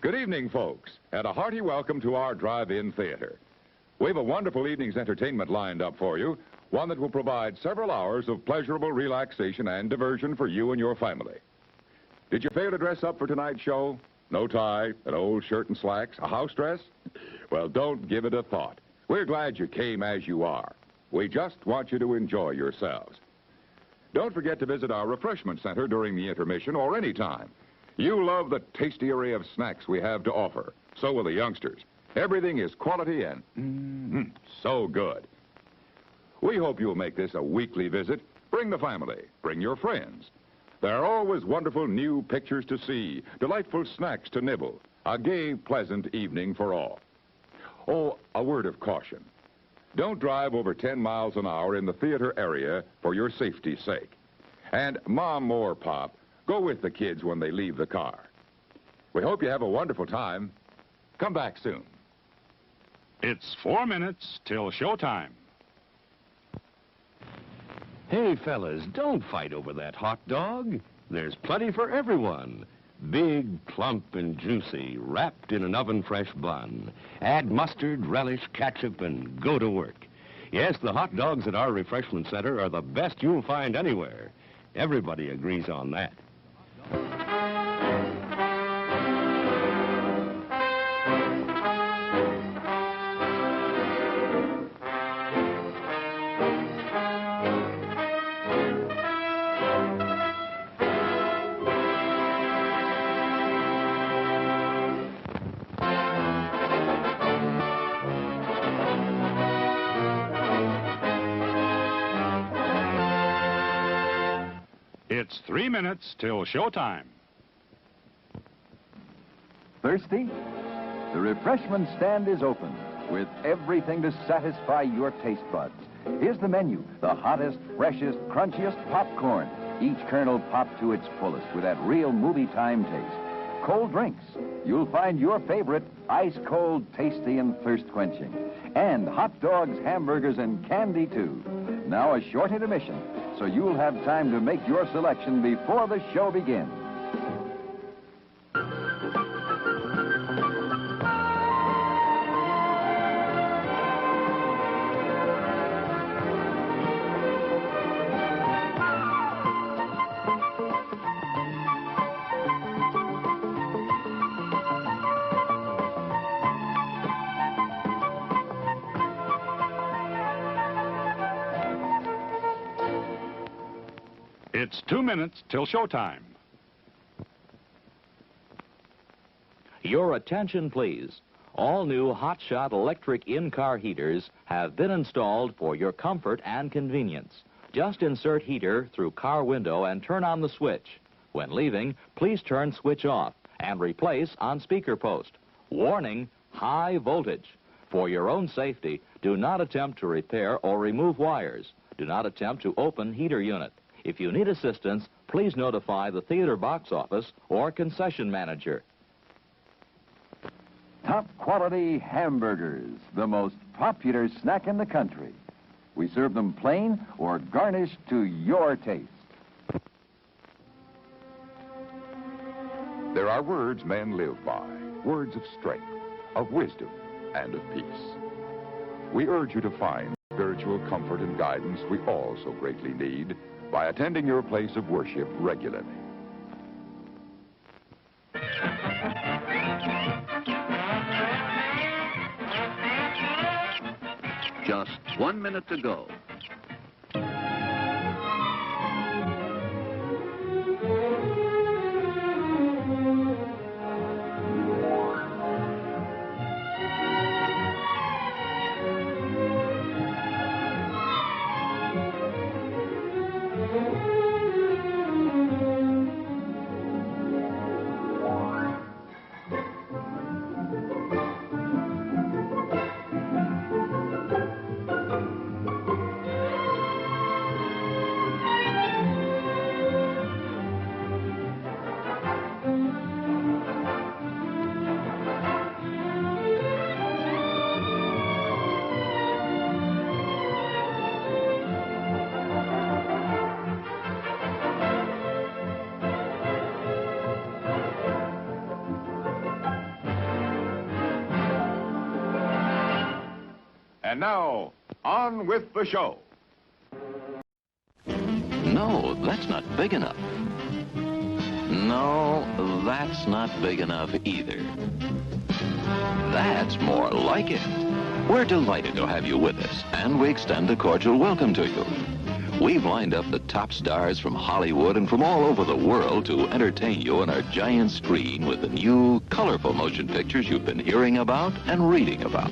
Good evening, folks, and a hearty welcome to our drive-in theater. We have a wonderful evening's entertainment lined up for you, one that will provide several hours of pleasurable relaxation and diversion for you and your family. Did you fail to dress up for tonight's show? No tie, an old shirt and slacks, a house dress? Well, don't give it a thought. We're glad you came as you are. We just want you to enjoy yourselves. Don't forget to visit our refreshment center during the intermission or any time. You love the tasty array of snacks we have to offer. So will the youngsters. Everything is quality and so good. We hope you'll make this a weekly visit. Bring the family. Bring your friends. There are always wonderful new pictures to see, delightful snacks to nibble, a gay, pleasant evening for all. Oh, a word of caution. Don't drive over 10 miles an hour in the theater area for your safety's sake. And Mom or Pop, go with the kids when they leave the car. We hope you have a wonderful time. Come back soon. It's 4 minutes till showtime. Hey, fellas, don't fight over that hot dog. There's plenty for everyone. Big, plump, and juicy, wrapped in an oven-fresh bun. Add mustard, relish, ketchup, and go to work. Yes, the hot dogs at our refreshment center are the best you'll find anywhere. Everybody agrees on that. It's 3 minutes till showtime. Thirsty? The refreshment stand is open with everything to satisfy your taste buds. Here's the menu: the hottest, freshest, crunchiest popcorn, each kernel popped to its fullest with that real movie time taste. Cold drinks. You'll find your favorite ice cold, tasty, and thirst quenching. And hot dogs, hamburgers, and candy too. Now a short intermission, so you'll have time to make your selection before the show begins. It's 2 minutes till showtime. Your attention, please. All new hotshot electric in-car heaters have been installed for your comfort and convenience. Just insert heater through car window and turn on the switch. When leaving, please turn switch off and replace on speaker post. Warning, high voltage. For your own safety, do not attempt to repair or remove wires. Do not attempt to open heater unit. If you need assistance, please notify the theater box office or concession manager. Top quality hamburgers, the most popular snack in the country. We serve them plain or garnished to your taste. There are words men live by, words of strength, of wisdom, and of peace. We urge you to find spiritual comfort and guidance we all so greatly need by attending your place of worship regularly. Just 1 minute to go. And now, on with the show. No, that's not big enough. No, that's not big enough either. That's more like it. We're delighted to have you with us, and we extend a cordial welcome to you. We've lined up the top stars from Hollywood and from all over the world to entertain you on our giant screen with the new, colorful motion pictures you've been hearing about and reading about.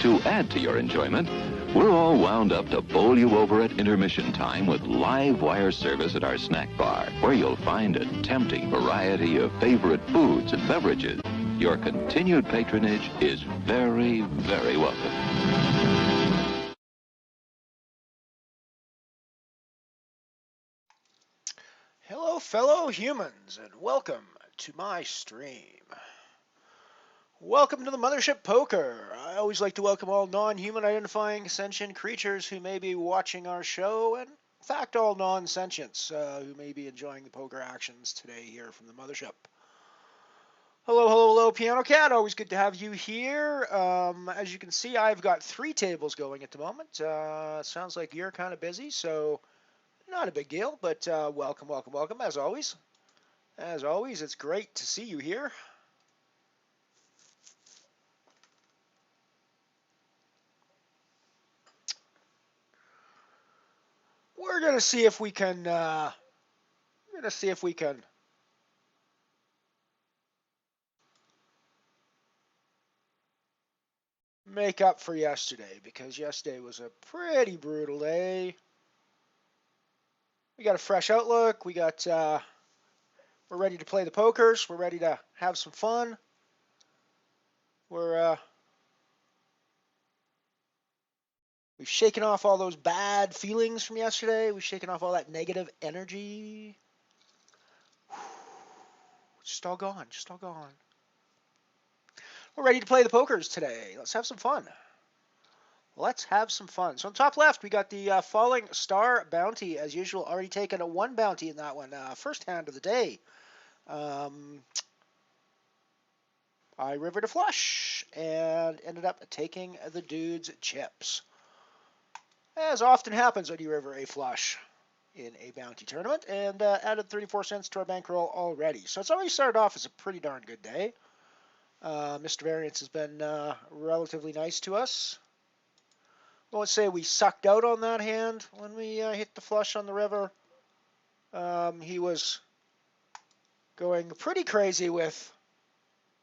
To add to your enjoyment, we're all wound up to bowl you over at intermission time with live wire service at our snack bar, where you'll find a tempting variety of favorite foods and beverages. Your continued patronage is very, very welcome. Hello, fellow humans, and welcome to my stream. Welcome to the Mothership Poker. I always like to welcome all non-human identifying sentient creatures who may be watching our show, and in fact all non-sentients who may be enjoying the poker actions today here from the Mothership. Hello, hello, hello, Piano Cat. Always good to have you here. As you can see, I've got 3 tables going at the moment. It sounds like you're kind of busy, so not a big deal, but welcome, welcome, welcome, as always. As always, it's great to see you here. We're gonna see if we can. Make up for yesterday, because yesterday was a pretty brutal day. We got a fresh outlook. We're ready to play the pokers. We're ready to have some fun. We've shaken off all those bad feelings from yesterday. We've shaken off all that negative energy. Just all gone. Just all gone. We're ready to play the pokers today. Let's have some fun. Let's have some fun. So on top left, we got the Falling Star Bounty, as usual. Already taken a 1 bounty in that one. First hand of the day. I rivered a flush and ended up taking the dude's chips. As often happens when you river a flush in a bounty tournament, and added 34 cents to our bankroll already. So it's already started off as a pretty darn good day. Mr. Variance has been relatively nice to us. I won't say we sucked out on that hand when we hit the flush on the river. He was going pretty crazy with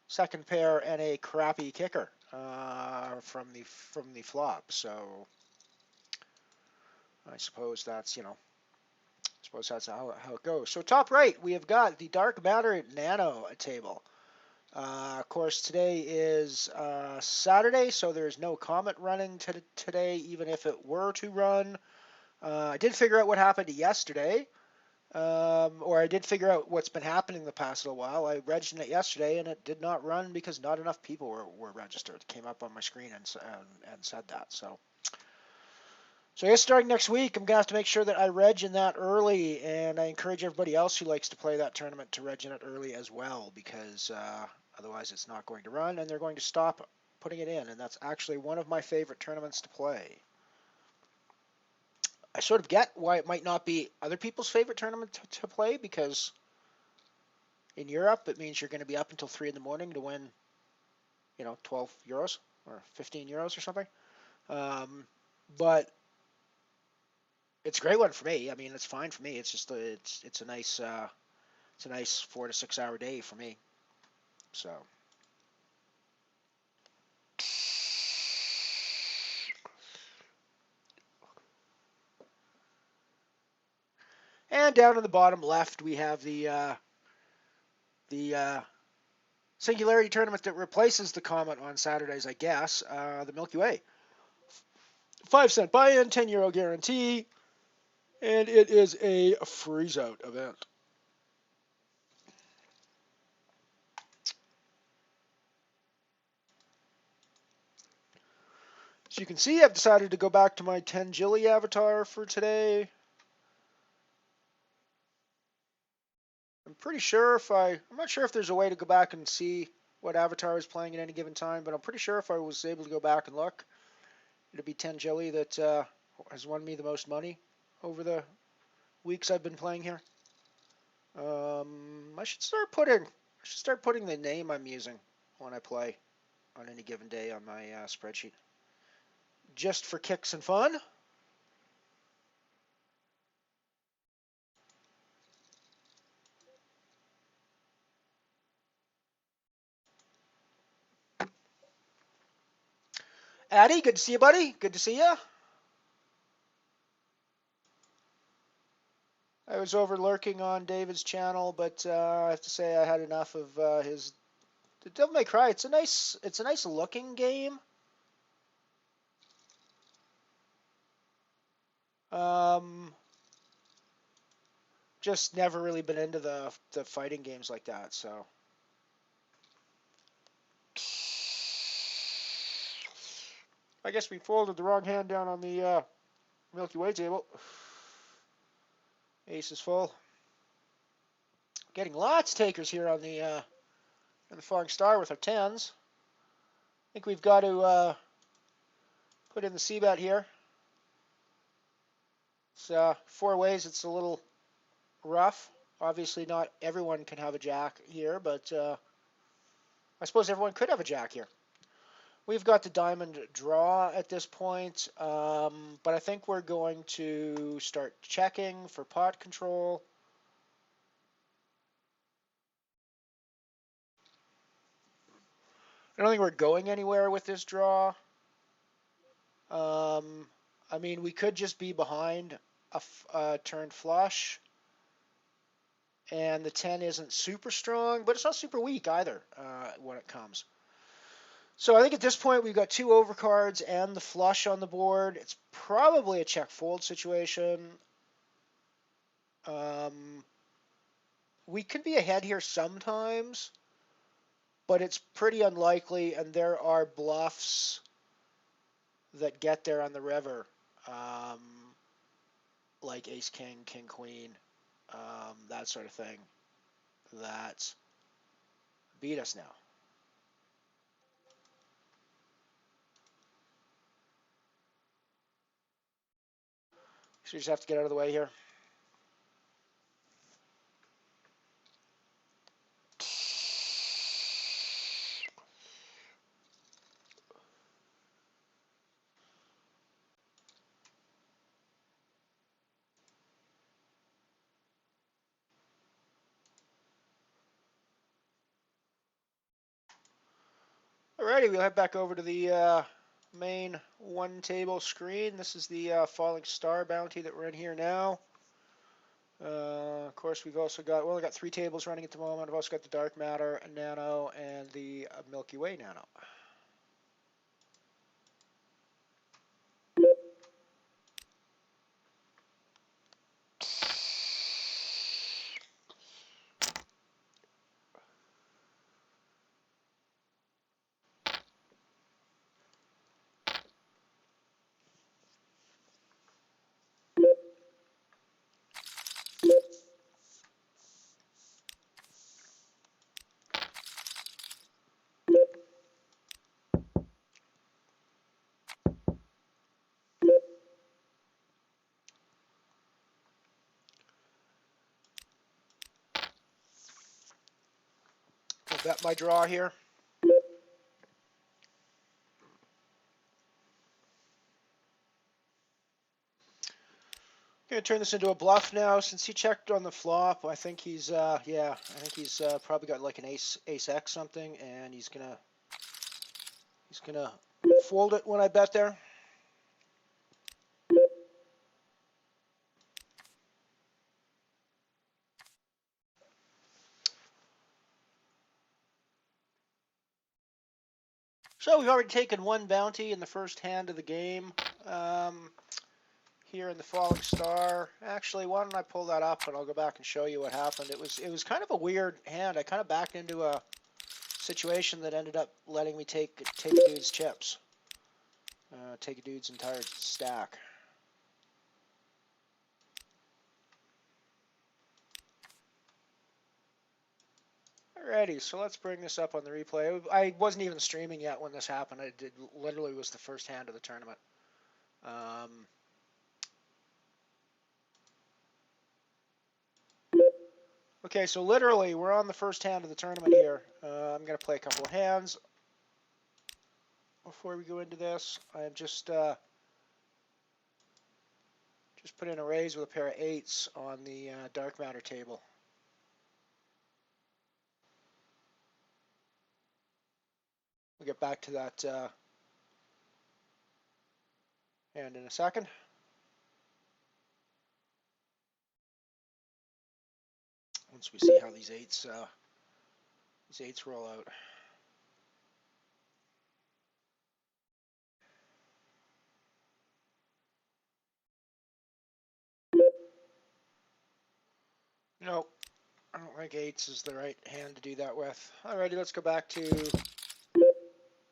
second pair and a crappy kicker from the flop. So I suppose that's how it goes. So top right, we have got the Dark Matter Nano table. Of course, today is Saturday, so there's no comet running today, even if it were to run. I did figure out what happened yesterday, or I did figure out what's been happening the past little while. I registered it yesterday, and it did not run because not enough people were registered. It came up on my screen and said that. So I guess starting next week, I'm going to have to make sure that I reg in that early, and I encourage everybody else who likes to play that tournament to reg in it early as well, because otherwise it's not going to run, and they're going to stop putting it in, and that's actually one of my favorite tournaments to play. I sort of get why it might not be other people's favorite tournament to play, because in Europe it means you're going to be up until 3 in the morning to win, 12 euros or 15 euros or something. But it's a great one for me. I mean, it's fine for me. It's just it's a nice 4 to 6 hour day for me. So. And down in the bottom left, we have the Singularity tournament that replaces the Comet on Saturdays, I guess, the Milky Way. 5-cent buy-in, 10 euro guarantee, and it is a freeze-out event. As you can see, I've decided to go back to my Tangili avatar for today. I'm not sure if there's a way to go back and see what avatar is playing at any given time, but I'm pretty sure if I was able to go back and look, It'll be 10 Joey that has won me the most money over the weeks I've been playing here. I should start putting the name I'm using when I play on any given day on my spreadsheet, just for kicks and fun. Addy, good to see you, buddy. Good to see you. I was over lurking on David's channel, but I have to say I had enough of his Devil May Cry. It's a nice looking game. Just never really been into the fighting games like that, so. I guess we folded the wrong hand down on the Milky Way table. Ace is full. Getting lots of takers here on the Falling Star with our tens. I think we've got to put in the C-bet here. It's 4 ways. It's a little rough. Obviously, not everyone can have a jack here, but I suppose everyone could have a jack here. We've got the diamond draw at this point, but I think we're going to start checking for pot control. I don't think we're going anywhere with this draw. I mean, we could just be behind a turned flush, and the 10 isn't super strong, but it's not super weak either when it comes. So I think at this point we've got 2 overcards and the flush on the board. It's probably a check fold situation. We could be ahead here sometimes, but it's pretty unlikely, and there are bluffs that get there on the river, like ace king, king queen, that sort of thing, that beat us now. So you just have to get out of the way here. Alrighty, we'll head back over to the main 1 table screen. This is the Falling Star bounty that we're in here now. Of course, we've also got, well, we've got 3 tables running at the moment. I've also got the Dark Matter Nano and the Milky Way Nano. I'll bet my draw here. Gonna turn this into a bluff now. Since he checked on the flop, I think he's probably got like an ace X something, and he's gonna fold it when I bet there. So we've already taken 1 bounty in the first hand of the game. Here in the Falling Star. Actually, why don't I pull that up and I'll go back and show you what happened. It was kind of a weird hand. I kind of backed into a situation that ended up letting me take a dude's chips. Take a dude's entire stack. Alrighty, so let's bring this up on the replay. I wasn't even streaming yet when this happened. Literally was the first hand of the tournament. Um, okay, so literally we're on the first hand of the tournament here. I'm going to play a couple of hands before we go into this. I'm just put in a raise with a pair of 8s on the dark matter table. We'll get back to that hand in a second. Once we see how these 8s roll out. Nope, I don't think 8s is the right hand to do that with. Alrighty, let's go back to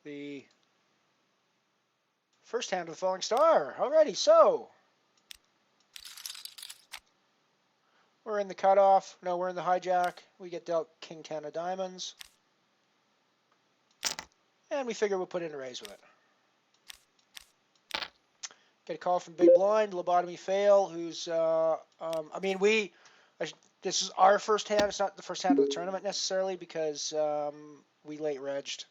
the first hand of the falling star. Alrighty, so we're in the cutoff. No, we're in the hijack. We get dealt king 10 of diamonds. And we figure we'll put in a raise with it. Get a call from big blind, lobotomy fail, who's, this is our first hand. It's not the first hand of the tournament necessarily because we late regged.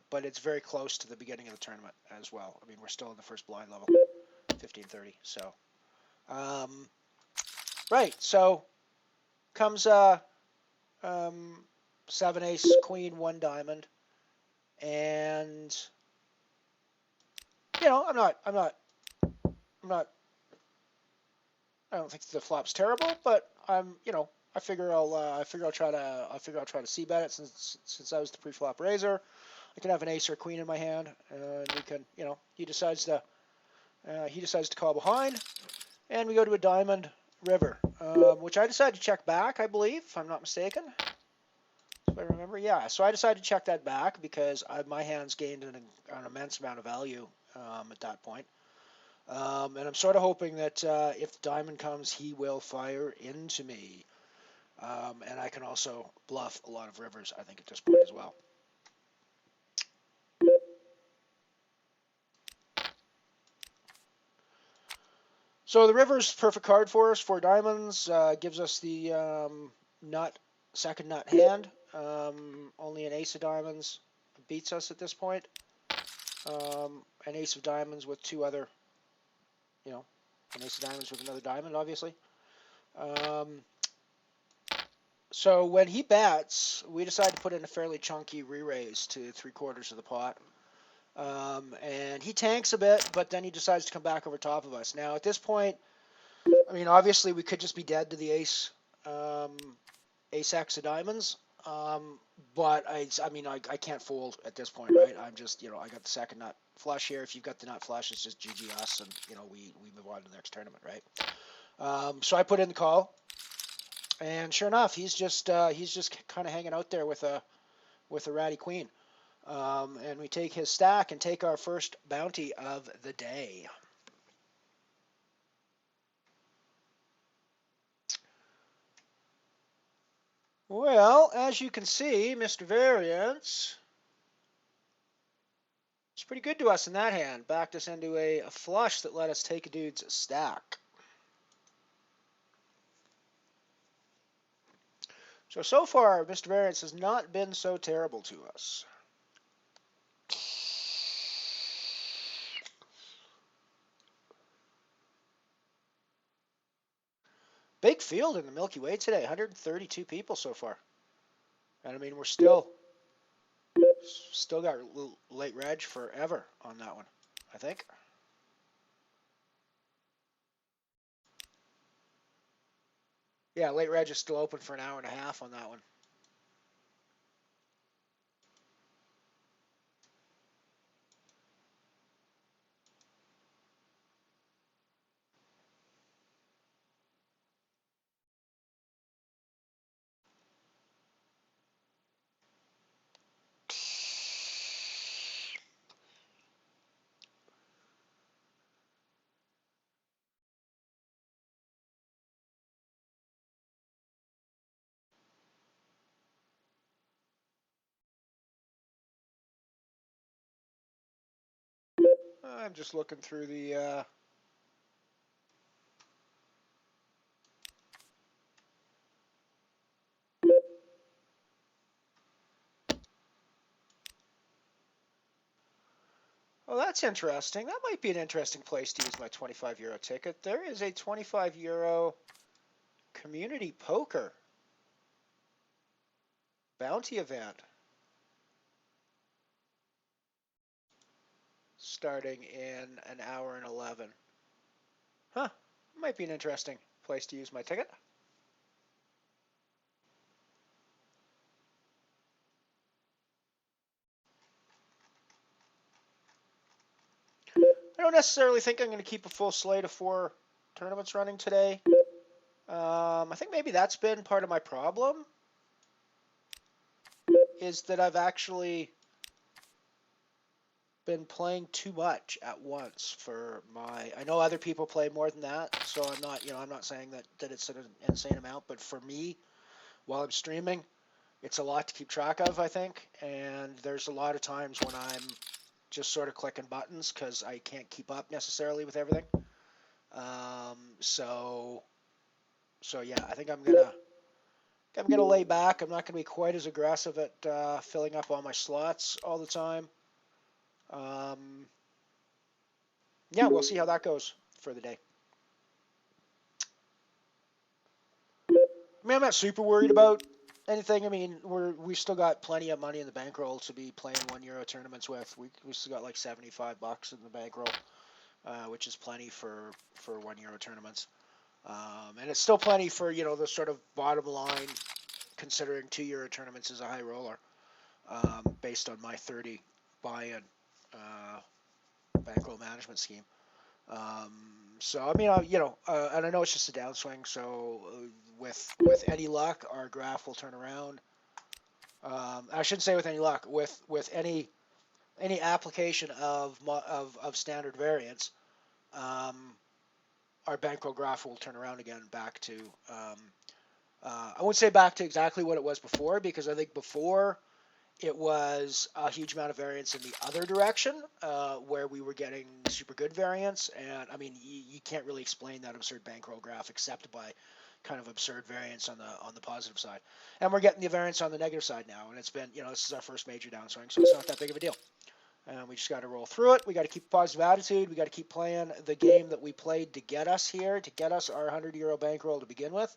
But it's very close to the beginning of the tournament as well. I mean, we're still in the first blind level, 15-30. So, right. So comes 7 ace queen 1 diamond, and you know, I don't think the flop's terrible, but I figure I'll try to c-bet it since I was the pre-flop raiser. I can have an ace or a queen in my hand, and we can, he decides to call behind, and we go to a diamond river, which I decided to check back, I believe, if I'm not mistaken. If I remember, yeah. So I decided to check that back because my hands gained an immense amount of value at that point. And I'm sort of hoping that if the diamond comes, he will fire into me. And I can also bluff a lot of rivers, I think, at this point as well. So the river's perfect card for us. 4 diamonds gives us the second nut hand. Only an ace of diamonds beats us at this point. An ace of diamonds with 2 other, an ace of diamonds with another diamond, obviously. So when he bets, we decide to put in a fairly chunky re-raise to 3/4 of the pot. And he tanks a bit, but then he decides to come back over top of us. Now, at this point, I mean, obviously, we could just be dead to the ace, ace-x of diamonds. But I can't fold at this point, right? I'm just, I got the second nut flush here. If you've got the nut flush, it's just GG us, and, we move on to the next tournament, right? So I put in the call, and sure enough, he's just kind of hanging out there with a ratty queen. And we take his stack and take our first bounty of the day. Well, as you can see, Mr. Variance is pretty good to us in that hand. Backed us into a flush that let us take a dude's stack. So far, Mr. Variance has not been so terrible to us. Big field in the Milky Way today, 132 people so far. And I mean, we're still got late reg forever on that one, I think. Yeah, late reg is still open for an hour and a half on that one. I'm just looking through the. Oh, that's interesting. That might be an interesting place to use my 25 euro ticket. There is a 25 euro community poker bounty event starting in an hour and 11. Huh. Might be an interesting place to use my ticket. I don't necessarily think I'm going to keep a full slate of 4 tournaments running today. I think maybe that's been part of my problem, is that I've actually been playing too much at once for my. I know other people play more than that, so I'm not saying that it's an insane amount, but for me, while I'm streaming, it's a lot to keep track of, I think, and there's a lot of times when I'm just sort of clicking buttons because I can't keep up necessarily with everything. So yeah, I think I'm gonna lay back. I'm not gonna be quite as aggressive at filling up all my slots all the time. Yeah, we'll see how that goes for the day. I mean, I'm not super worried about anything. I mean, we still got plenty of money in the bankroll to be playing €1 tournaments with. We still got like $75 in the bankroll, which is plenty for €1 tournaments. And it's still plenty for the sort of bottom line, considering €2 tournaments is a high roller, based on my 30 buy-in bankroll management scheme. So I mean, and I know it's just a downswing. So with any luck, our graph will turn around. I shouldn't say with any luck. With any application of standard variance, our bankroll graph will turn around again back to. I wouldn't say back to exactly what it was before, because I think before it was a huge amount of variance in the other direction, where we were getting super good variance. And I mean, you can't really explain that absurd bankroll graph except by kind of absurd variance on the positive side. And we're getting the variance on the negative side now. And it's been, this is our first major downswing, so it's not that big of a deal. And we just got to roll through it. We got to keep a positive attitude. We got to keep playing the game that we played to get us here, to get us our €100 bankroll to begin with.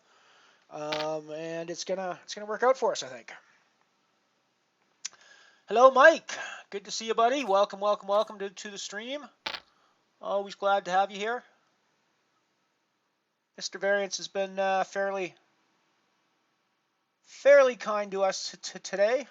And it's gonna work out for us, I think. Hello, Mike. Good to see you, buddy. Welcome to the stream. Always glad to have you here. Mr. Variance has been fairly kind to us today.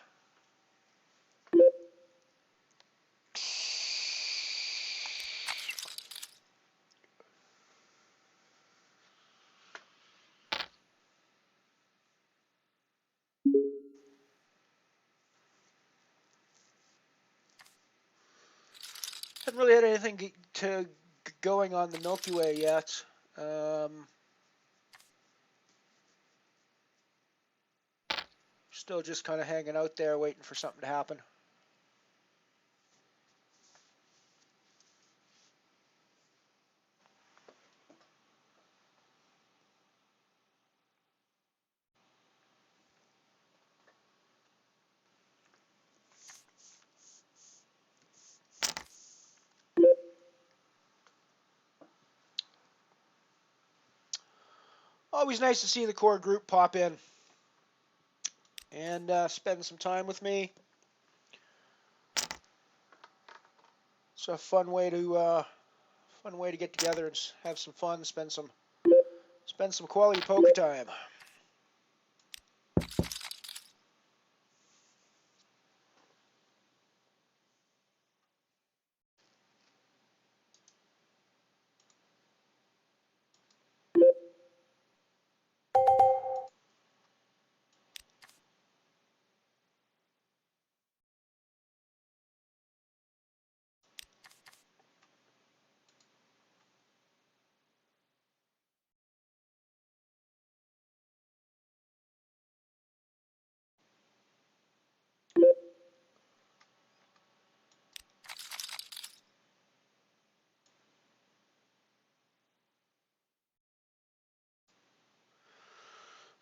Haven't really had anything going on the Milky Way yet. Still just kind of hanging out there, waiting for something to happen. Always nice to see the core group pop in and spend some time with me. It's a fun way to get together and have some fun, spend some quality poker time.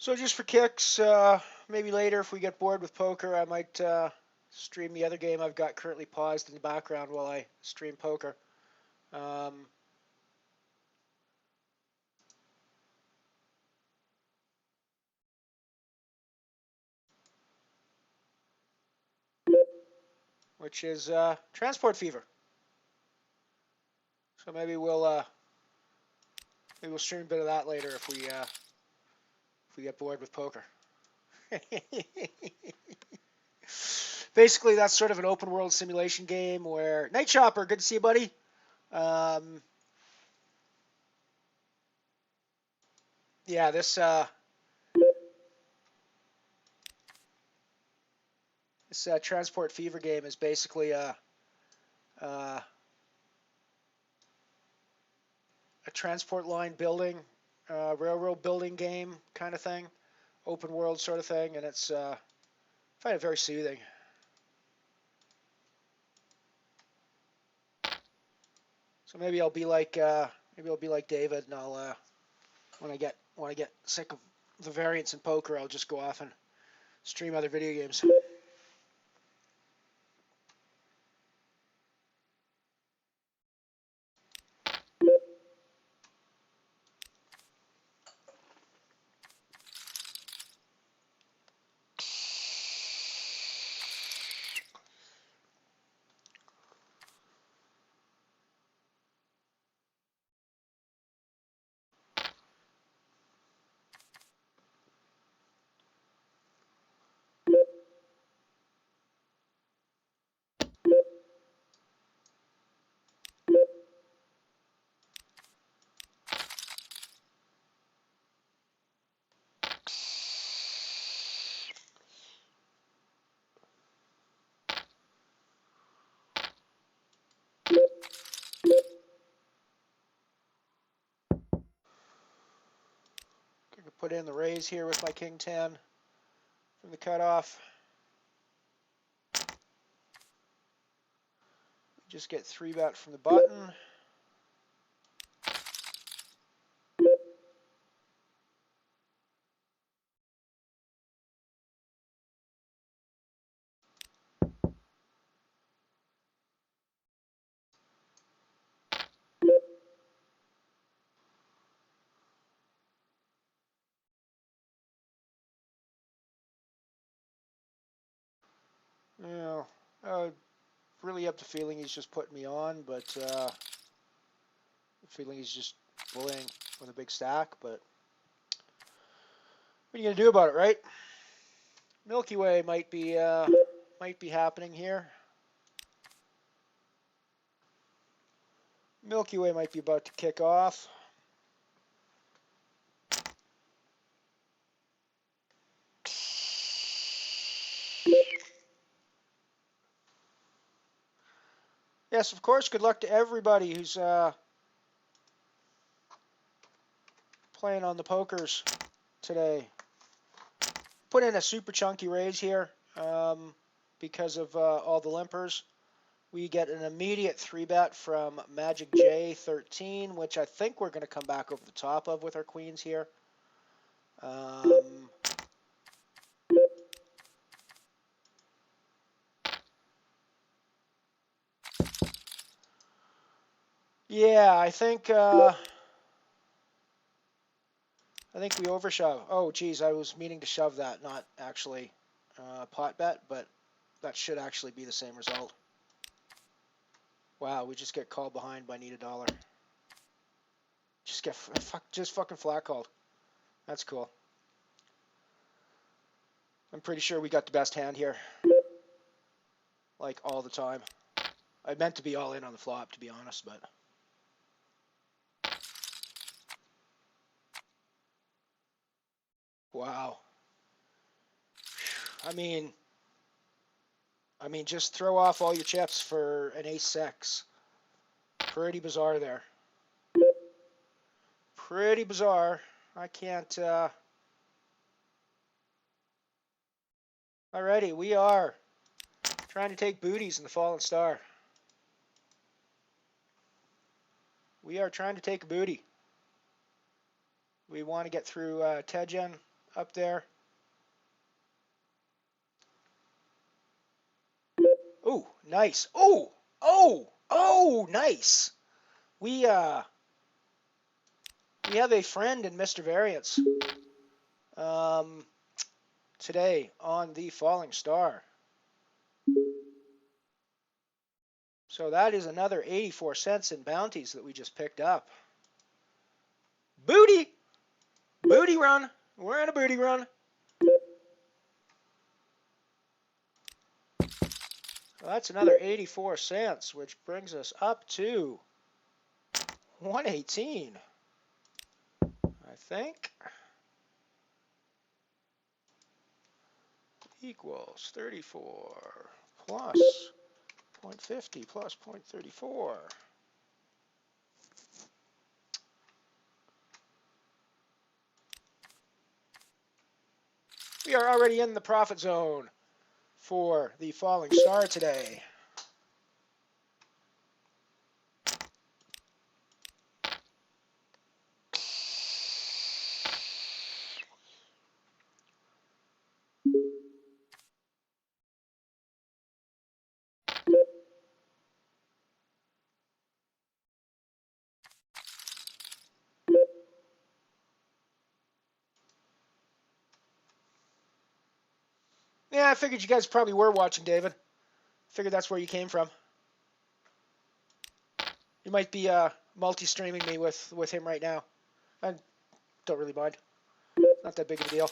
So just for kicks, maybe later if we get bored with poker, I might stream the other game I've got currently paused in the background while I stream poker. Which is Transport Fever. So maybe we'll stream a bit of that later if we get bored with poker. Basically, that's sort of an open world simulation game where Night Shopper, good to see you, buddy. Yeah, this Transport Fever game is basically a transport line building, railroad building game kind of thing, open world sort of thing, and it's I find it very soothing. So maybe I'll be like David, and I'll when I get sick of the variance in poker, I'll just go off and stream other video games. Put in the raise here with my king 10 from the cutoff. Just get 3-bet from the button. You know, really up the feeling he's just putting me on, but the feeling he's just bullying with a big stack. But what are you gonna do about it, right? Milky Way might be happening here. Milky Way might be about to kick off. Yes, of course. Good luck to everybody who's playing on the pokers today. Put in a super chunky raise here because of all the limpers. We get an immediate 3-bet from Magic J13, which I think we're going to come back over the top of with our queens here. Yeah, I think we overshove. Oh, geez, I was meaning to shove that, not actually pot bet, but that should actually be the same result. Wow, we just get called behind by need $1. Just fucking flat called. That's cool. I'm pretty sure we got the best hand here. Like all the time. I meant to be all in on the flop, to be honest, but wow. I mean, just throw off all your chips for an ace-6. Pretty bizarre there. Pretty bizarre. I can't. Alrighty, we are trying to take booties in the Fallen Star. We are trying to take a booty. We want to get through Tejan. up there. Ooh, nice. Oh, nice. We have a friend in Mr. Variance today on the Falling Star. So that is another 84 cents in bounties that we just picked up. Booty! Booty run. We're in a booty run. So that's another 84 cents, which brings us up to 118, I think. Equals 34 plus 0.50 plus 0.34. We are already in the profit zone for the Falling Star today. Yeah, I figured you guys probably were watching, David. Figured that's where you came from. You might be multi-streaming me with him right now. I don't really mind. Not that big of a deal.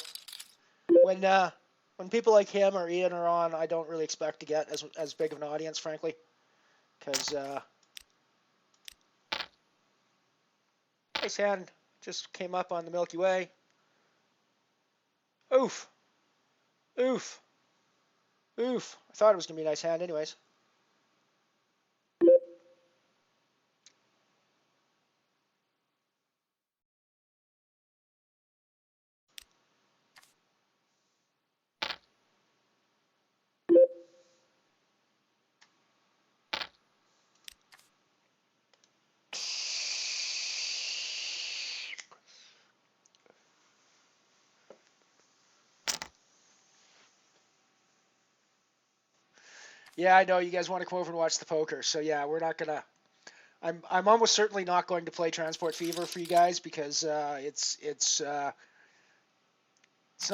When people like him or Ian are on, I don't really expect to get as big of an audience, frankly, because nice hand just came up on the Milky Way. Oof, oof, oof. I thought it was gonna be a nice hand, anyways. Yeah, I know you guys want to come over and watch the poker, so yeah, we're not gonna. I'm almost certainly not going to play Transport Fever for you guys because it's not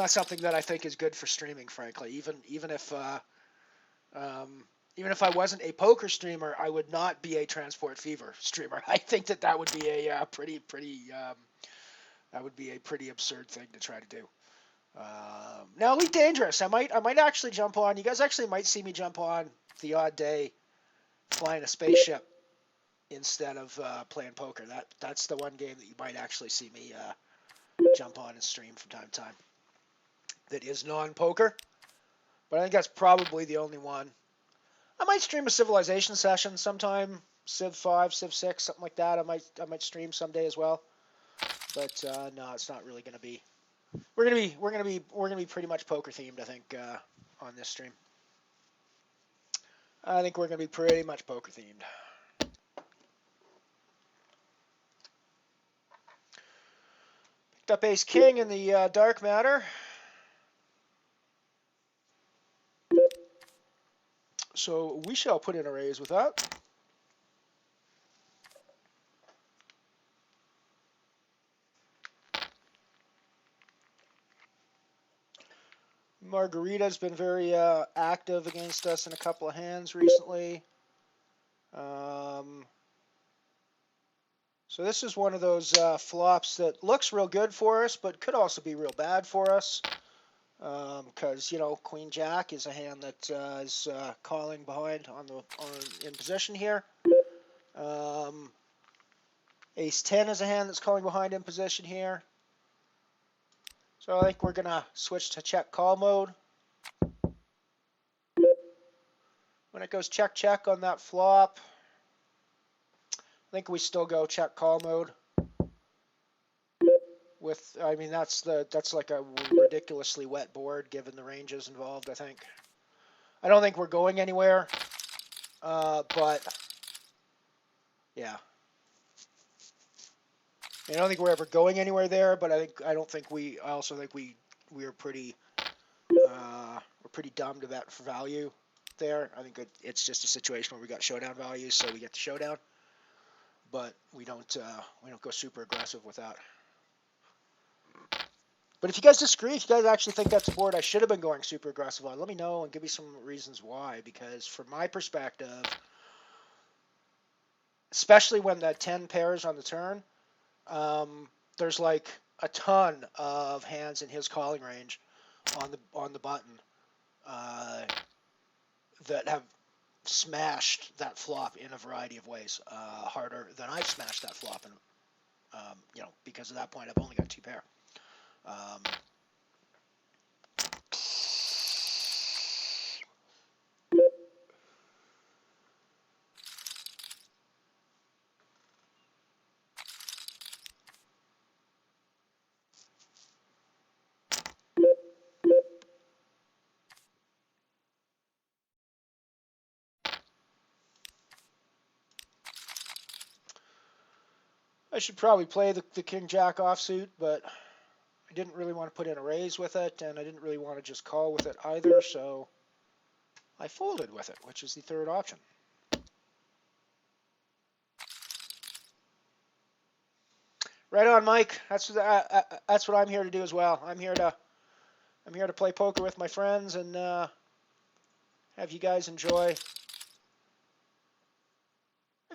something that I think is good for streaming, frankly. Even if I wasn't a poker streamer, I would not be a Transport Fever streamer. I think that would be a pretty absurd thing to try to do. Now, Elite Dangerous, I might actually jump on. You guys actually might see me jump on the odd day flying a spaceship instead of playing poker. That's the one game that you might actually see me jump on and stream from time to time that is non-poker. But I think that's probably the only one. I might stream a Civilization session sometime, Civ 5, Civ 6, something like that. I might stream someday as well. But no, it's not really going to be. We're gonna be pretty much poker themed, I think, on this stream. I think we're gonna be pretty much poker themed. Picked up Ace King in the dark matter. So we shall put in a raise with that. Margarita's been very active against us in a couple of hands recently. So this is one of those flops that looks real good for us, but could also be real bad for us. Because Queen Jack is a hand that is calling behind in position here. Ace 10 is a hand that's calling behind in position here. So I think we're gonna switch to check call mode. When it goes check check on that flop, I think we still go check call mode. That's like a ridiculously wet board given the ranges involved, I think. I don't think we're going anywhere, but yeah. I don't think we're ever going anywhere there, but I also think we we're pretty dumb to bet for value there. I think it's just a situation where we got showdown values, so we get the showdown, but we don't go super aggressive with that. But if you guys disagree, if you guys actually think that's a board I should have been going super aggressive on, let me know and give me some reasons why. Because from my perspective, especially when the 10 pairs on the turn, there's like a ton of hands in his calling range on the button that have smashed that flop in a variety of ways, harder than I've smashed that flop, and because at that point I've only got 2 pair. I should probably play the King Jack offsuit, but I didn't really want to put in a raise with it, and I didn't really want to just call with it either, so I folded with it, which is the third option. Right on, Mike. That's what I'm here to do as well. I'm here to play poker with my friends and have you guys enjoy.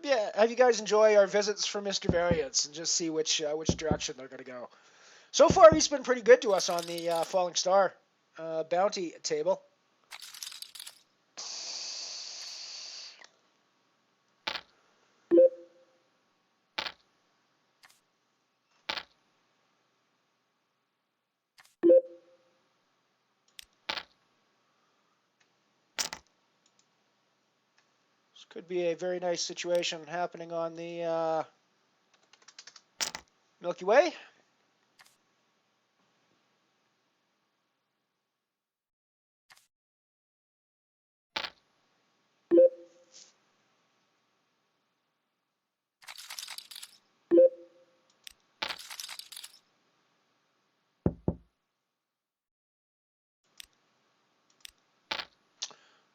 Yeah, have you guys enjoy our visits for Mr. Variance and just see which direction they're going to go. So far, he's been pretty good to us on the Falling Star bounty table. This could be a very nice situation happening on the Milky Way.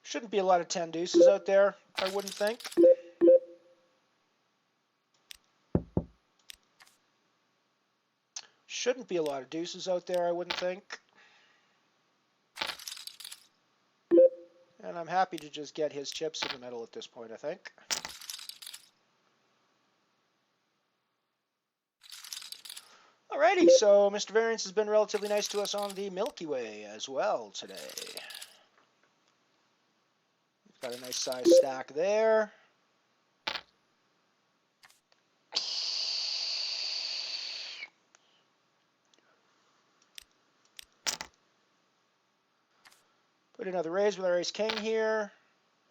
Shouldn't be a lot of 10 deuces out there, I wouldn't think. Shouldn't be a lot of deuces out there, I wouldn't think. And I'm happy to just get his chips in the middle at this point, I think. Alrighty, so Mr. Variance has been relatively nice to us on the Milky Way as well today. Got a nice size stack there. Put another raise with our ace king here.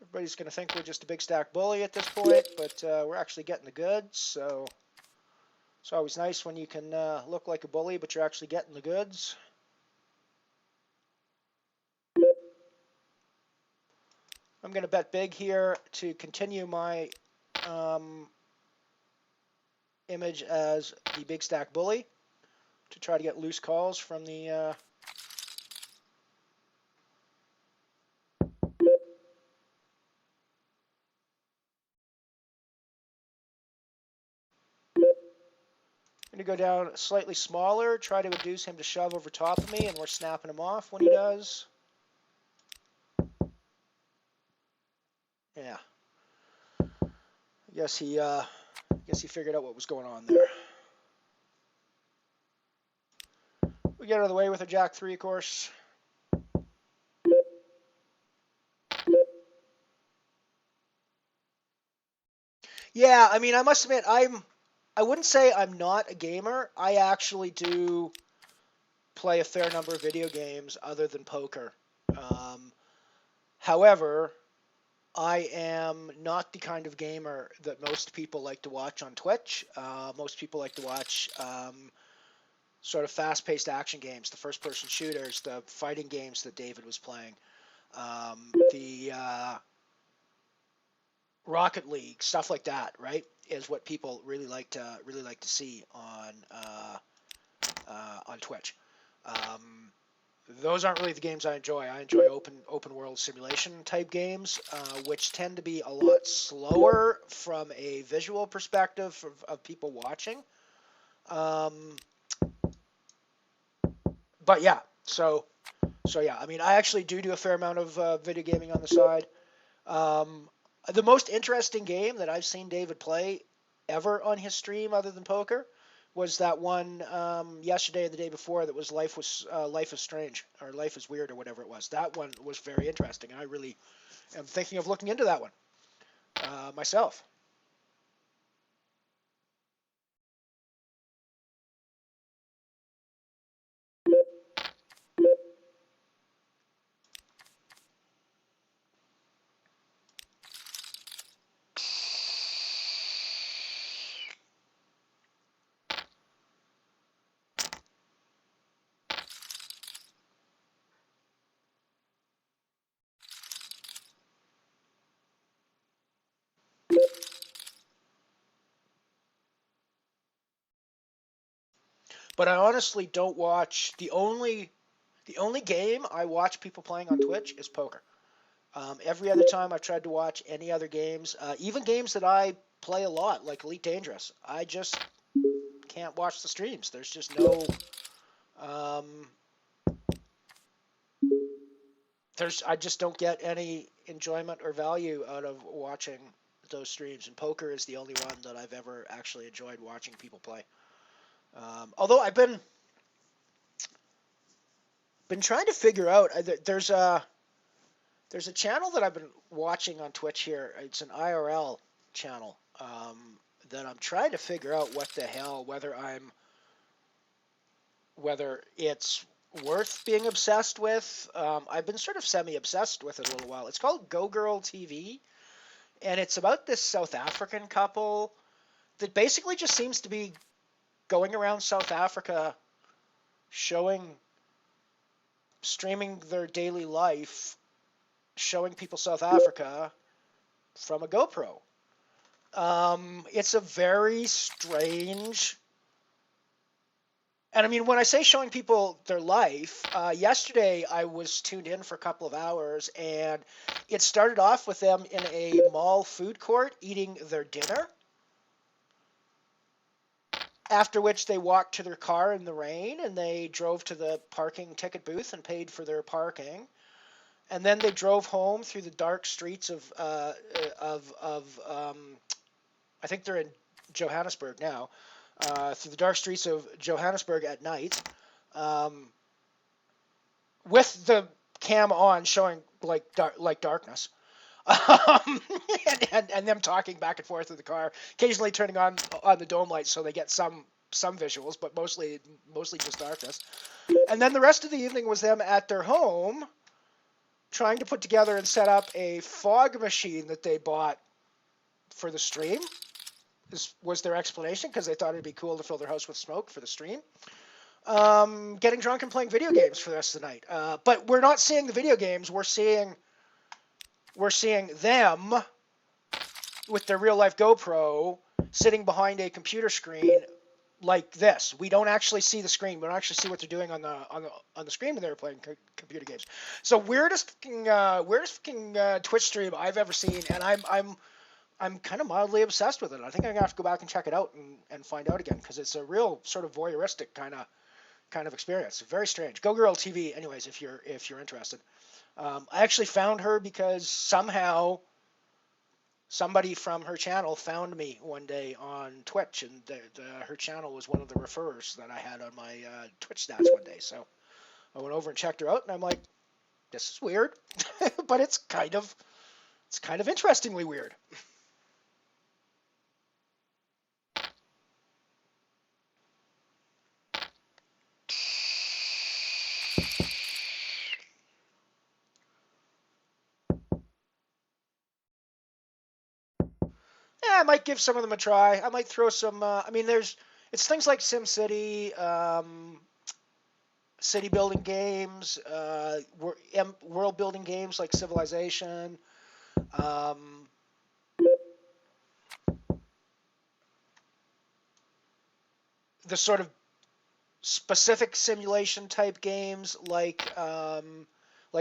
Everybody's going to think we're just a big stack bully at this point, but we're actually getting the goods, so it's always nice when you can look like a bully, but you're actually getting the goods. I'm going to bet big here to continue my image as the big stack bully to try to get loose calls from the I'm going to go down slightly smaller, try to induce him to shove over top of me, and we're snapping him off when he does. Yeah. I guess he figured out what was going on there. We get out of the way with a Jack 3, of course. Yeah, I mean, I must admit, I wouldn't say I'm not a gamer. I actually do play a fair number of video games other than poker. However, I am not the kind of gamer that most people like to watch on Twitch. Most people like to watch sort of fast-paced action games, the first-person shooters, the fighting games that David was playing, the Rocket League, stuff like that, right? Is what people really like to see on Twitch. those aren't really the games I enjoy. I enjoy open world simulation type games, which tend to be a lot slower from a visual perspective of people watching. But yeah, so yeah, I mean, I actually do a fair amount of video gaming on the side. The most interesting game that I've seen David play ever on his stream, other than poker, was that one yesterday and the day before that was Life is Strange or Life is Weird or whatever it was. That one was very interesting. I really am thinking of looking into that one myself. But I honestly don't watch the only game I watch people playing on Twitch is poker. Every other time I've tried to watch any other games, even games that I play a lot, like Elite Dangerous, I just can't watch the streams. There's just no, um, I just don't get any enjoyment or value out of watching those streams. And poker is the only one that I've ever actually enjoyed watching people play. Although I've been trying to figure out, there's a channel that I've been watching on Twitch here. It's an IRL channel that I'm trying to figure out what the hell, whether it's worth being obsessed with. I've been sort of semi-obsessed with it a little while. It's called Go Girl TV, and it's about this South African couple that basically just seems to be going around South Africa streaming their daily life, showing people South Africa from a GoPro. It's a very strange, and I mean, when I say showing people their life, yesterday I was tuned in for a couple of hours, and it started off with them in a mall food court eating their dinner, after which they walked to their car in the rain, and they drove to the parking ticket booth and paid for their parking. And then they drove home through the dark streets I think they're in Johannesburg now, through the dark streets of Johannesburg at night, with the cam on showing like darkness, and them talking back and forth in the car, occasionally turning on the dome lights so they get some visuals, but mostly just darkness. And then the rest of the evening was them at their home trying to put together and set up a fog machine that they bought for the stream. This was their explanation, because they thought it'd be cool to fill their house with smoke for the stream. Getting drunk and playing video games for the rest of the night. But we're not seeing the video games. We're seeing them with their real life GoPro sitting behind a computer screen like this. We don't actually see the screen. We don't actually see what they're doing on the screen when they're playing computer games. So weirdest Twitch stream I've ever seen, and I'm kind of mildly obsessed with it. I think I'm gonna have to go back and check it out and find out again, because it's a real sort of voyeuristic kind of experience. Very strange. Go Girl TV, anyways, if you're interested. I actually found her because somehow somebody from her channel found me one day on Twitch, and her channel was one of the referrers that I had on my Twitch stats one day. So I went over and checked her out, and I'm like, this is weird, but it's kind of interestingly weird. I might give some of them a try. I might throw some. I mean, it's things like SimCity, city building games, world building games like Civilization. The sort of specific simulation type games like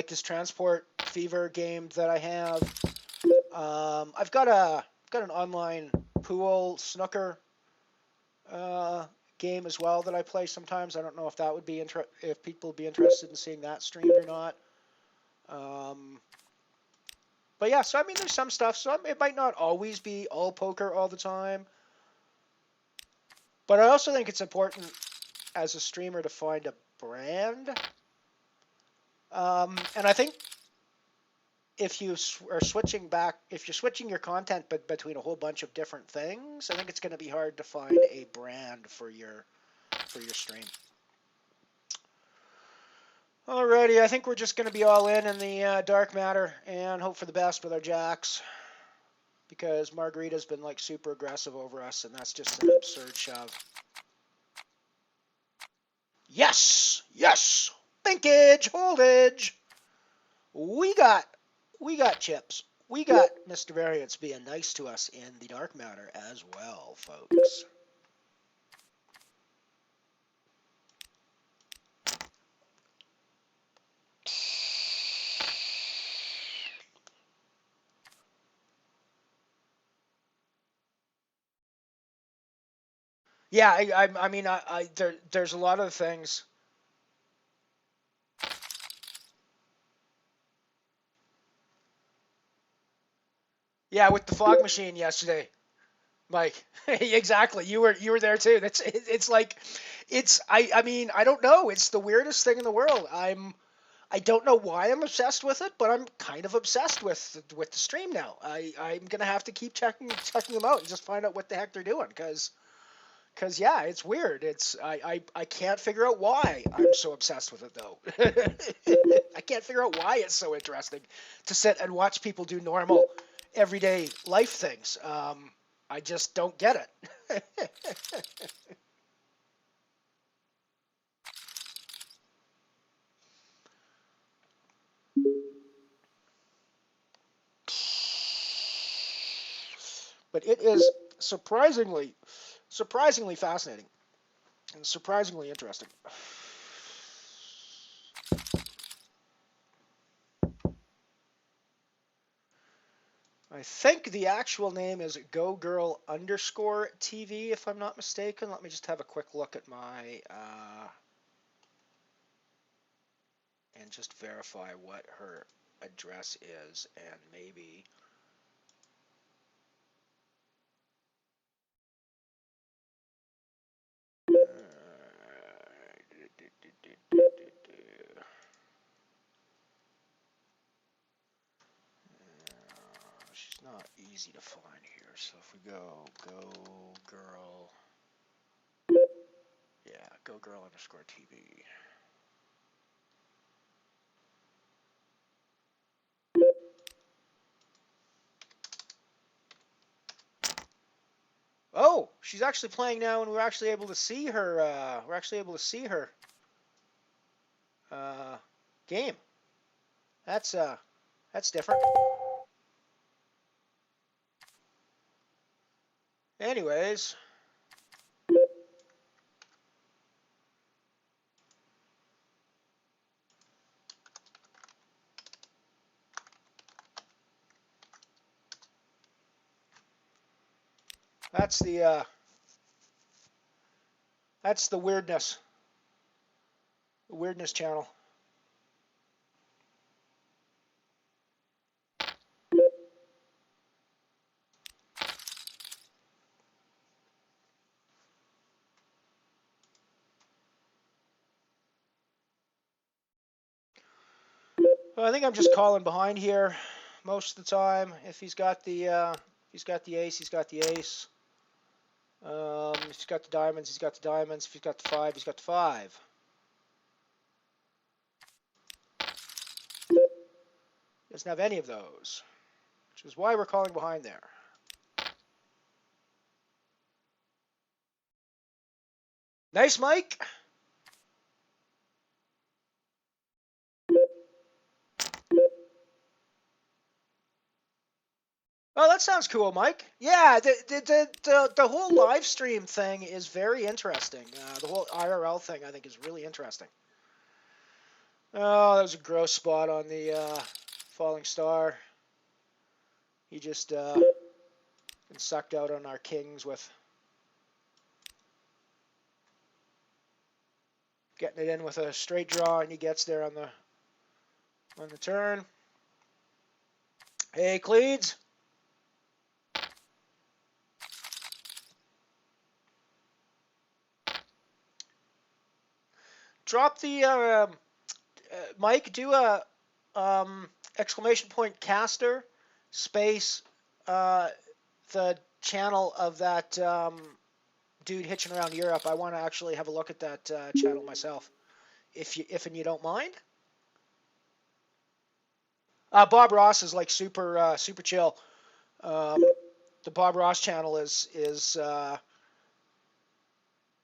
this Transport Fever game that I have. I've got an online pool snooker game as well that I play sometimes. I don't know if that would be if people would be interested in seeing that streamed or not. But yeah, so I mean, there's some stuff. So it might not always be all poker all the time. But I also think it's important as a streamer to find a brand. And I think if you are switching back, if you're switching your content between a whole bunch of different things, I think it's going to be hard to find a brand for your stream. Alrighty, I think we're just going to be all in the dark matter and hope for the best with our jacks, because Margarita's been like super aggressive over us, and that's just an absurd shove. Yes, yes, linkage, holdage. We got chips. We got Mr. Variance being nice to us in the dark matter as well, folks. Yeah, I mean, there's a lot of things. Yeah, with the fog machine yesterday, Mike. Exactly. You were there too. It's like I mean, I don't know. It's the weirdest thing in the world. I don't know why I'm obsessed with it, but I'm kind of obsessed with the stream now. I'm gonna have to keep checking them out and just find out what the heck they're doing, because yeah, it's weird. I can't figure out why I'm so obsessed with it though. I can't figure out why it's so interesting to sit and watch people do normal, everyday life things. I just don't get it. But it is surprisingly fascinating and surprisingly interesting. I think the actual name is GoGirl_TV, if I'm not mistaken. Let me just have a quick look at my and just verify what her address is, and maybe she's not easy to find here. So if we go girl, yeah, GoGirl_TV. Oh, she's actually playing now, and we're actually able to see her. Game. That's different. Anyways, that's the weirdness. The weirdness channel. Well, I think I'm just calling behind here most of the time. If he's got the ace, he's got the ace. If he's got the diamonds, he's got the diamonds. If he's got the 5, he's got the 5. He doesn't have any of those, which is why we're calling behind there. Nice, Mike. Oh, that sounds cool, Mike. Yeah, the whole live stream thing is very interesting. The whole IRL thing, I think, is really interesting. Oh, that was a gross spot on the falling star. He just been sucked out on our kings with getting it in with a straight draw, and he gets there on the turn. Hey, Cleeds. Drop the Mike. Do a exclamation point caster space the channel of that dude hitching around Europe. I want to actually have a look at that channel myself, if and you don't mind. Bob Ross is like super chill. The Bob Ross channel is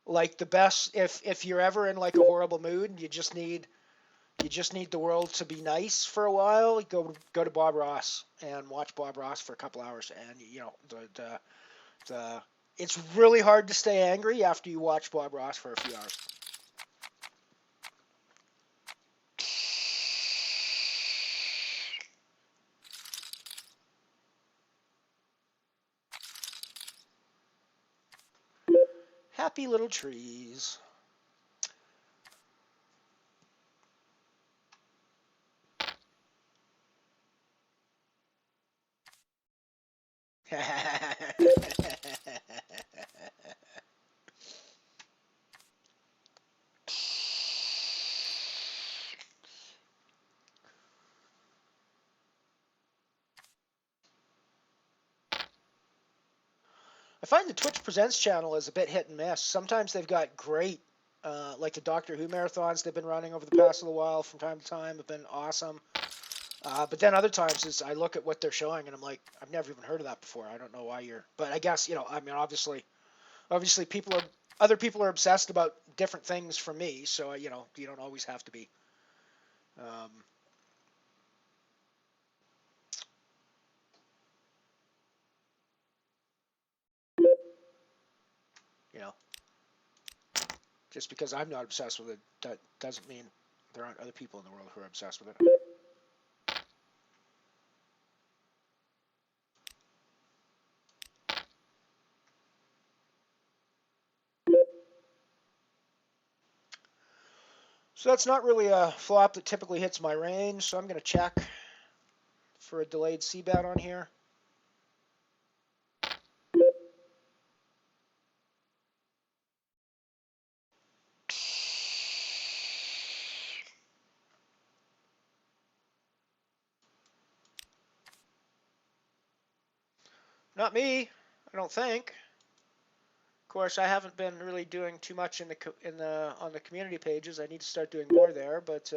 like the best if you're ever in like a horrible mood and you just need the world to be nice for a while. Go to Bob Ross and watch Bob Ross for a couple hours, and you know the it's really hard to stay angry after you watch Bob Ross for a few hours. Happy little trees. I find the Twitch Presents channel is a bit hit and miss. Sometimes they've got great, like the Doctor Who marathons they've been running over the past little while from time to time have been awesome. But then other times I look at what they're showing and I'm like, I've never even heard of that before. I don't know why you're, but I guess, I mean, obviously other people are obsessed about different things from me. So, you don't always have to be, um, you know, just because I'm not obsessed with it, that doesn't mean there aren't other people in the world who are obsessed with it. So that's not really a flop that typically hits my range, so I'm going to check for a delayed C-bet on here. Not me, I don't think. Of course, I haven't been really doing too much on the community pages. I need to start doing more there, but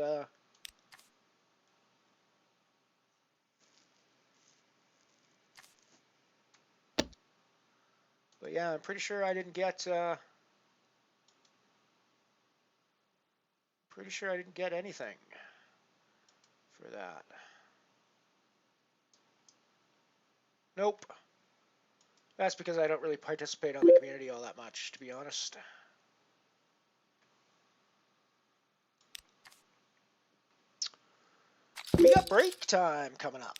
yeah, I'm pretty sure I didn't get anything for that. Nope. That's because I don't really participate on the community all that much, to be honest. We got break time coming up.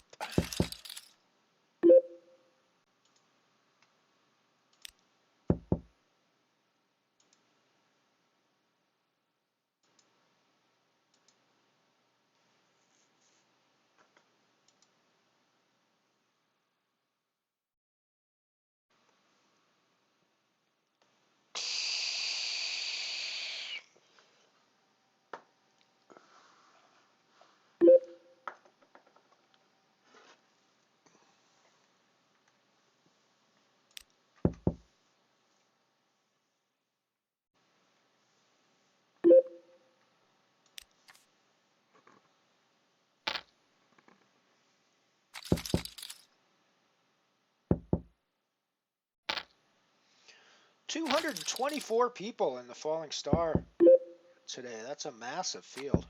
$224 people in the Falling Star today. That's a massive field.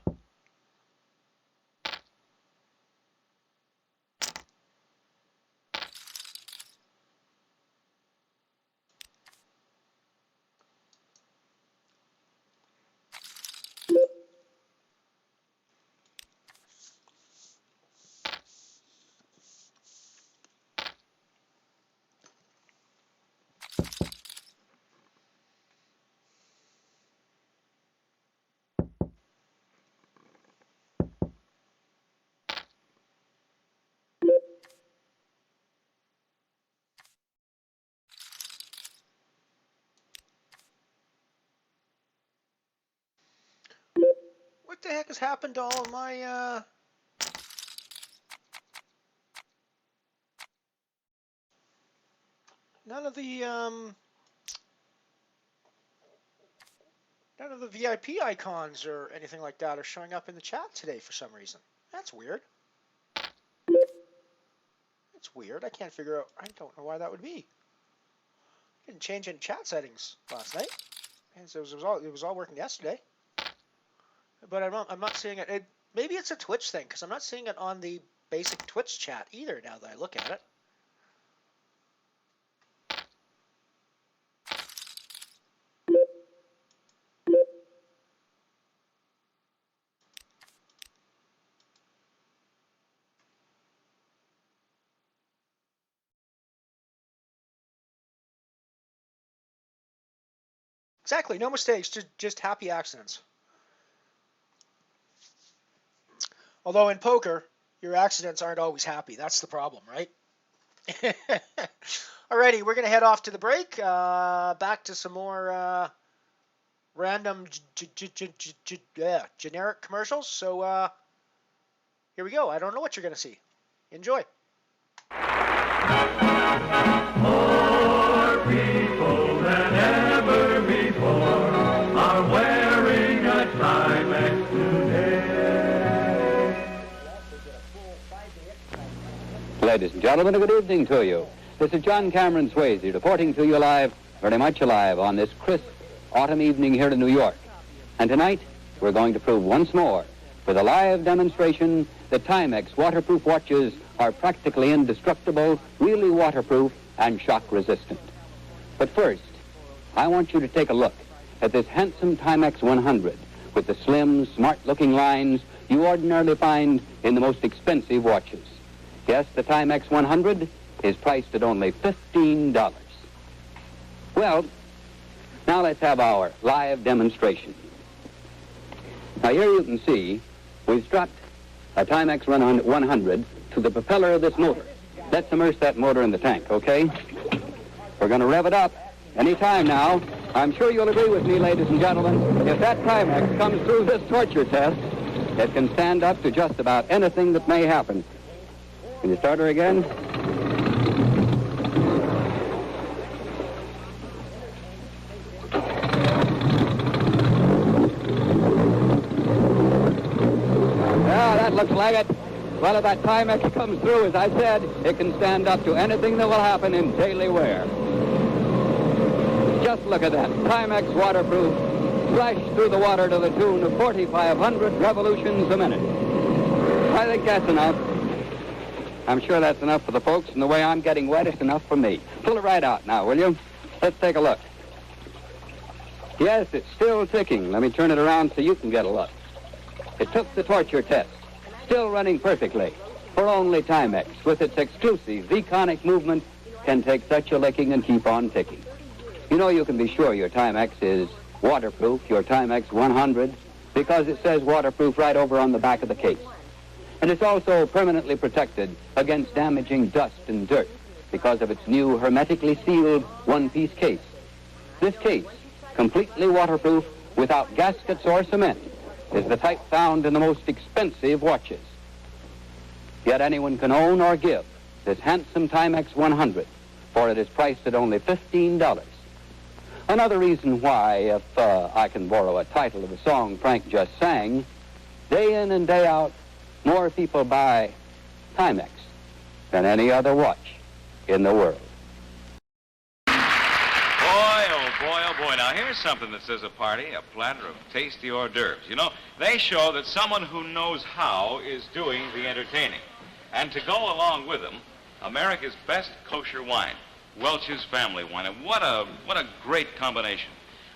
What the heck has happened to all of my, none of the VIP icons or anything like that are showing up in the chat today for some reason. That's weird. That's weird. I can't figure out. I don't know why that would be. Didn't change any chat settings last night. And so it was all working yesterday. But I'm not seeing it. Maybe it's a Twitch thing because I'm not seeing it on the basic Twitch chat either. Now that I look at it. Exactly, no mistakes, just happy accidents. Although in poker, your accidents aren't always happy. That's the problem, right? Alrighty, we're going to head off to the break. Back to some more random generic commercials. So here we go. I don't know what you're going to see. Enjoy. More people than ever before are wearing a Timex today. Ladies and gentlemen, a good evening to you. This is John Cameron Swayze reporting to you live, very much alive, on this crisp autumn evening here in New York. And tonight, we're going to prove once more, with a live demonstration, that Timex waterproof watches are practically indestructible, really waterproof, and shock-resistant. But first, I want you to take a look at this handsome Timex 100 with the slim, smart-looking lines you ordinarily find in the most expensive watches. Yes, the Timex 100 is priced at only $15. Well, now let's have our live demonstration. Now here you can see we've strapped a Timex 100 to the propeller of this motor. Let's immerse that motor in the tank, okay? We're going to rev it up any time now. I'm sure you'll agree with me, ladies and gentlemen, if that Timex comes through this torture test, it can stand up to just about anything that may happen. Can you start her again? Yeah, that looks like it. Well, if that Timex comes through, as I said, it can stand up to anything that will happen in daily wear. Just look at that. Timex waterproof, splash through the water to the tune of 4,500 revolutions a minute. I think that's enough. I'm sure that's enough for the folks, and the way I'm getting wet, it's enough for me. Pull it right out now, will you? Let's take a look. Yes, it's still ticking. Let me turn it around so you can get a look. It took the torture test. Still running perfectly. For only Timex, with its exclusive V-conic movement, can take such a licking and keep on ticking. You know, you can be sure your Timex is waterproof, your Timex 100, because it says waterproof right over on the back of the case. And it's also permanently protected against damaging dust and dirt because of its new hermetically sealed one-piece case. This case, completely waterproof without gaskets or cement, is the type found in the most expensive watches. Yet anyone can own or give this handsome Timex 100, for it is priced at only $15. Another reason why, if I can borrow a title of a song Frank just sang, day in and day out, more people buy Timex than any other watch in the world. Boy, oh boy, oh boy. Now, here's something that says a party, a platter of tasty hors d'oeuvres. You know, they show that someone who knows how is doing the entertaining. And to go along with them, America's best kosher wine, Welch's family wine. And what a great combination.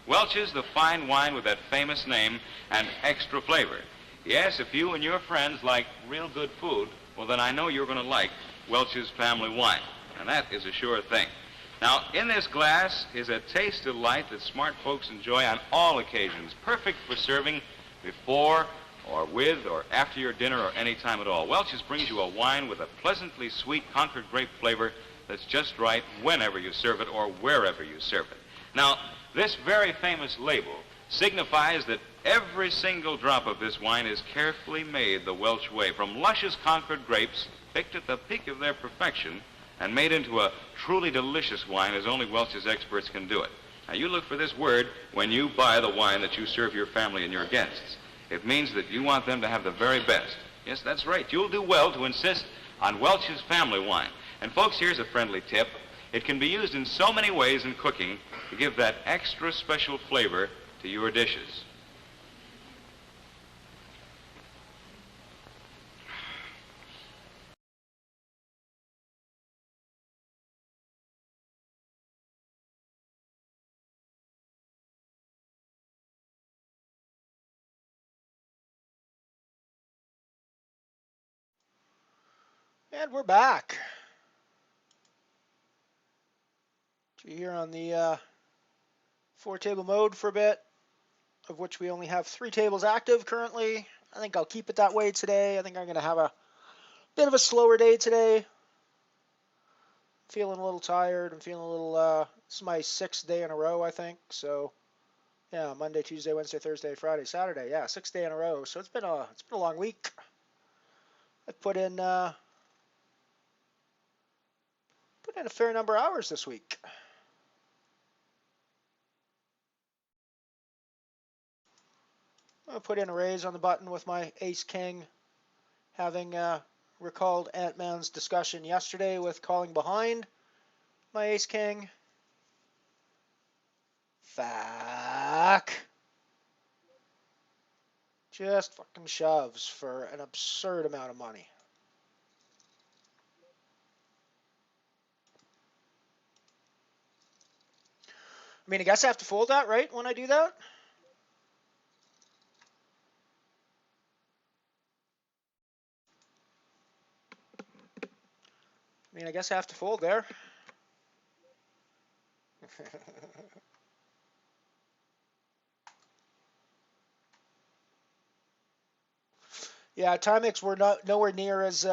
Welch's, the fine wine with that famous name and extra flavor. Yes, if you and your friends like real good food, well, then I know you're going to like Welch's family wine. And that is a sure thing. Now, in this glass is a taste delight that smart folks enjoy on all occasions, perfect for serving before or with or after your dinner or any time at all. Welch's brings you a wine with a pleasantly sweet Concord grape flavor that's just right whenever you serve it or wherever you serve it. Now, this very famous label signifies that Every single drop of this wine is carefully made the Welch way, from luscious Concord grapes picked at the peak of their perfection and made into a truly delicious wine as only Welch's experts can do it. Now, you look for this word when you buy the wine that you serve your family and your guests. It means that you want them to have the very best. Yes, that's right. You'll do well to insist on Welch's family wine. And folks, here's a friendly tip. It can be used in so many ways in cooking to give that extra special flavor to your dishes. And we're back. So here on the 4-table mode for a bit, of which we only have 3 tables active currently. I think I'll keep it that way today. I think I'm going to have a bit of a slower day today. Feeling a little tired. I'm feeling a little, this is my 6th day in a row, I think. So, yeah, Monday, Tuesday, Wednesday, Thursday, Friday, Saturday. Yeah, 6th day in a row. So it's been a long week. I put in a fair number of hours this week. I put in a raise on the button with my Ace King, having recalled Ant-Man's discussion yesterday with calling behind my Ace King. Fuck. Just fucking shoves for an absurd amount of money. I mean, I guess I have to fold that, right, when I do that? I mean, I guess I have to fold there. Yeah, Timex were nowhere near as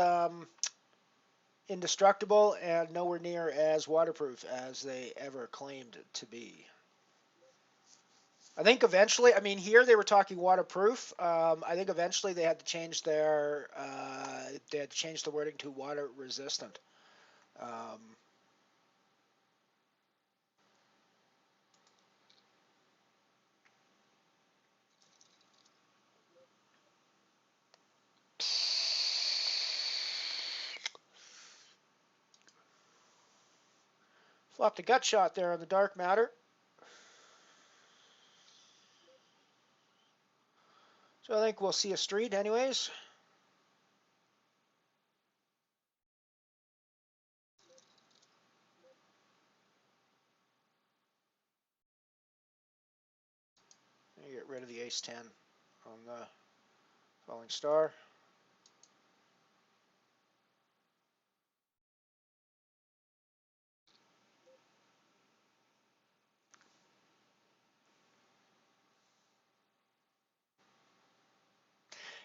indestructible and nowhere near as waterproof as they ever claimed to be. I think eventually, I mean, here they were talking waterproof. I think eventually they had to change the wording to water resistant. Flopped a gut shot there on the dark matter. So I think we'll see a street anyways. Get rid of the ace-10 on the falling star.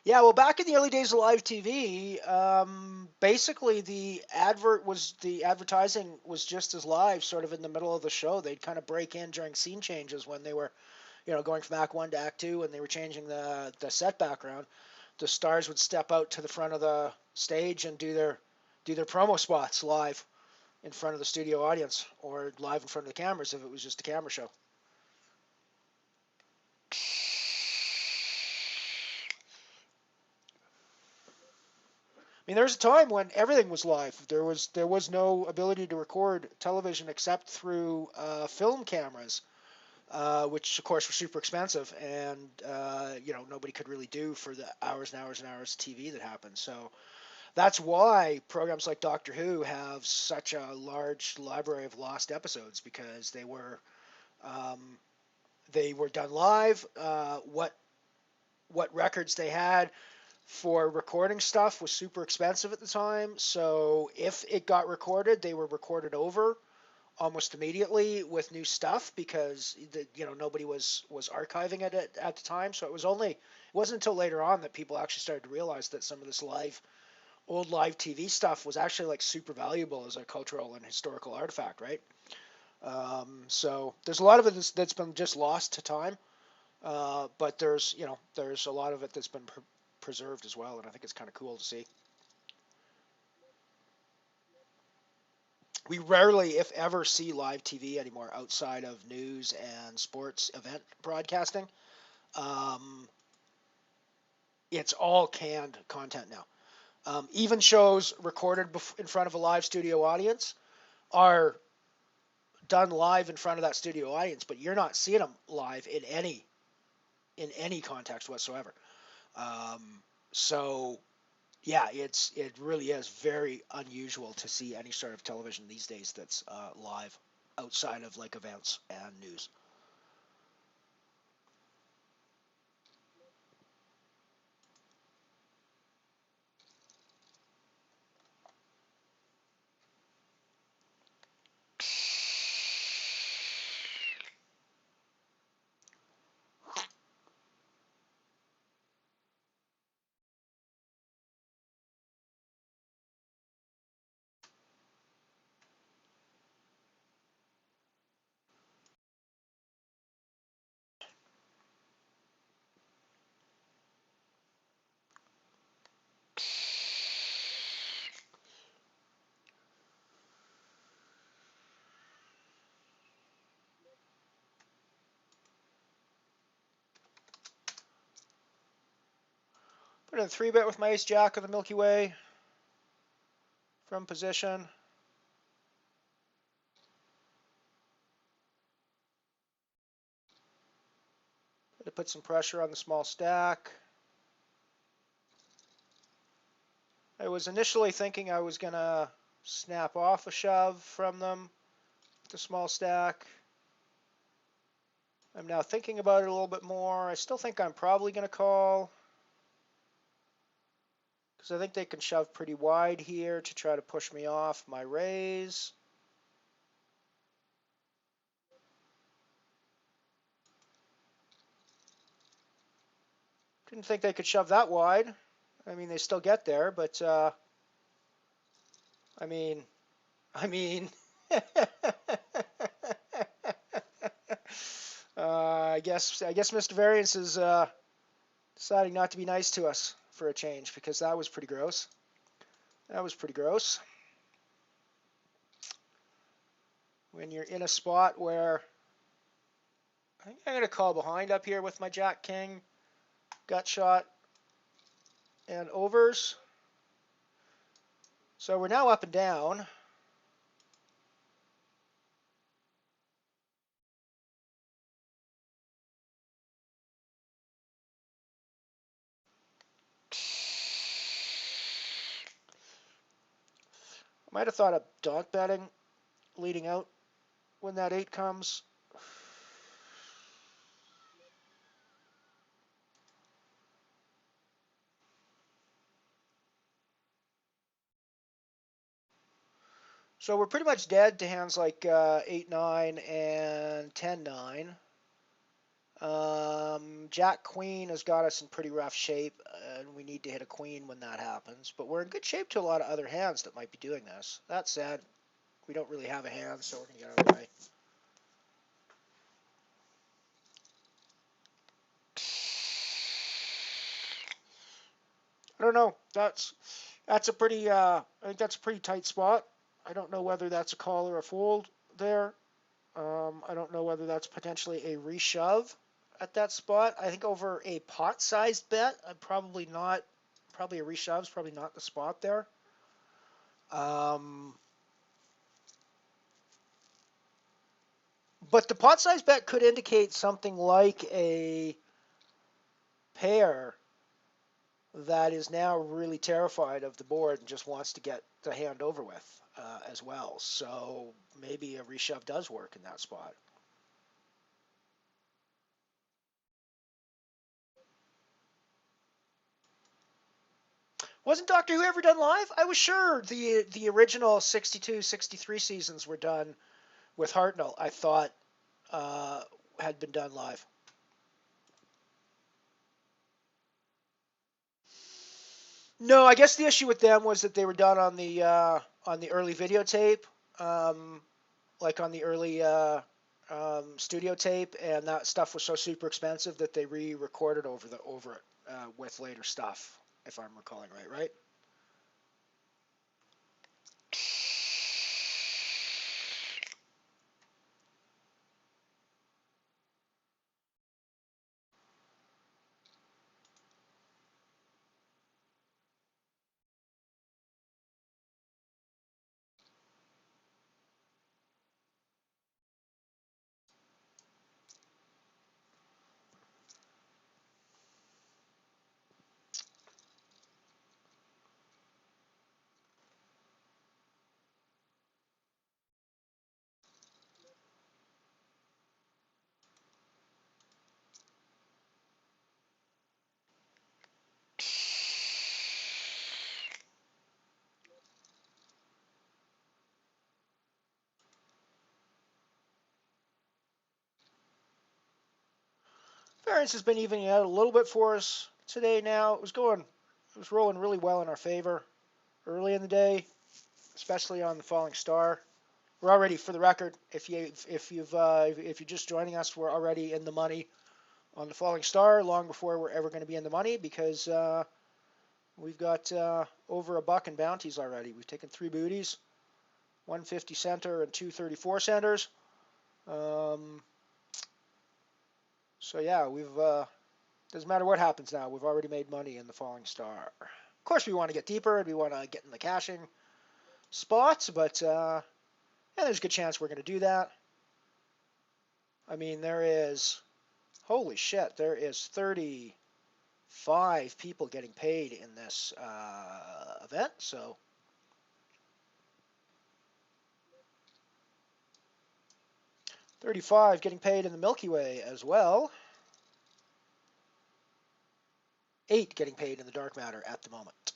Yeah, well, back in the early days of live TV, basically the advertising was just as live, sort of in the middle of the show. They'd kind of break in during scene changes when they were, going from Act 1 to Act 2, and they were changing the set background. The stars would step out to the front of the stage and do their promo spots live in front of the studio audience, or live in front of the cameras if it was just a camera show. I mean, there was a time when everything was live. There was no ability to record television except through film cameras, which of course were super expensive, and nobody could really do for the hours and hours and hours of TV that happened. So that's why programs like Doctor Who have such a large library of lost episodes, because they were done live. What records they had for recording stuff was super expensive at the time, so if it got recorded, they were recorded over almost immediately with new stuff, because nobody was archiving it at the time. So it wasn't until later on that people actually started to realize that some of this old live TV stuff was actually like super valuable as a cultural and historical artifact, right? So there's a lot of it that's been just lost to time. But there's a lot of it that's been preserved as well, and I think it's kind of cool to see. We rarely, if ever, see live TV anymore outside of news and sports event broadcasting. It's all canned content now. Even shows recorded in front of a live studio audience are done live in front of that studio audience, but you're not seeing them live in any context whatsoever. So yeah, it really is very unusual to see any sort of television these days that's live outside of like events and news. Put in 3-bit with my ace jack of the Milky Way from position. To put some pressure on the small stack. I was initially thinking I was going to snap off a shove from them, the small stack. I'm now thinking about it a little bit more. I still think I'm probably going to call, because I think they can shove pretty wide here to try to push me off my raise. Didn't think they could shove that wide. I mean, they still get there, but I mean, I guess Mr. Variance is deciding not to be nice to us for a change, because that was pretty gross. That was pretty gross. When you're in a spot where I think I'm going to call behind up here with my Jack King, gut shot, and overs. So we're now up and down. I might have thought of donk betting leading out when that 8 comes. So we're pretty much dead to hands like 8-9 and 10-9. Jack Queen has got us in pretty rough shape, and we need to hit a queen when that happens. But we're in good shape to a lot of other hands that might be doing this. That said, we don't really have a hand, so we're going to get out of the way. I don't know. That's a pretty. I think that's a pretty tight spot. I don't know whether that's a call or a fold there. I don't know whether that's potentially a reshove at that spot. I think over a pot-sized bet, I'd probably not. Probably a reshove is probably not the spot there. But the pot-sized bet could indicate something like a pair that is now really terrified of the board and just wants to get the hand over with as well. So maybe a reshove does work in that spot. Wasn't Doctor Who ever done live? I was sure the original 62, 63 seasons were done with Hartnell. I thought had been done live. No, I guess the issue with them was that they were done on the early videotape, like on the early studio tape, and that stuff was so super expensive that they re-recorded over it with later stuff, if I'm recalling right? Variance has been evening out a little bit for us today now. It was rolling really well in our favor early in the day, especially on the falling star. We're already, for the record, if you're just joining us, we're already in the money on the falling star long before we're ever going to be in the money, because we've got over $1 in bounties already. We've taken 3 booties, 150 center and 2 34 centers. So yeah, doesn't matter what happens now. We've already made money in the falling star. Of course, we want to get deeper and we want to get in the caching spots, but yeah, there's a good chance we're going to do that. I mean, holy shit, there is 35 people getting paid in this event, so 35 getting paid in the Milky Way as well. 8 getting paid in the dark matter at the moment.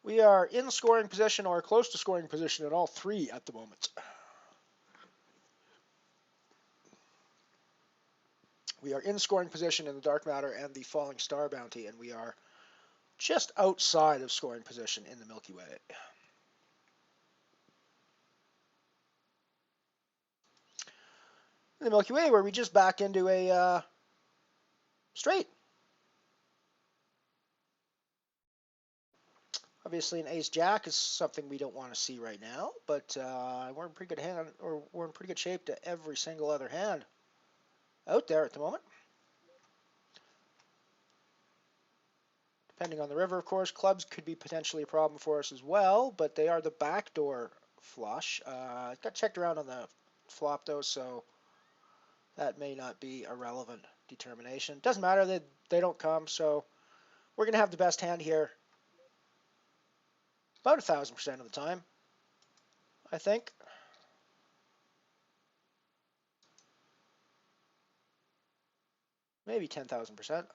We are in scoring position or close to scoring position in all 3 at the moment. We are in scoring position in the dark matter and the falling star bounty, and we are just outside of scoring position in the Milky Way. In the Milky Way, where we just back into a straight. Obviously, an ace-jack is something we don't want to see right now, but we're in pretty good we're in pretty good shape to every single other hand out there at the moment. Depending on the river, of course, clubs could be potentially a problem for us as well, but they are the backdoor flush. Got checked around on the flop, though, so that may not be a relevant determination. Doesn't matter, they don't come, so we're going to have the best hand here about 1,000% of the time, I think. Maybe 10,000%.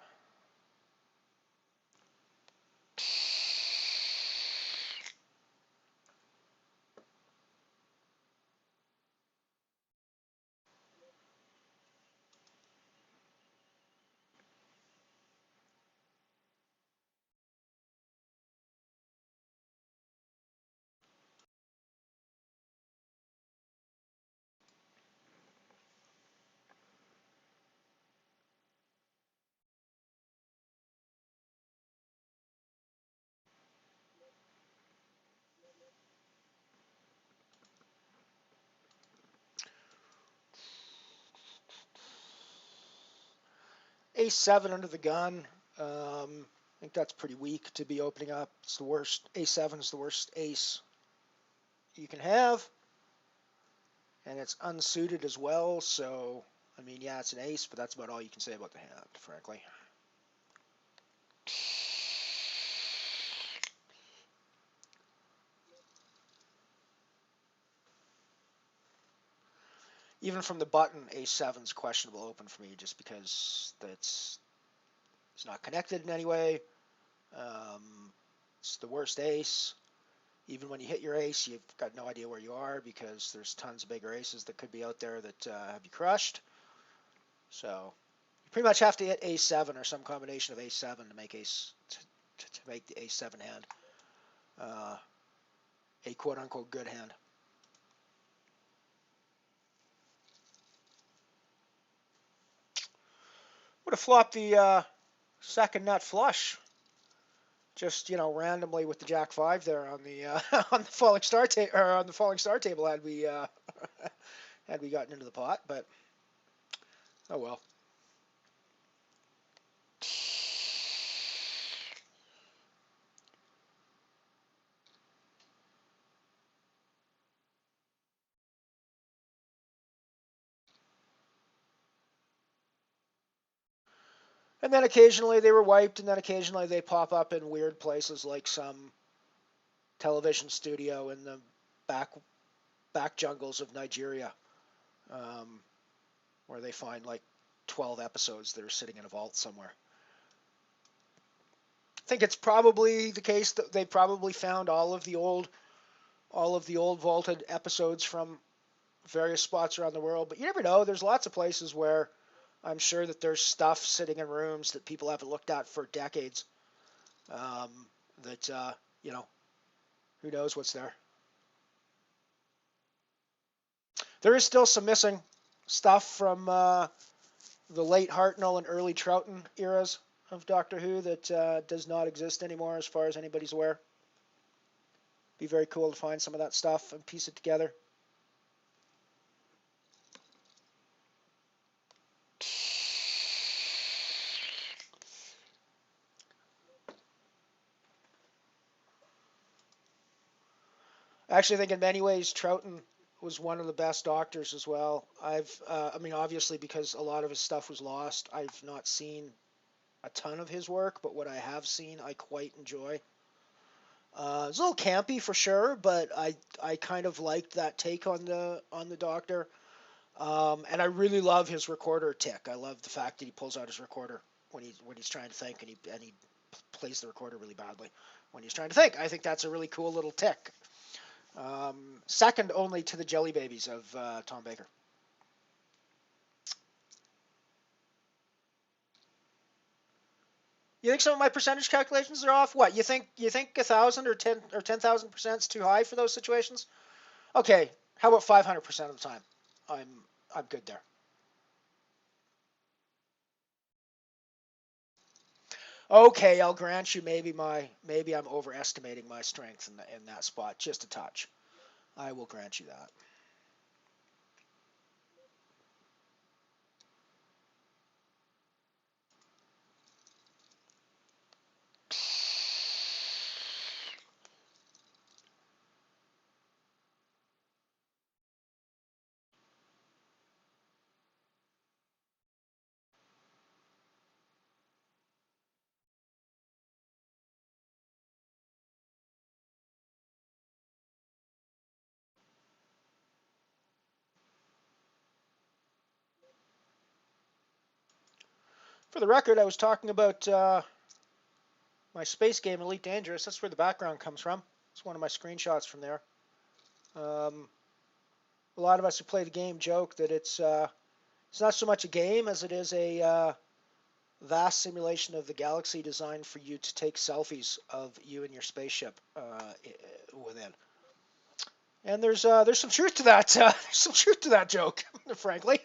Ace-7 under the gun. I think that's pretty weak to be opening up. It's the worst. Ace-7 is the worst ace you can have. And it's unsuited as well, so, I mean, yeah, it's an ace, but that's about all you can say about the hand, frankly. Even from the button, ace-7's questionable open for me, just because it's not connected in any way. It's the worst ace. Even when you hit your ace, you've got no idea where you are, because there's tons of bigger aces that could be out there that have you crushed. So you pretty much have to hit ace-7 or some combination of ace-7 to make to make the ace-7 hand a quote-unquote good hand. to flop the second nut flush. Just randomly with the Jack 5 there on the on the falling star table had we had we gotten into the pot, but oh well. And then occasionally they were wiped, and then occasionally they pop up in weird places like some television studio in the back jungles of Nigeria, where they find like 12 episodes that are sitting in a vault somewhere. I think it's probably the case that they probably found all of the old vaulted episodes from various spots around the world, but you never know. There's lots of places where I'm sure that there's stuff sitting in rooms that people haven't looked at for decades. Who knows what's there. There is still some missing stuff from the late Hartnell and early Troughton eras of Doctor Who that does not exist anymore as far as anybody's aware. Be very cool to find some of that stuff and piece it together. I actually think in many ways Troughton was one of the best doctors as well. Obviously because a lot of his stuff was lost, I've not seen a ton of his work, but what I have seen I quite enjoy. It's a little campy for sure, but I kind of liked that take on the Doctor. And I really love his recorder tick. I love the fact that he pulls out his recorder when he's trying to think, and he plays the recorder really badly when he's trying to think. I think that's a really cool little tick. Second only to the Jelly Babies of Tom Baker. You think some of my percentage calculations are off? What, you think 1,000 or 10,000% is too high for those situations? Okay, how about 500% of the time? I'm good there. Okay, I'll grant you maybe I'm overestimating my strength in that spot just a touch. I will grant you that. For the record, I was talking about my space game, Elite Dangerous. That's where the background comes from. It's one of my screenshots from there. A lot of us who play the game joke that it's not so much a game as it is a vast simulation of the galaxy designed for you to take selfies of you and your spaceship within. And there's some truth to that. There's some truth to that joke, frankly.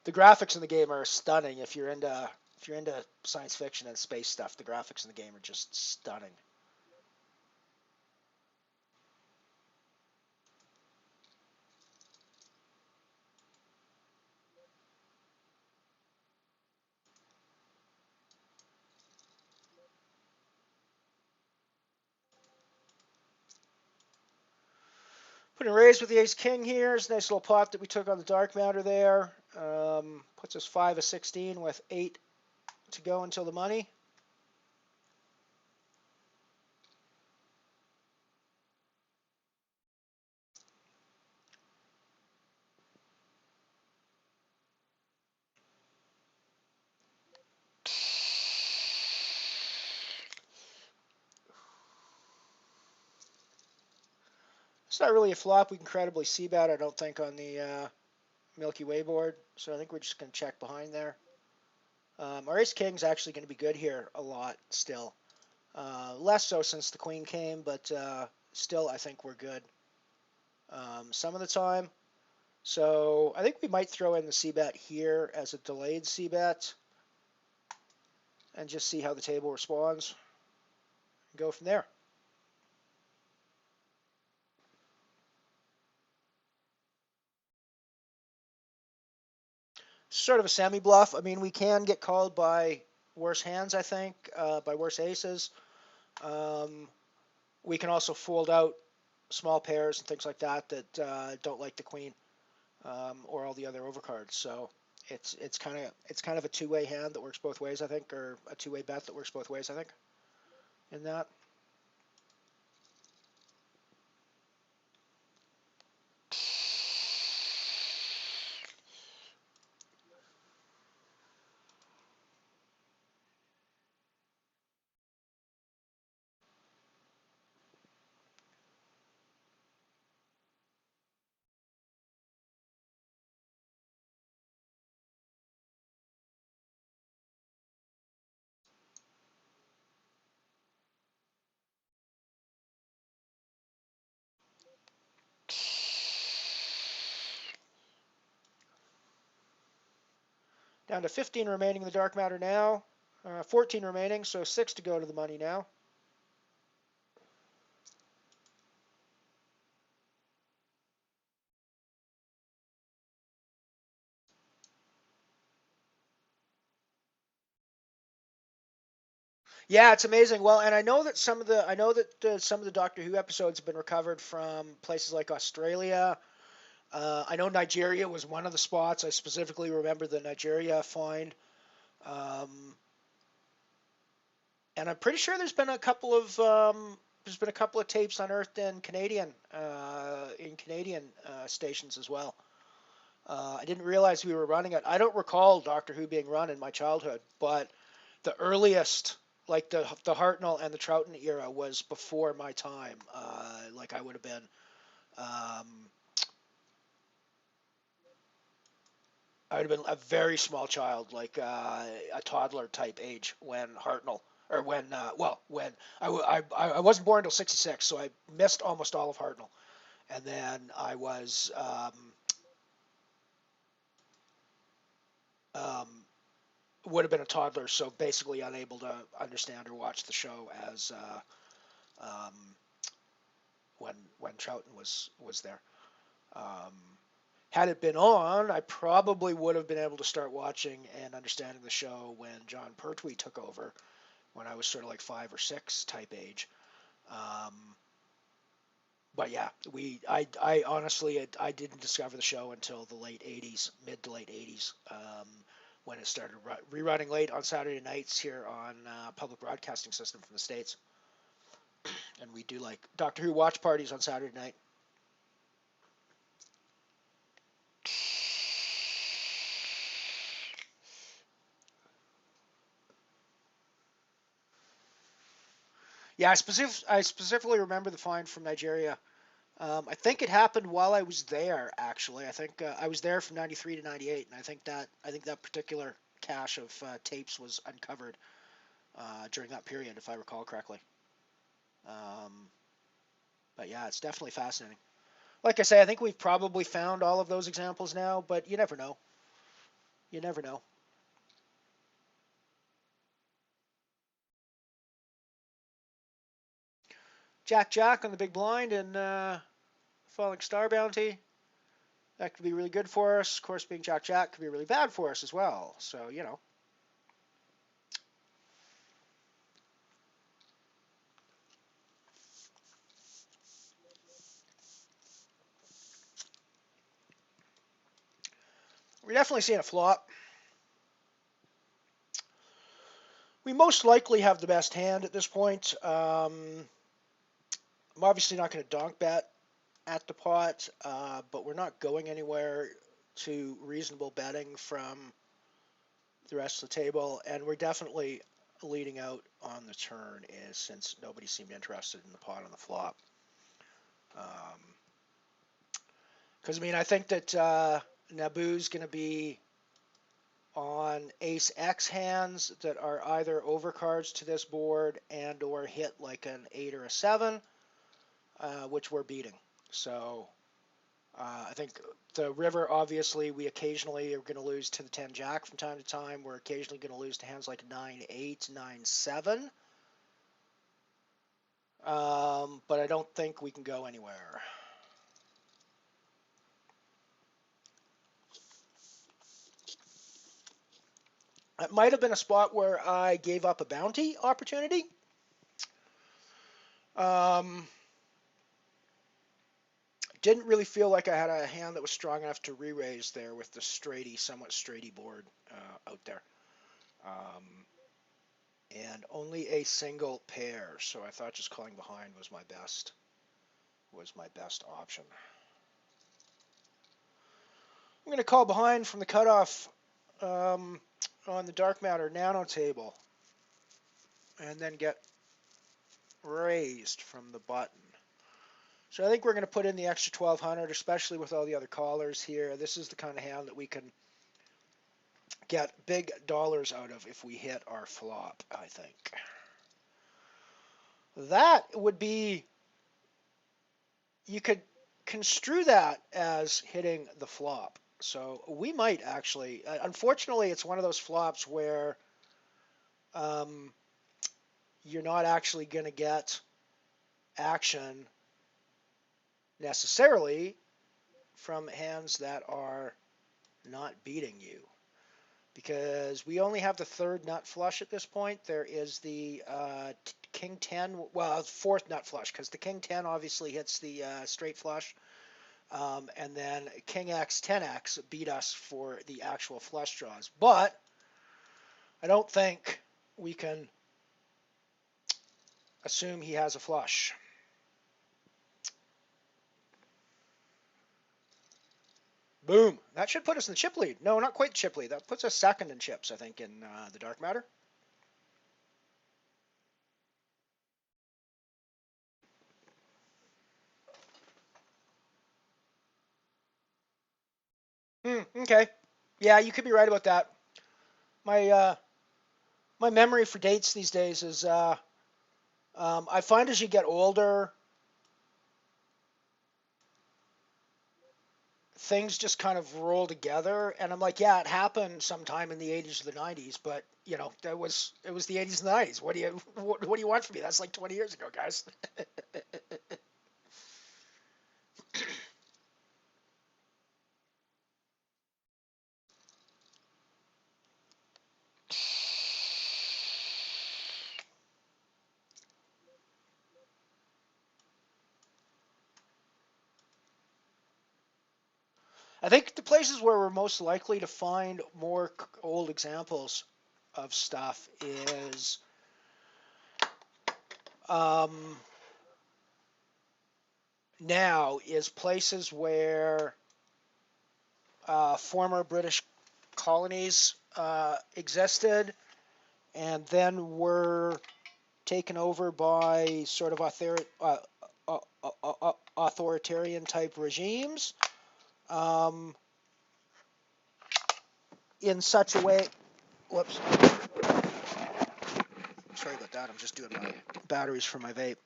The graphics in the game are stunning. If you're into science fiction and space stuff, the graphics in the game are just stunning. Putting raise with the ace king here. It's a nice little pot that we took on the dark matter there. Puts us 5 of 16 with 8 to go until the money. It's not really a flop we can credibly see about, I don't think, on the Milky Way board. So I think we're just going to check behind there. Our ace king's actually going to be good here a lot still. Less so since the queen came, but still I think we're good. Some of the time, So I think we might throw in the c-bet here as a delayed c-bet and just see how the table responds and go from there. Sort of a semi-bluff. I mean, we can get called by worse hands, I think, by worse aces. We can also fold out small pairs and things like that that don't like the queen or all the other overcards. So it's kind of a two-way hand that works both ways, I think, or a two-way bet that works both ways, I think, in that. Down to 15 remaining in the dark matter now. 14 remaining, so 6 to go to the money now. Yeah, it's amazing. Well, and I know that some of the Doctor Who episodes have been recovered from places like Australia. I know Nigeria was one of the spots. I specifically remember the Nigeria find. And I'm pretty sure there's been a couple of tapes unearthed in Canadian stations as well. I didn't realize we were running it. I don't recall Doctor Who being run in my childhood, but the earliest, like the Hartnell and the Troughton era, was before my time. Like I would have been. I would have been a very small child, like a toddler type age when Hartnell, or when, when I wasn't born until '66, so I missed almost all of Hartnell. And then I was, would have been a toddler, so basically unable to understand or watch the show as when Troughton was there. Had it been on, I probably would have been able to start watching and understanding the show when John Pertwee took over, when I was sort of like 5 or 6 type age. But yeah, I honestly, I didn't discover the show until the late 80s, mid to late 80s, when it started rerunning late on Saturday nights here on public broadcasting system from the States. And we do like Doctor Who watch parties on Saturday night. Yeah, I specifically remember the find from Nigeria. I think it happened while I was there. Actually, I think I was there from '93 to '98, and I think that particular cache of tapes was uncovered during that period, if I recall correctly. But yeah, it's definitely fascinating. Like I say, I think we've probably found all of those examples now, but you never know. You never know. Jack Jack on the big blind and Falling Star Bounty. That could be really good for us. Of course, being Jack Jack could be really bad for us as well. So, you know. We're definitely seeing a flop. We most likely have the best hand at this point. I'm obviously not going to donk bet at the pot, but we're not going anywhere to reasonable betting from the rest of the table, and we're definitely leading out on the turn since nobody seemed interested in the pot on the flop. Because, I mean, I think that Naboo's going to be on ace X hands that are either overcards to this board and or hit like an 8 or a 7, which we're beating. So I think the river, obviously, we occasionally are going to lose to the 10 jack from time to time. We're occasionally going to lose to hands like 9-8, 9-7. But I don't think we can go anywhere. It might have been a spot where I gave up a bounty opportunity. Didn't really feel like I had a hand that was strong enough to re-raise there with the somewhat straighty board out there. And only a single pair, so I thought just calling behind was my best option. I'm going to call behind from the cutoff on the dark matter nano table, and then get raised from the button. So I think we're going to put in the extra 1200, especially with all the other callers here. This is the kind of hand that we can get big dollars out of if we hit our flop, I think. That would be, you could construe that as hitting the flop. So we might actually, unfortunately, it's one of those flops where you're not actually going to get action necessarily from hands that are not beating you, because we only have the third nut flush at this point. There is the king 10, well, fourth nut flush, because the king 10 obviously hits the straight flush, and then king x 10x beat us for the actual flush draws. But I don't think we can assume he has a flush. Boom. That should put us in the chip lead. No, not quite chip lead. That puts us second in chips, I think, in the dark matter. Okay. Yeah, you could be right about that. My my memory for dates these days is I find as you get older, things just kind of roll together, and I'm like, yeah, it happened sometime in the 80s or the 90s, but you know, it was the 80s and the 90s. What do you want from me? That's like 20 years ago, guys. I think the places where we're most likely to find more old examples of stuff is now is places where former British colonies existed and then were taken over by sort of authoritarian type regimes. In such a way, whoops, sorry about that, I'm just doing my batteries for my vape.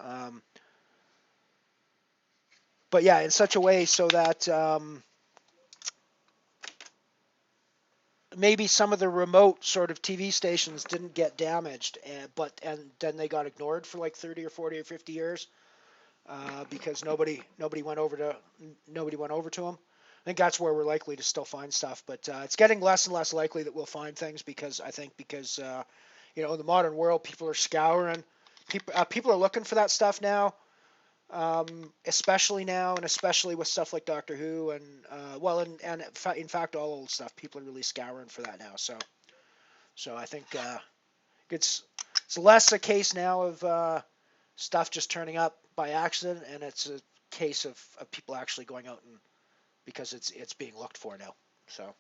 But yeah, in such a way so that maybe some of the remote sort of TV stations didn't get damaged, and then they got ignored for like 30 or 40 or 50 years because nobody went over to them. I think that's where we're likely to still find stuff, but it's getting less and less likely that we'll find things because you know, in the modern world, people are scouring. People are looking for that stuff now, especially now, and especially with stuff like Doctor Who and in fact all old stuff. People are really scouring for that now. So I think it's less a case now of stuff just turning up by accident, and it's a case of people actually going out and because it's being looked for now. So.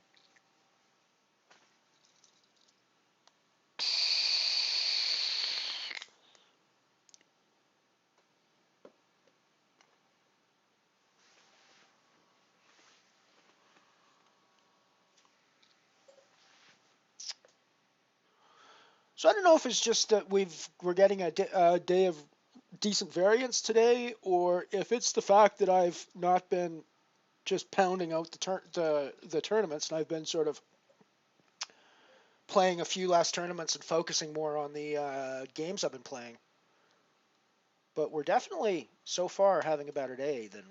So I don't know if it's just that we're getting a day of decent variance today, or if it's the fact that I've not been just pounding out the tournaments, and I've been sort of playing a few less tournaments and focusing more on the games I've been playing. But we're definitely so far having a better day than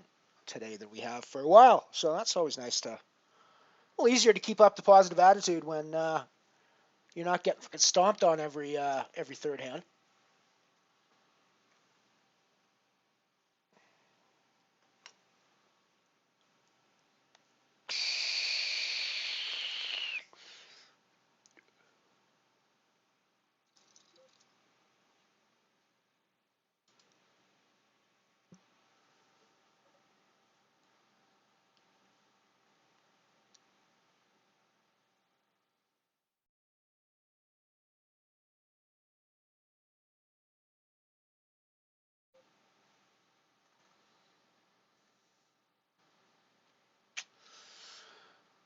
we have for a while. So that's always nice to. Well, easier to keep up the positive attitude when you're not getting fucking stomped on every third hand.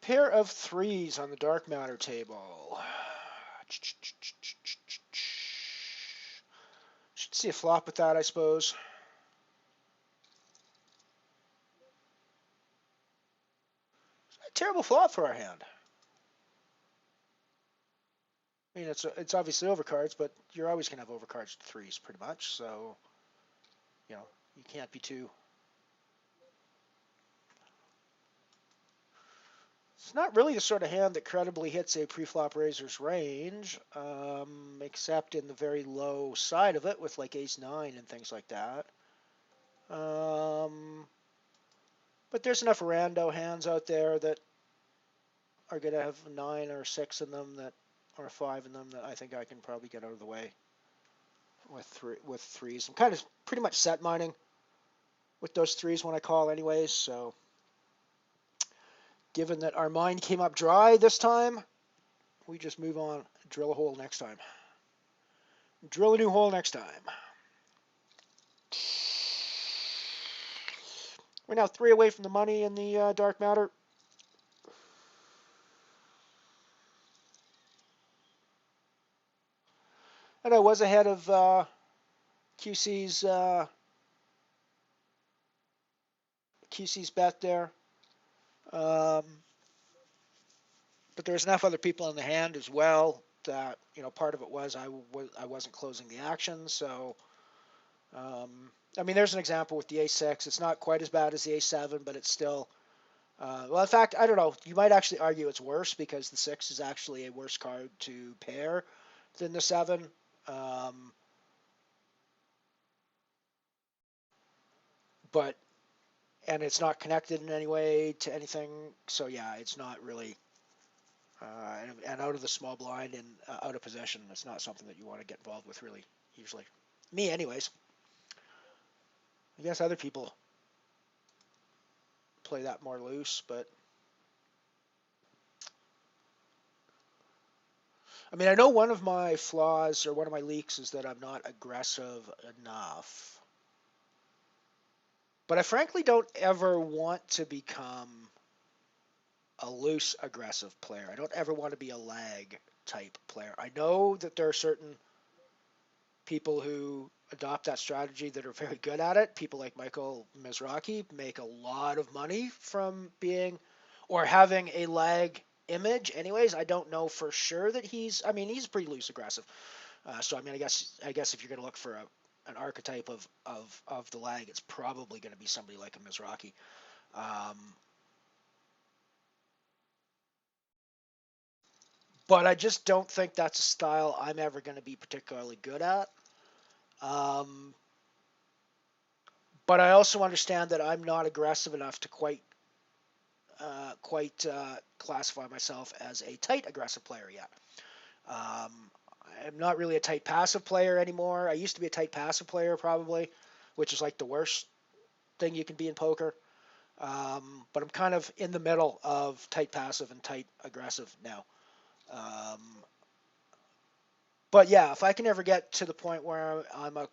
Pair of threes on the dark matter table. Should see a flop with that, I suppose. A terrible flop for our hand. I mean, it's obviously overcards, but you're always going to have overcards to threes, pretty much. So, you know, you can't be too. It's not really the sort of hand that credibly hits a preflop raiser's range, except in the very low side of it with like ace-9 and things like that. But there's enough rando hands out there that are going to have 9 or 6 in them or 5 in them that I think I can probably get out of the way with threes. I'm kind of pretty much set mining with those threes when I call anyways, so given that our mine came up dry this time, we just move on, drill a hole next time. Drill a new hole next time. We're now 3 away from the money in the dark matter. And I was ahead of QC's bet there. But there's enough other people in the hand as well that, you know, part of it was I wasn't closing the action. So, I mean, there's an example with the ace-6. It's not quite as bad as the ace-7, but it's still, well, in fact, I don't know. You might actually argue it's worse because the 6 is actually a worse card to pair than the 7. And it's not connected in any way to anything. So yeah, it's not really, and out of the small blind and out of possession, it's not something that you want to get involved with really, usually. Me anyways. I guess other people play that more loose, but I mean, I know one of my flaws or one of my leaks is that I'm not aggressive enough. But I frankly don't ever want to become a loose aggressive player. I don't ever want to be a lag type player. I know that there are certain people who adopt that strategy that are very good at it. People like Michael Mizrachi make a lot of money from being or having a lag image. Anyways, I don't know for sure that he's pretty loose aggressive. So I mean, I guess if you're going to look for an archetype of the lag, it's probably going to be somebody like a Mizrachi. But I just don't think that's a style I'm ever going to be particularly good at. But I also understand that I'm not aggressive enough to quite classify myself as a tight aggressive player yet. I'm not really a tight passive player anymore. I used to be a tight passive player probably, which is like the worst thing you can be in poker. But I'm kind of in the middle of tight passive and tight aggressive now. But yeah, if I can ever get to the point where I'm a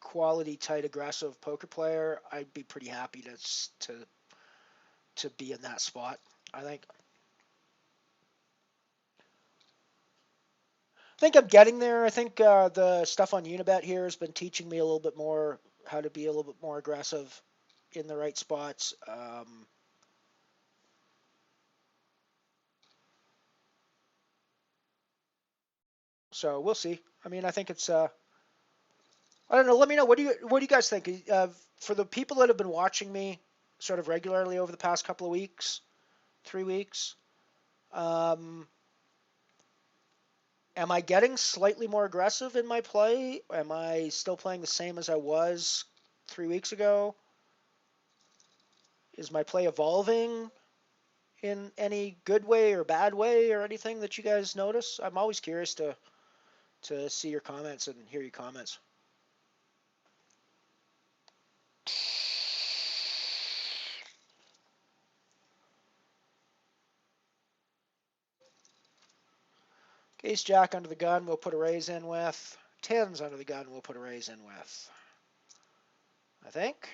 quality tight aggressive poker player, I'd be pretty happy to be in that spot, I think. I think I'm getting there. I think the stuff on Unibet here has been teaching me a little bit more how to be a little bit more aggressive in the right spots. So we'll see. I mean, I think it's I don't know. Let me know. What do you guys think? For the people that have been watching me sort of regularly over the past couple of weeks, 3 weeks, am I getting slightly more aggressive in my play? Am I still playing the same as I was 3 weeks ago? Is my play evolving in any good way or bad way or anything that you guys notice? I'm always curious to see your comments and hear your comments. Ace Jack under the gun, we'll put a raise in with. Tens under the gun, we'll put a raise in with. I think.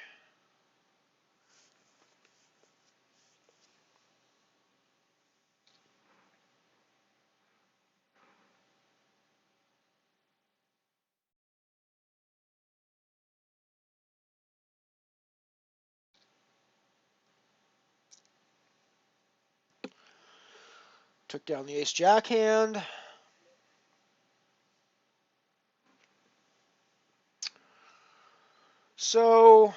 Took down the Ace Jack hand. So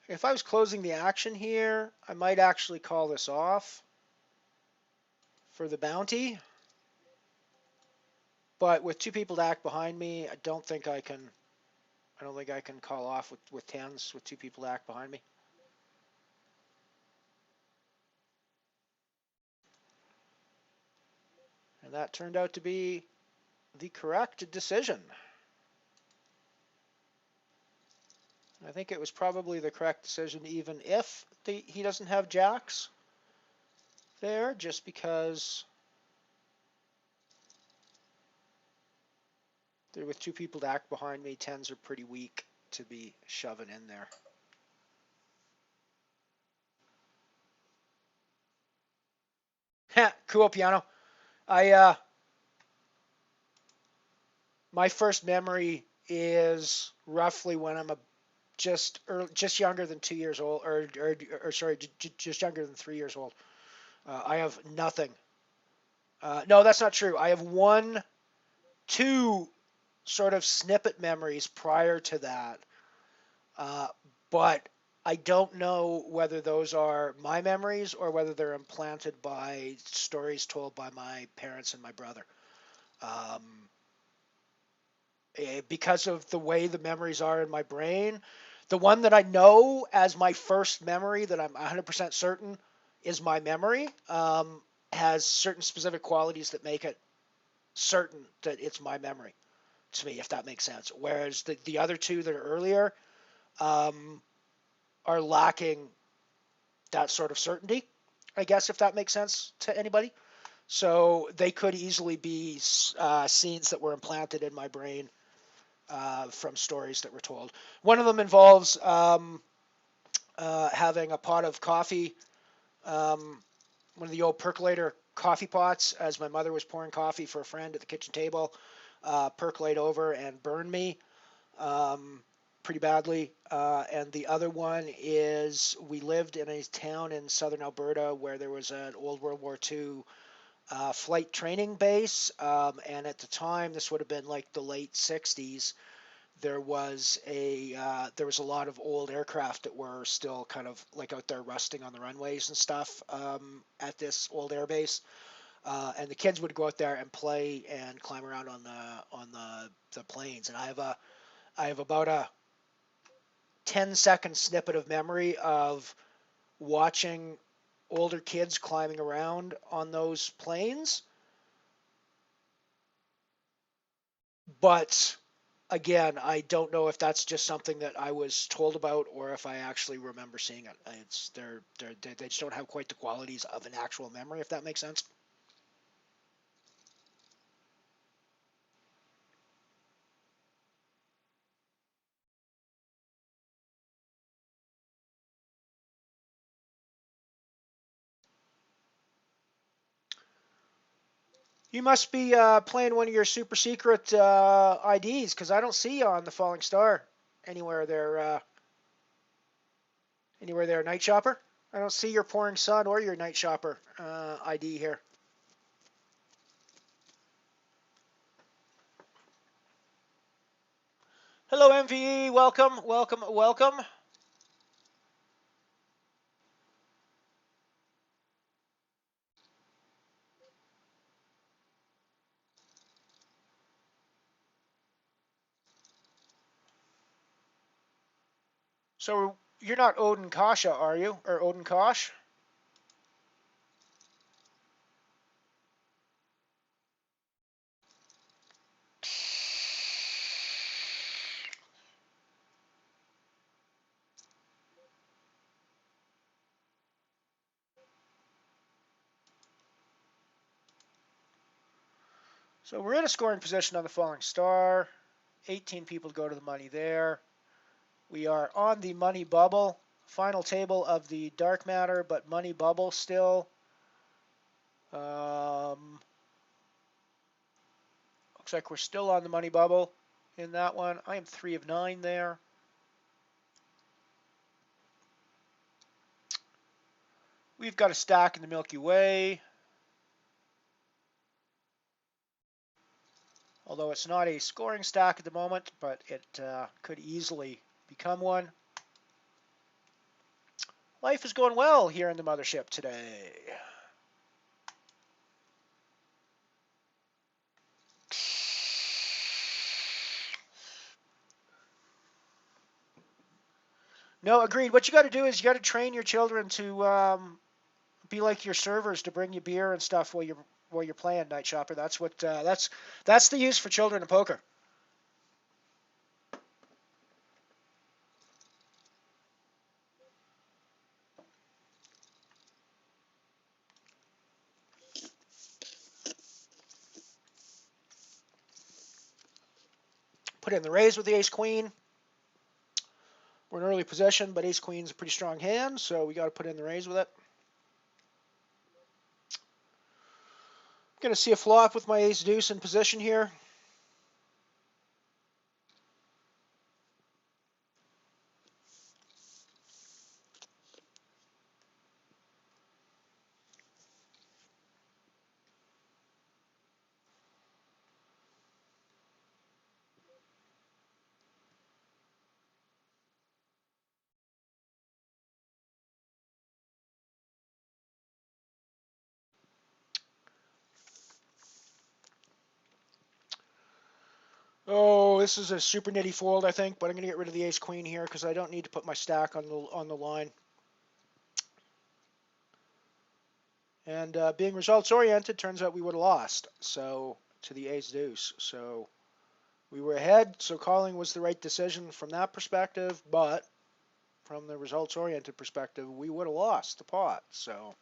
if I was closing the action here, I might actually call this off for the bounty. But with two people to act behind me, I don't think I can call off with tens with two people to act behind me. And that turned out to be the correct decision. I think it was probably the correct decision even if he doesn't have jacks there, just because with two people to act behind me, tens are pretty weak to be shoving in there. Cool piano. My first memory is roughly when I'm just younger than 2 years old, or sorry, just younger than 3 years old. I have nothing. No, that's not true. I have two sort of snippet memories prior to that, but I don't know whether those are my memories or whether they're implanted by stories told by my parents and my brother. Because of the way the memories are in my brain, the one that I know as my first memory that I'm 100% certain is my memory has certain specific qualities that make it certain that it's my memory to me, if that makes sense. Whereas the other two that are earlier are lacking that sort of certainty, I guess, if that makes sense to anybody. So they could easily be scenes that were implanted in my brain from stories that were told. One of them involves having a pot of coffee, one of the old percolator coffee pots, as my mother was pouring coffee for a friend at the kitchen table, percolate over and burn me pretty badly. And the other one is we lived in a town in southern Alberta where there was an old World War II flight training base. And at the time, this would have been like the late 60s. There was a lot of old aircraft that were still kind of like out there rusting on the runways and stuff at this old air base. And the kids would go out there and play and climb around on the planes. And I have about a 10-second snippet of memory of watching older kids climbing around on those planes. But again, I don't know if that's just something that I was told about or if I actually remember seeing it. They just don't have quite the qualities of an actual memory, if that makes sense. You must be playing one of your super secret IDs, because I don't see you on the Falling Star anywhere there. Anywhere there, Night Shopper? I don't see your Pouring Sun or your Night Shopper ID here. Hello, MVE. Welcome, welcome, welcome. So you're not Odin Kasha, are you? Or Odin Kosh? So we're in a scoring position on the falling star. 18 people go to the money there. We are on the money bubble. Final table of the dark matter, but money bubble still. Looks like we're still on the money bubble in that one. I am 3 of 9 there. We've got a stack in the Milky Way. Although it's not a scoring stack at the moment, but it could easily become one. Life is going well here in the mothership today. No, agreed. What you got to do is you got to train your children to be like your servers to bring you beer and stuff while you're playing Night Shopper. That's what that's the use for children in poker. Put in the raise with the ace queen. We're in early possession, but ace queen's a pretty strong hand, so we got to put in the raise with it. I'm going to see a flop with my ace deuce in position here. Oh, this is a super nitty fold, I think, but I'm going to get rid of the ace queen here because I don't need to put my stack on the line. And being results oriented, turns out we would have lost. So to the ace deuce. So we were ahead. So calling was the right decision from that perspective, but from the results oriented perspective, we would have lost the pot. So.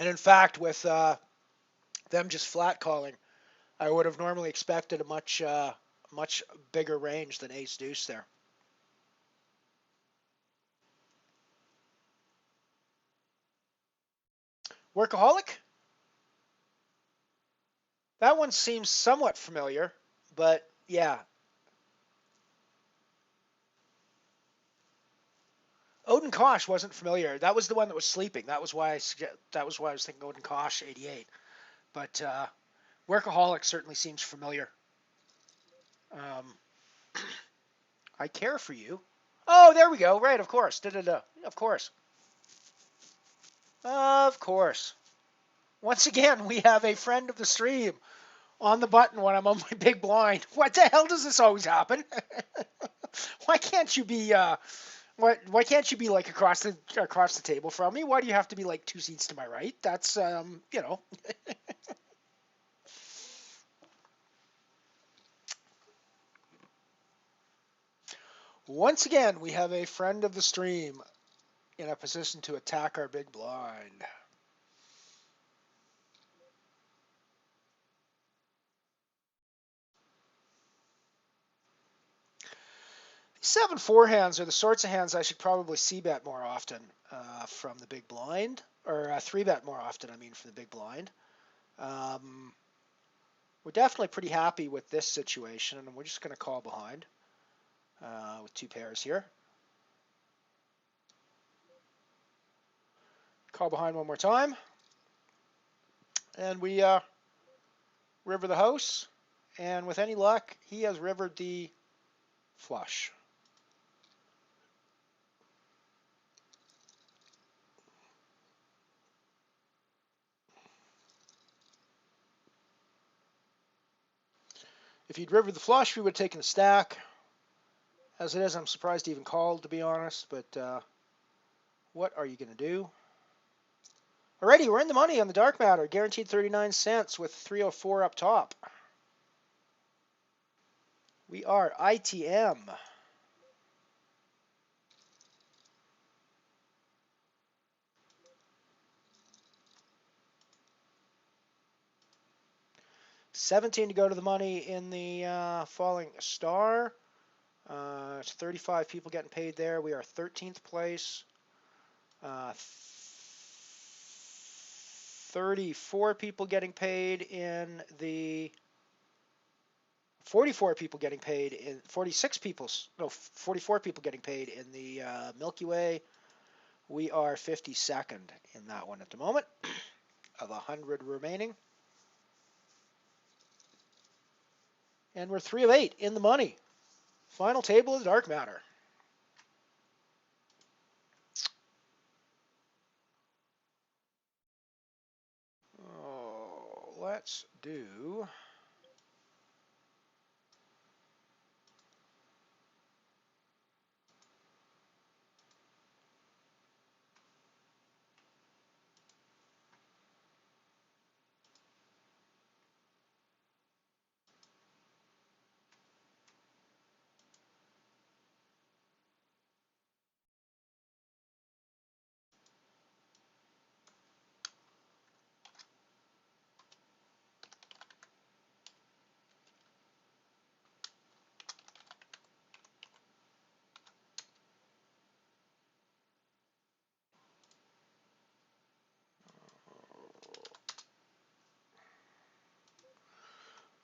And in fact, with them just flat calling, I would have normally expected a much bigger range than ace deuce there. Workaholic? That one seems somewhat familiar, but yeah. Odin Kosh wasn't familiar. That was the one that was sleeping. That was why I was thinking Odin Kosh 88. But Workaholic certainly seems familiar. I care for you. Oh, there we go. Right, of course. Da-da-da. Of course. Of course. Once again, we have a friend of the stream on the button when I'm on my big blind. What the hell does this always happen? Why can't you be why can't you be like across the table from me? Why do you have to be like 2 seats to my right? That's you know. Once again, we have a friend of the stream in a position to attack our big blind. 7-4 hands are the sorts of hands I should probably c-bet more often from the big blind, or 3-bet more often, I mean, from the big blind. We're definitely pretty happy with this situation, and we're just going to call behind with 2 pairs here. Call behind one more time. And we river the house. And with any luck, he has rivered the flush. If he'd rivered the flush, we would have taken the stack. As it is, I'm surprised he even called, to be honest. But what are you going to do? Alrighty, we're in the money on the dark matter. Guaranteed 39 cents with 304 up top. We are ITM. $17 to go to the money in the falling star. It's 35 people getting paid there. We are 13th place. 34 people getting paid in the 44 people getting paid in 44 people getting paid in the Milky Way. We are 52nd in that one at the moment of 100 remaining. And we're 3 of 8 in the money. Final table of the dark matter. Oh, let's do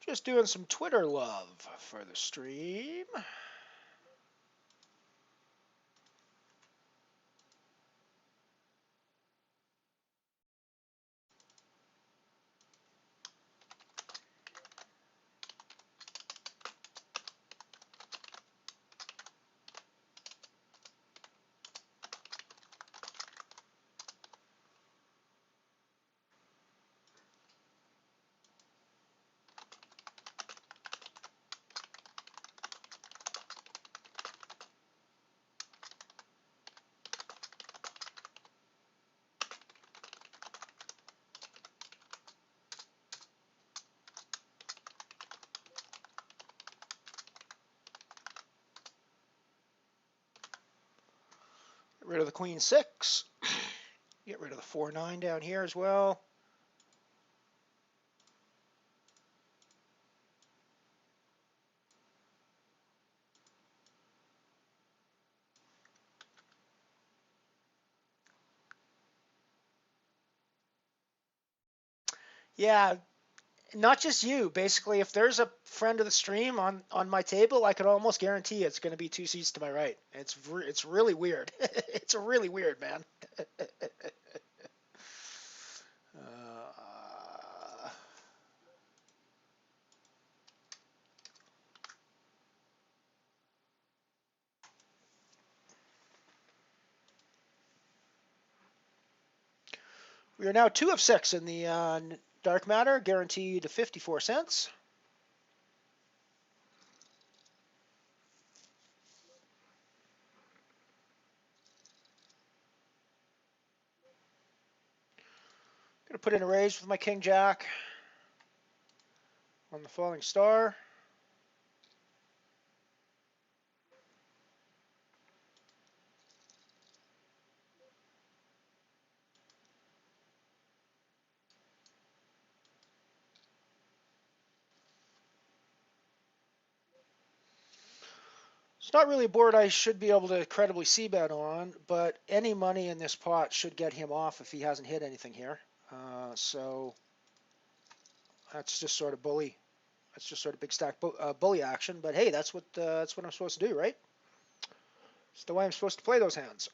just doing some Twitter love for the stream. Get rid of the Queen 6. Get rid of the 4-9 down here as well. Yeah, not just you. Basically, if there's a friend of the stream on my table, I could almost guarantee it's going to be 2 seats to my right. It's really weird. It's really weird, man. We are now 2 of 6 in the dark matter, guaranteed 54 cents. Gonna put in a raise with my King Jack on the falling star. It's not really a board I should be able to credibly c-bet on, but any money in this pot should get him off if he hasn't hit anything here. So that's just sort of bully. That's just sort of big stack bully action. But hey, that's what I'm supposed to do, right? It's the way I'm supposed to play those hands.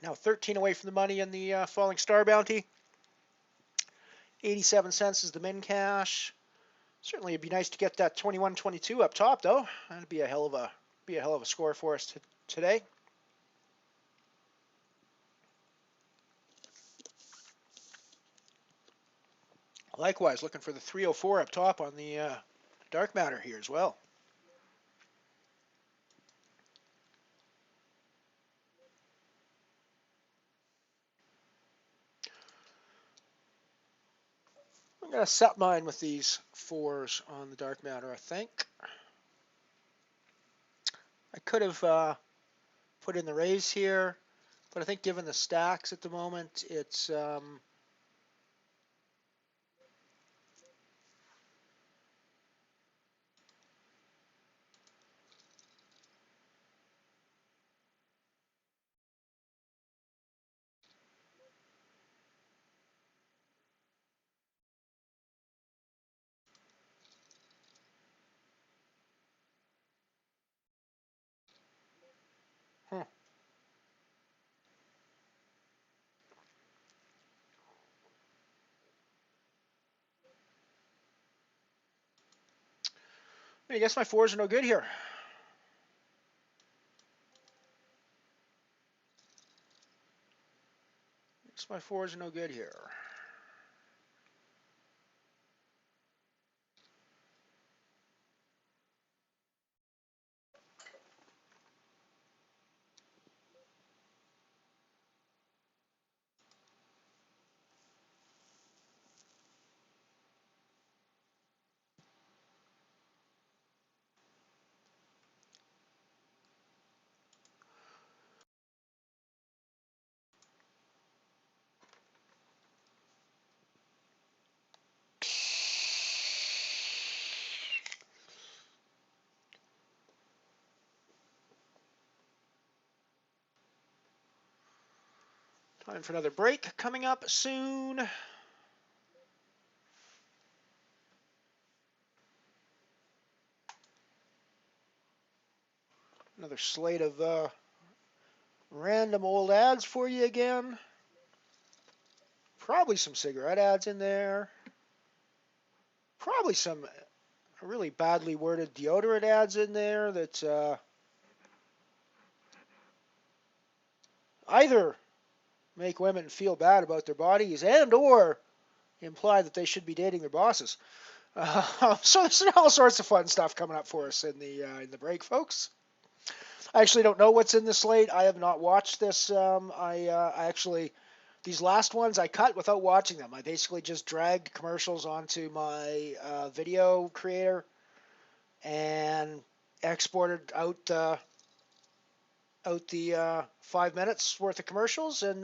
Now 13 away from the money in the falling star bounty. 87 cents is the min cash. Certainly, it'd be nice to get that 21-22 up top, though. That'd be a hell of a score for us today. Likewise, looking for the 304 up top on the dark matter here as well. I'm going to set mine with these 4s on the dark matter, I think. I could have put in the raise here, but I think given the stacks at the moment, it's I guess my 4s are no good here. I guess my 4s are no good here. Time for another break coming up soon. Another slate of random old ads for you again. Probably some cigarette ads in there. Probably some really badly worded deodorant ads in there that either make women feel bad about their bodies and or imply that they should be dating their bosses. So there's all sorts of fun stuff coming up for us in the break, folks. I actually don't know what's in the slate. I have not watched this. I actually, these last ones I cut without watching them. I basically just dragged commercials onto my video creator and exported out the 5 minutes worth of commercials and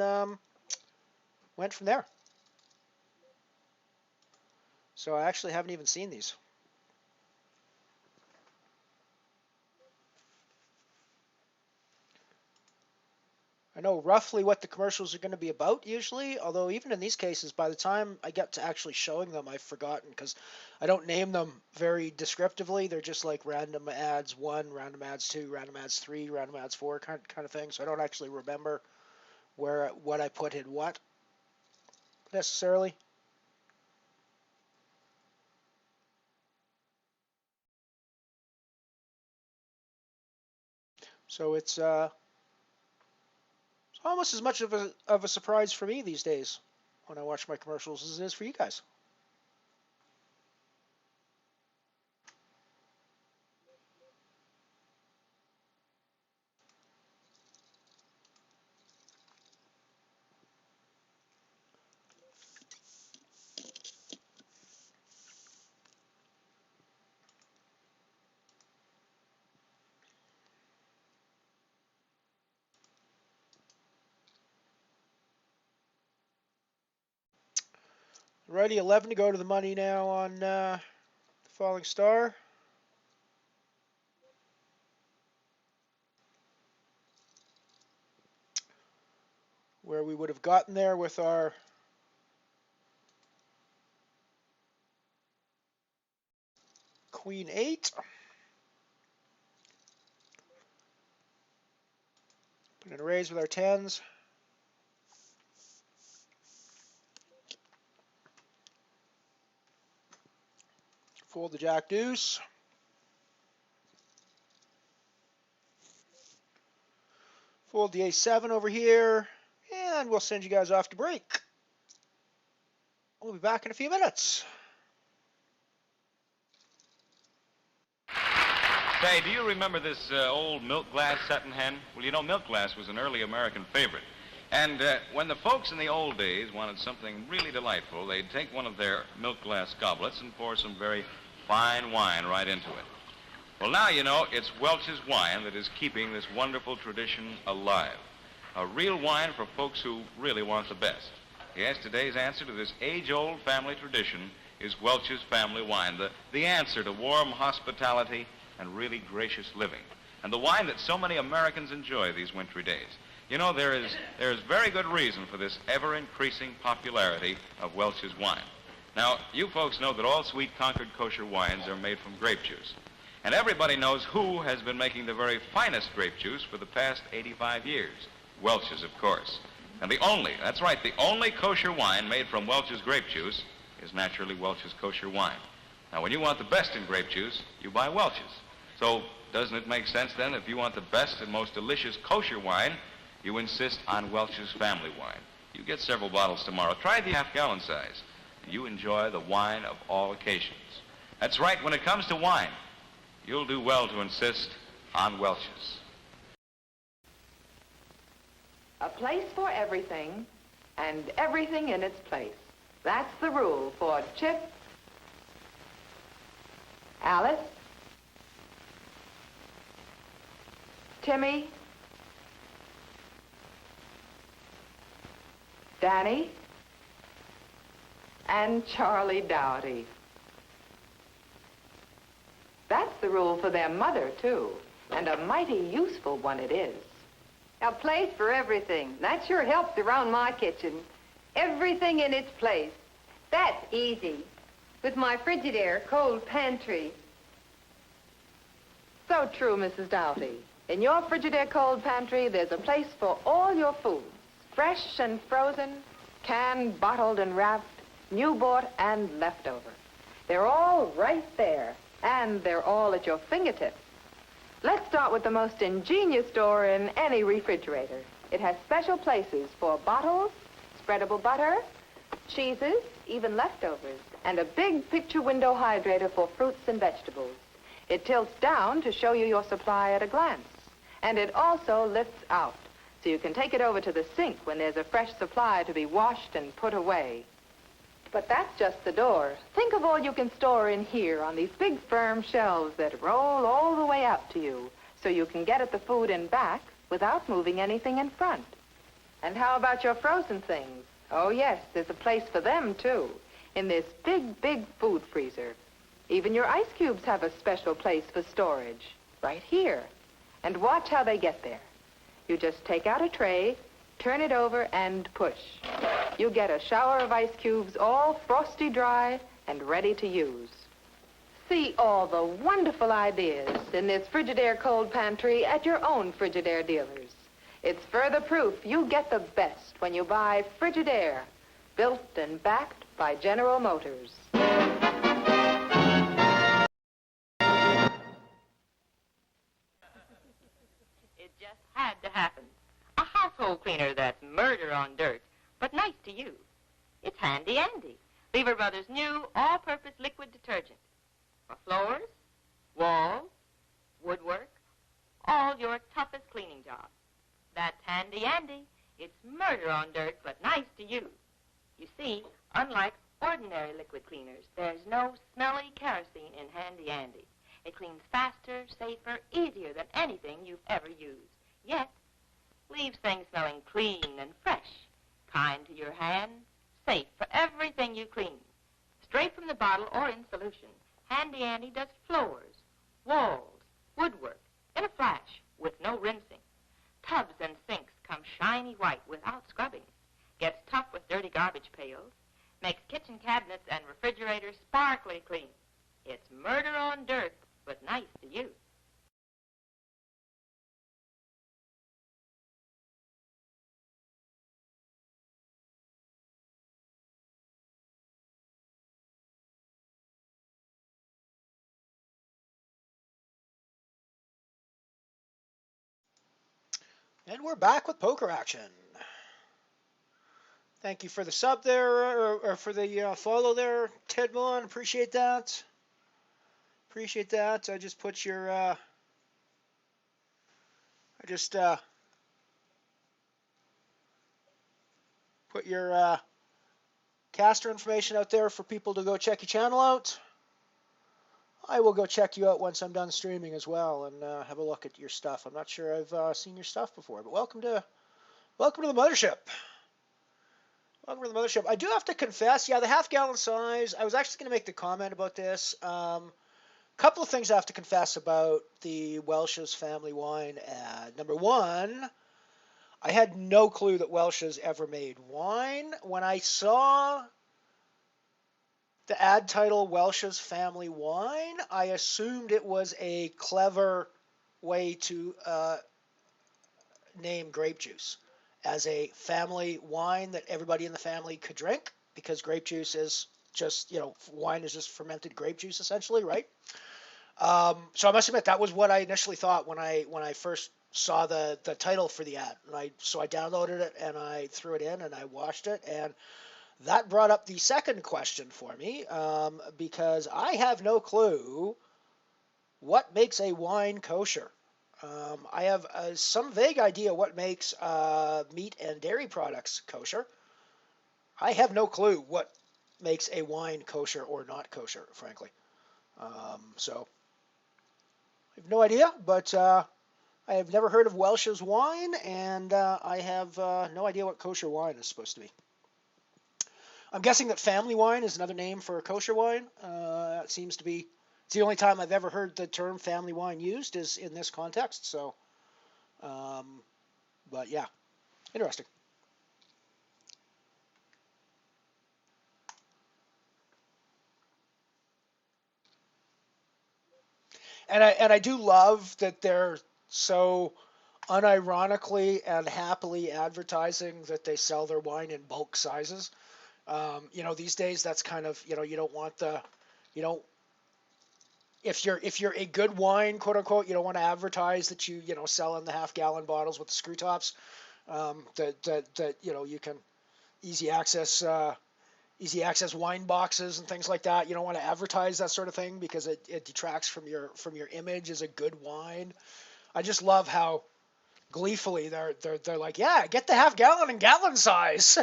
went from there. So I actually haven't even seen these. I know roughly what the commercials are going to be about usually, although even in these cases, by the time I get to actually showing them, I've forgotten because I don't name them very descriptively. They're just like random ads 1, random ads 2, random ads 3, random ads 4 kind of thing. So I don't actually remember what I put in what necessarily. So it's almost as much of a surprise for me these days when I watch my commercials as it is for you guys. Alrighty, 11 to go to the money now on Falling Star. Where we would have gotten there with our Queen 8. Put in a raise with our 10s. Fold the Jack Deuce. Fold the A7 over here, and we'll send you guys off to break. We'll be back in a few minutes. Say, do you remember this old milk glass setting hen? Well, you know, milk glass was an early American favorite. And when the folks in the old days wanted something really delightful, they'd take one of their milk glass goblets and pour some very fine wine right into it. Well, now you know it's Welch's wine that is keeping this wonderful tradition alive. A real wine for folks who really want the best. Yes, today's answer to this age-old family tradition is Welch's family wine, the answer to warm hospitality and really gracious living, and the wine that so many Americans enjoy these wintry days. You know, there is very good reason for this ever-increasing popularity of Welch's wine. Now, you folks know that all sweet Concord kosher wines are made from grape juice. And everybody knows who has been making the very finest grape juice for the past 85 years. Welch's, of course. And that's right, the only kosher wine made from Welch's grape juice is naturally Welch's kosher wine. Now, when you want the best in grape juice, you buy Welch's. So, doesn't it make sense then, if you want the best and most delicious kosher wine, you insist on Welch's family wine? You get several bottles tomorrow. Try the half-gallon size. You enjoy the wine of all occasions. That's right, when it comes to wine, you'll do well to insist on Welch's. A place for everything, and everything in its place. That's the rule for Chip, Alice, Timmy, Danny, and Charlie Dowdy. That's the rule for their mother, too, and a mighty useful one it is. A place for everything. That sure helps around my kitchen. Everything in its place. That's easy. With my Frigidaire cold pantry. So true, Mrs. Doughty. In your Frigidaire cold pantry, there's a place for all your foods. Fresh and frozen, canned, bottled, and wrapped, new bought and leftover. They're all right there, and they're all at your fingertips. Let's start with the most ingenious door in any refrigerator. It has special places for bottles, spreadable butter, cheeses, even leftovers, and a big picture window hydrator for fruits and vegetables. It tilts down to show you your supply at a glance. And it also lifts out, so you can take it over to the sink when there's a fresh supply to be washed and put away. But that's just the door. Think of all you can store in here on these big firm shelves that roll all the way out to you, so you can get at the food and back without moving anything in front. And how about your frozen things? Oh, yes, there's a place for them, too, in this big, big food freezer. Even your ice cubes have a special place for storage, right here. And watch how they get there. You just take out a tray, turn it over, and push. You get a shower of ice cubes all frosty dry and ready to use. See all the wonderful ideas in this Frigidaire cold pantry at your own Frigidaire dealers. It's further proof you get the best when you buy Frigidaire, built and backed by General Motors. It just had to happen. A household cleaner that's murder on dirt, but nice to use. It's Handy Andy, Lever Brothers' new all-purpose liquid detergent. For floors, walls, woodwork, all your toughest cleaning jobs. That's Handy Andy. It's murder on dirt, but nice to use. You see, unlike ordinary liquid cleaners, there's no smelly kerosene in Handy Andy. It cleans faster, safer, easier than anything you've ever used. Yet, leaves things smelling clean and fresh, kind to your hand, safe for everything you clean. Straight from the bottle or in solution, Handy Andy does floors, walls, woodwork, in a flash with no rinsing. Tubs and sinks come shiny white without scrubbing. Gets tough with dirty garbage pails. Makes kitchen cabinets and refrigerators sparkly clean. It's murder on dirt, but nice to use. And we're back with poker action. Thank you for the sub there, or for the follow there, Tedmon. Appreciate that. Appreciate that. I just put your, put your caster information out there for people to go check your channel out. I will go check you out once I'm done streaming as well and have a look at your stuff. I'm not sure I've seen your stuff before, but welcome to the mothership. Welcome to the mothership. I do have to confess, yeah, the half-gallon size. I was actually going to make the comment about this. Couple of things I have to confess about the Welch's family wine ad. Number one, I had no clue that Welch's ever made wine. When I saw the ad title Welch's Family Wine, I assumed it was a clever way to name grape juice as a family wine that everybody in the family could drink, because grape juice is just, wine is just fermented grape juice essentially, right? So I must admit that was what I initially thought when I first saw the title for the ad. And I downloaded it and I threw it in and I watched it, and that brought up the second question for me, because I have no clue what makes a wine kosher. I have some vague idea what makes meat and dairy products kosher. I have no clue what makes a wine kosher or not kosher, frankly. So I have no idea, but I have never heard of Welch's wine, and I have no idea what kosher wine is supposed to be. I'm guessing that family wine is another name for kosher wine. It seems to be, it's the only time I've ever heard the term family wine used is in this context. So, but yeah, interesting. And I do love that they're so unironically and happily advertising that they sell their wine in bulk sizes. These days that's kind of, you don't want if you're a good wine, quote unquote, you don't want to advertise that you sell in the half-gallon bottles with the screw tops, that you can easy access wine boxes and things like that. You don't want to advertise that sort of thing because it detracts from your image as a good wine. I just love how gleefully they're like, yeah, get the half-gallon and gallon size.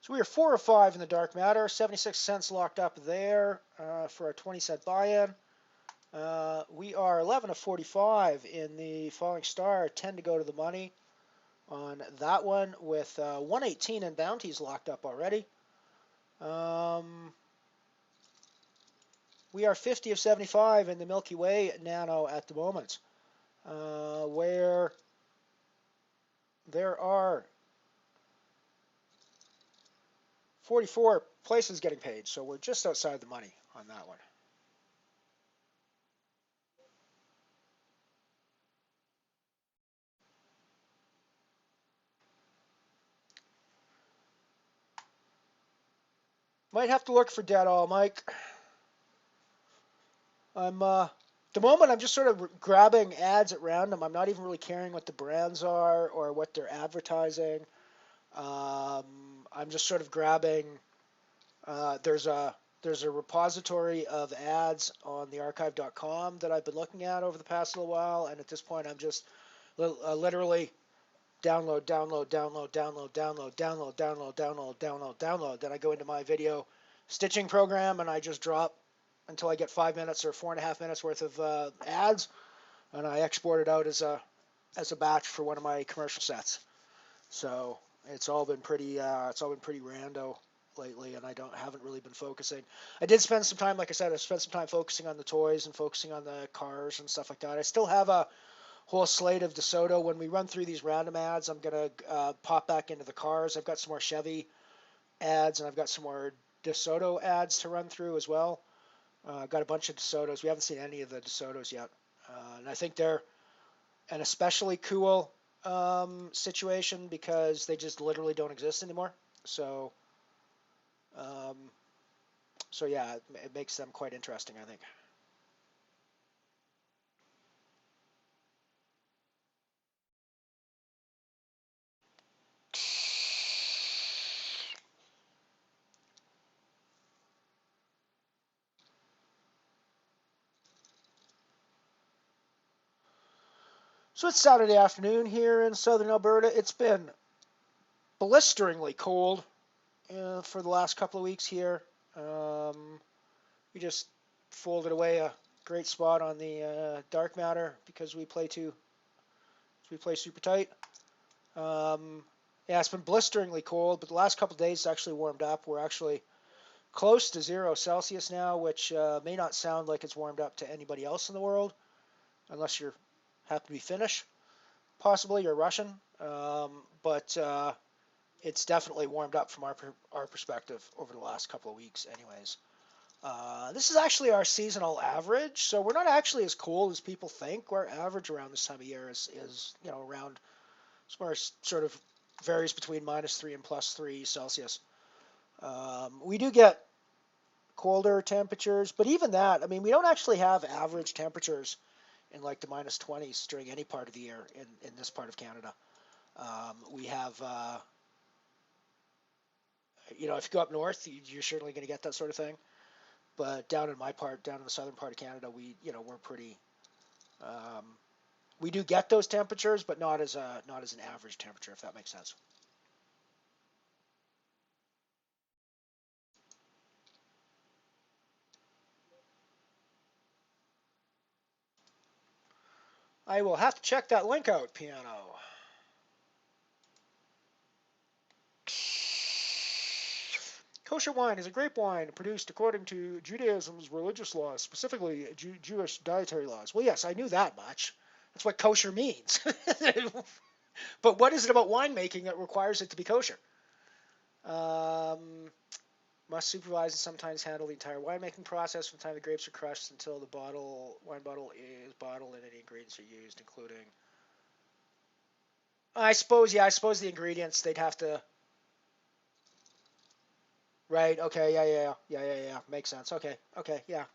So we are 4 or 5 in the dark matter, 76 cents locked up there for a 20-cent buy-in. We are 11 of 45 in the falling star, 10 to go to the money on that one, with 118 in bounties locked up already. We are 50 of 75 in the Milky Way nano at the moment, where there are 44 places getting paid, so we're just outside the money on that one. Might have to look for Dead All, Mike. At the moment, I'm just sort of grabbing ads at random. I'm not even really caring what the brands are or what they're advertising. I'm just sort of grabbing. There's a repository of ads on thearchive.com that I've been looking at over the past little while, and at this point, I'm just literally download. Then I go into my video stitching program, and I just drop until I get 5 minutes or 4.5 minutes worth of ads, and I export it out as a batch for one of my commercial sets. So It's all been pretty rando lately, and I haven't really been focusing. I did spend some time, like I said, I spent some time focusing on the toys and focusing on the cars and stuff like that. I still have a whole slate of DeSoto. When we run through these random ads, I'm gonna pop back into the cars. I've got some more Chevy ads, and I've got some more DeSoto ads to run through as well. I've got a bunch of DeSotos. We haven't seen any of the DeSotos yet, and I think they're an especially cool situation because they just literally don't exist anymore. So, um, so yeah, it makes them quite interesting, I think. So it's Saturday afternoon here in southern Alberta. It's been blisteringly cold for the last couple of weeks here. We just folded away a great spot on the dark matter because we play super tight. Yeah, it's been blisteringly cold, but the last couple of days it's actually warmed up. We're actually close to 0 Celsius now, which may not sound like it's warmed up to anybody else in the world, unless you happen to be Finnish, possibly, or Russian. But it's definitely warmed up from our perspective over the last couple of weeks, anyways. This is actually our seasonal average, so we're not actually as cold as people think. Our average around this time of year is around somewhere sort of varies between -3 and +3 Celsius. We do get colder temperatures, but even that, I mean, we don't actually have average temperatures in like the -20s during any part of the year in this part of Canada. We have, if you go up north, you're certainly going to get that sort of thing. But down in the southern part of Canada, we're pretty. We do get those temperatures, but not as an average temperature, if that makes sense. I will have to check that link out, Piano. Kosher wine is a grape wine produced according to Judaism's religious laws, specifically Jewish dietary laws. Well, yes, I knew that much. That's what kosher means. But what is it about winemaking that requires it to be kosher? Must supervise and sometimes handle the entire winemaking process from the time the grapes are crushed until the wine bottle is bottled and any ingredients are used, including. I suppose the ingredients they'd have to. Right. Okay. Yeah. Makes sense. Okay. Yeah.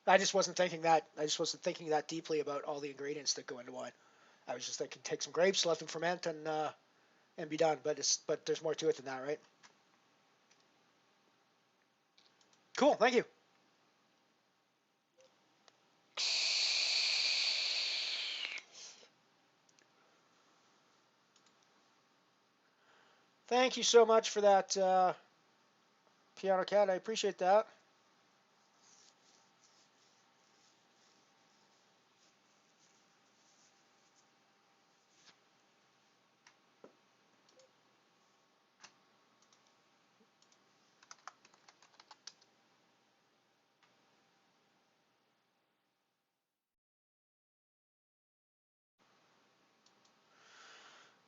I just wasn't thinking that deeply about all the ingredients that go into wine. I was just thinking, take some grapes, let them ferment, and be done. But there's more to it than that, right? Cool. Thank you. Thank you so much for that, Piano Cat. I appreciate that.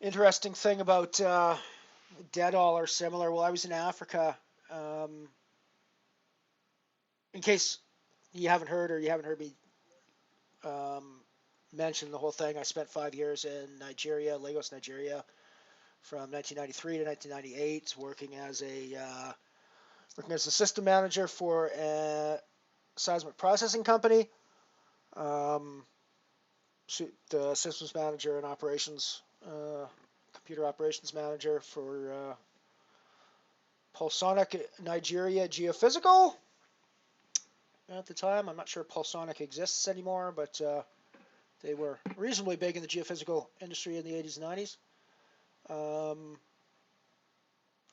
Interesting thing about dead all are similar. Well, I was in Africa. In case you haven't heard or you haven't heard me mention the whole thing, I spent 5 years in Nigeria, Lagos, Nigeria, from 1993 to 1998, working as a system manager for a seismic processing company. The systems manager and computer operations manager for Pulsonic Nigeria Geophysical. At the time, I'm not sure Pulsonic exists anymore, but they were reasonably big in the geophysical industry in the 80s and 90s.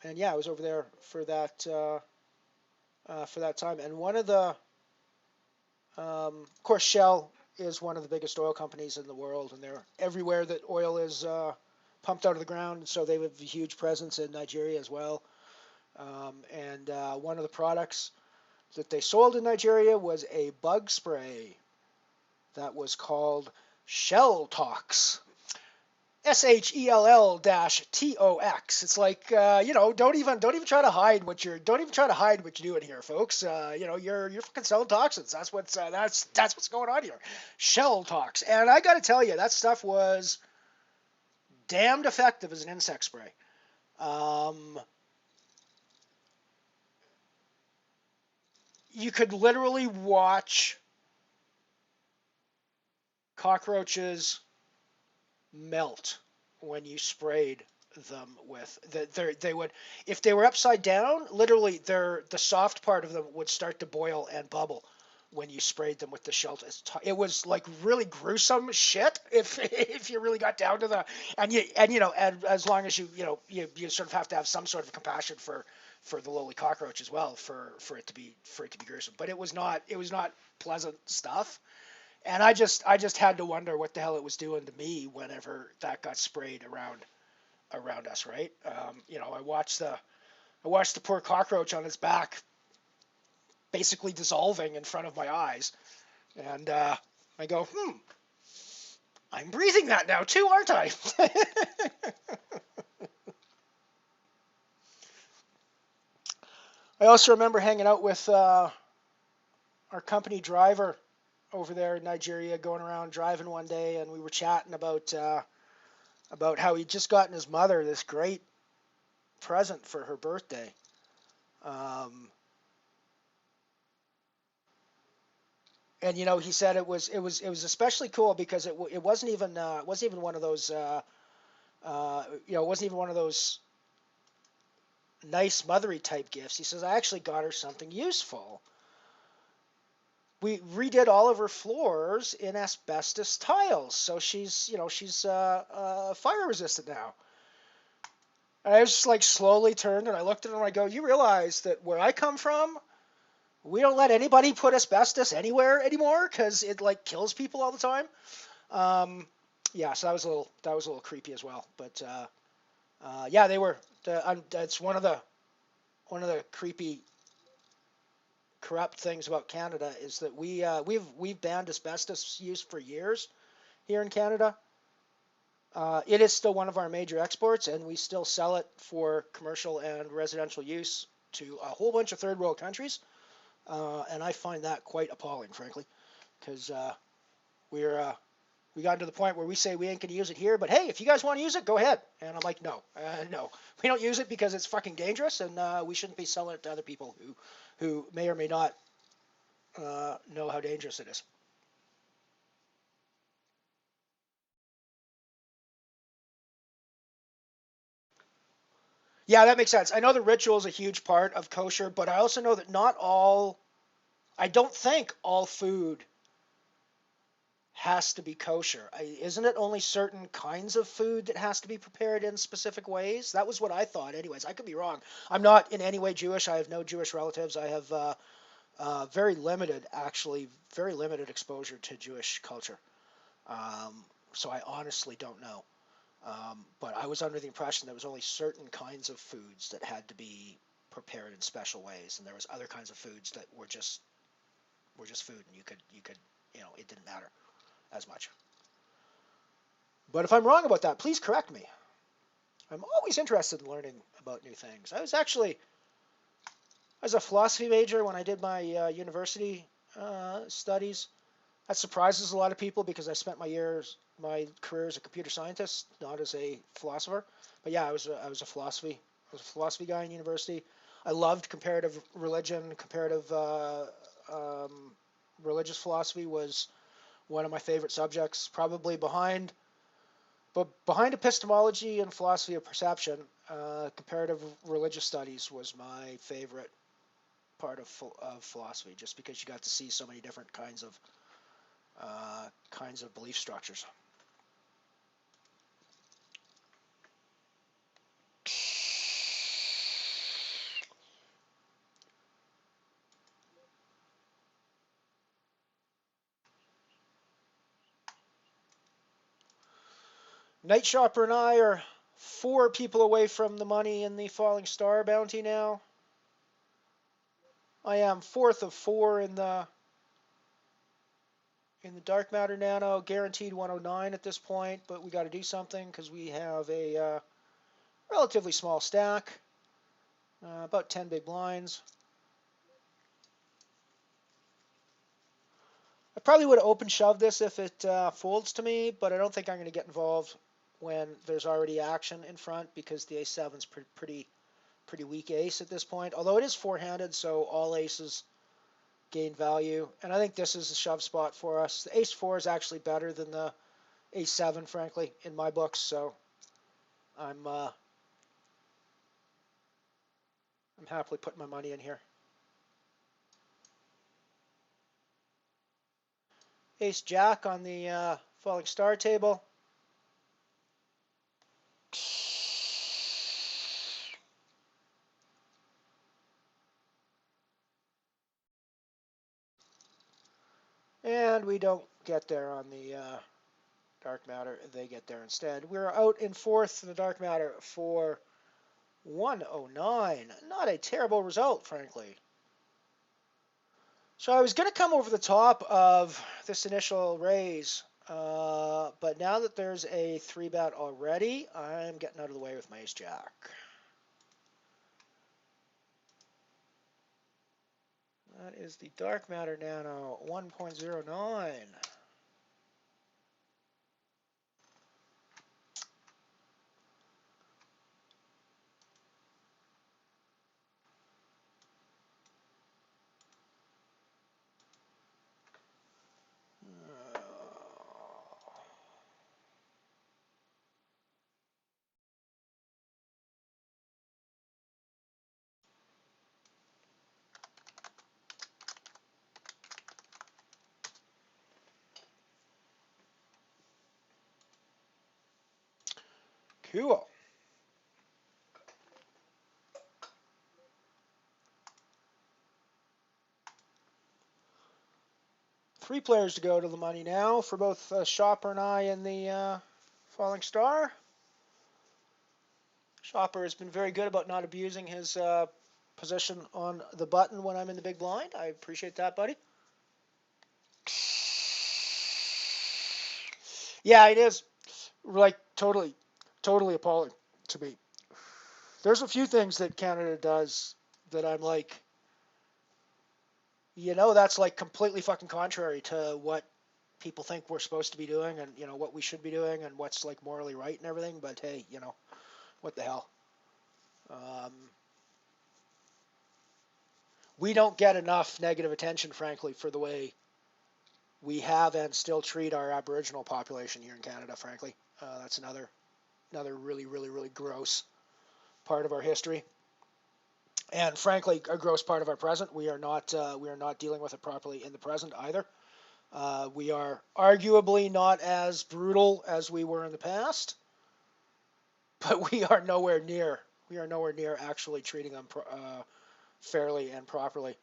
And yeah, I was over there for that time. And one of the, of course, Shell is one of the biggest oil companies in the world, and they're everywhere that oil is pumped out of the ground, so they have a huge presence in Nigeria as well. And one of the products that they sold in Nigeria was a bug spray that was called Shell Tox. SHELL-TOX. It's like don't even try to hide what you're doing here, folks. You're fucking selling toxins. That's what's going on here. Shell Tox. And I got to tell you, that stuff was damned effective as an insect spray. You could literally watch cockroaches melt when you sprayed them with they would, if they were upside down, literally the soft part of them would start to boil and bubble when you sprayed them with the shelter. It was like really gruesome shit if you really got down to the, and as long as you sort of have to have some sort of compassion for the lowly cockroach as well for it to be gruesome. But it was not pleasant stuff. And I just had to wonder what the hell it was doing to me whenever that got sprayed around us, right? I watched the poor cockroach on its back basically dissolving in front of my eyes, and I go, I'm breathing that now too, aren't I? I also remember hanging out with our company driver over there in Nigeria, going around driving one day, and we were chatting about how he'd just gotten his mother this great present for her birthday. And he said it was especially cool because it wasn't even one of those it wasn't even one of those nice mothery type gifts. He says, I actually got her something useful. We redid all of her floors in asbestos tiles, so she's fire resistant now. And I was just like slowly turned and I looked at him and I go, you realize that where I come from, we don't let anybody put asbestos anywhere anymore because it like kills people all the time. Yeah, so that was a little creepy as well. But yeah, they were. It's one of the creepy, corrupt things about Canada is that we've banned asbestos use for years here in Canada. It is still one of our major exports, and we still sell it for commercial and residential use to a whole bunch of third world countries. And I find that quite appalling, frankly, because we got to the point where we say we ain't going to use it here, but hey, if you guys want to use it, go ahead. And I'm like, no, we don't use it because it's fucking dangerous, and we shouldn't be selling it to other people who may or may not know how dangerous it is. Yeah, that makes sense. I know the ritual is a huge part of kosher, but I also know that I don't think all food has to be kosher. Isn't it only certain kinds of food that has to be prepared in specific ways? That was what I thought anyways. I could be wrong. I'm not in any way Jewish. I have no Jewish relatives. I have very limited exposure to Jewish culture. So I honestly don't know. But I was under the impression there was only certain kinds of foods that had to be prepared in special ways, and there was other kinds of foods that were just food, and you could it didn't matter as much. But if I'm wrong about that, please correct me. I'm always interested in learning about new things. I was a philosophy major when I did my university studies. That surprises a lot of people because I spent my career as a computer scientist, not as a philosopher. But yeah, I was a philosophy guy in university. I loved comparative religion. Comparative religious philosophy was one of my favorite subjects, probably behind epistemology and philosophy of perception. Comparative religious studies was my favorite part of philosophy, just because you got to see so many different kinds of belief structures. Night Shopper and I are 4 people away from the money in the Falling Star bounty now. I am 4th of 4 in the dark matter nano, guaranteed 109 at this point, but we got to do something because we have a relatively small stack, about 10 big blinds. I probably would have open shoved this if it folds to me, but I don't think I'm going to get involved when there's already action in front because the ace-7's pretty weak ace at this point. Although it is four-handed, so all aces gain value. And I think this is a shove spot for us. The ace-4 is actually better than the ace-7, frankly, in my books. So I'm happily putting my money in here. Ace-Jack on the Falling Star table. And we don't get there on the dark matter. They get there instead. We're out in 4th in the dark matter for 109. Not a terrible result, frankly. So I was going to come over the top of this initial raise, but now that there's a 3-bet already, I'm getting out of the way with my ace-jack. That is the dark matter nano 1.09. Cool. Three players to go to the money now for both Shopper and I in the Falling Star. Shopper has been very good about not abusing his position on the button when I'm in the big blind. I appreciate that, buddy. Yeah, it is. Like, totally appalling to me. There's a few things that Canada does that I'm like, that's like completely fucking contrary to what people think we're supposed to be doing and, what we should be doing and what's like morally right and everything. But hey, what the hell? We don't get enough negative attention, frankly, for the way we have and still treat our Aboriginal population here in Canada, frankly. That's another really, really, really gross part of our history. And frankly, a gross part of our present. We are not dealing with it properly in the present either. We are arguably not as brutal as we were in the past, but we are nowhere near actually treating them fairly and properly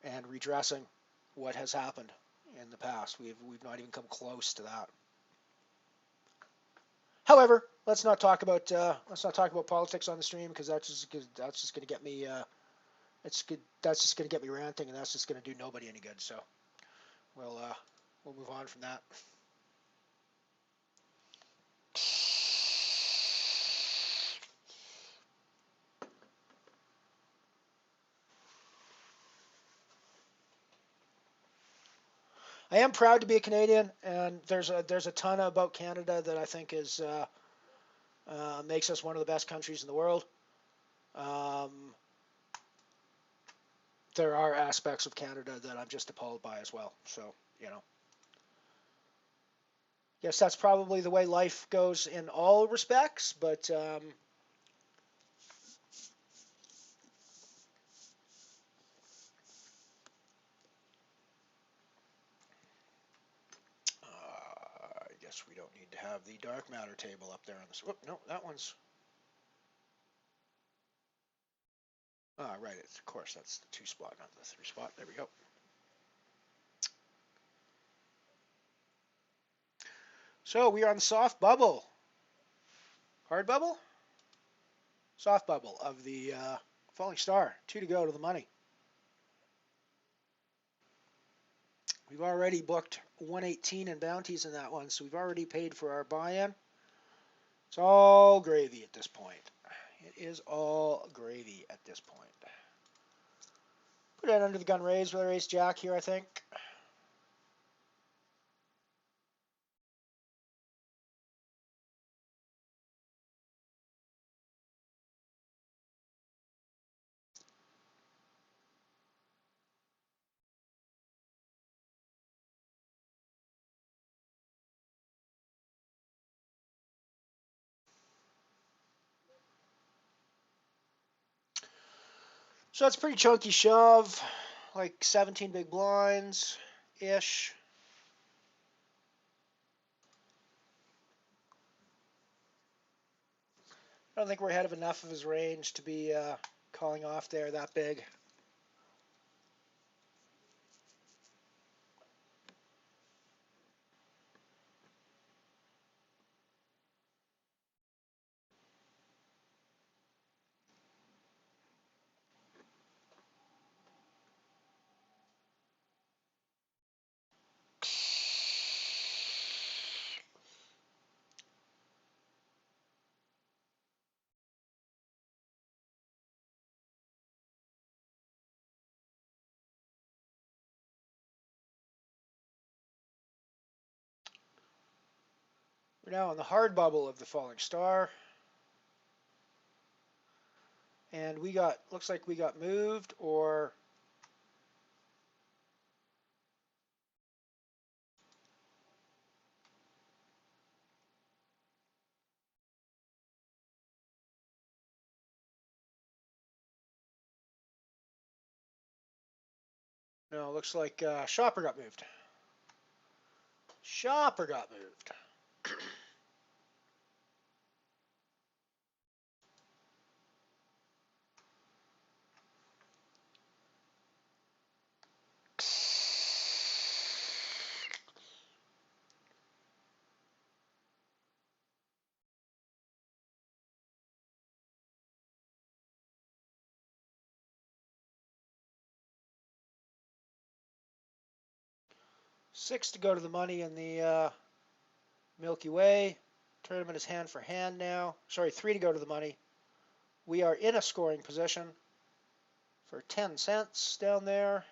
and redressing what has happened in the past. We've not even come close to that. However, let's not talk about politics on the stream because that's just going to get me that's just going to get me ranting, and that's just going to do nobody any good. So we'll move on from that. I am proud to be a Canadian, and there's a ton about Canada that I think is makes us one of the best countries in the world. There are aspects of Canada that I'm just appalled by as well. So, yes, that's probably the way life goes in all respects, but I guess we don't need to have the dark matter table up there on this. Whoop, no, that one's. Right, of course, that's the 2 spot, not the 3 spot. There we go. So we are on the soft bubble. Hard bubble? Soft bubble of the falling star. 2 to go to the money. We've already booked 118 in bounties in that one, so we've already paid for our buy-in. It's all gravy at this point. It is all gravy at this point. Put it under the gun raise with our ace jack here, I think. So that's a pretty chunky shove, like 17 big blinds-ish. I don't think we're ahead of enough of his range to be calling off there that big. We're now on the hard bubble of the falling star. And we got, looks like we got moved, or no, looks like Shopper got moved. Shopper got moved. 6 to go to the money in the Milky Way. Tournament is hand for hand now. Sorry, 3 to go to the money. We are in a scoring position for 10 cents down there.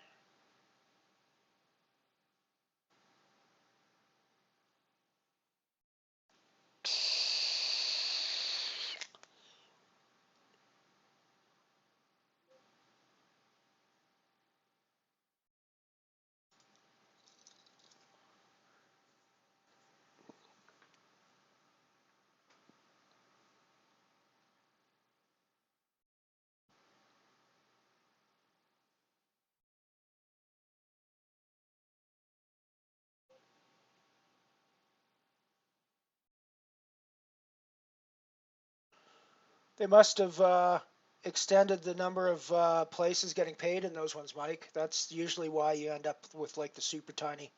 They must have extended the number of places getting paid in those ones, Mike. That's usually why you end up with like the super tiny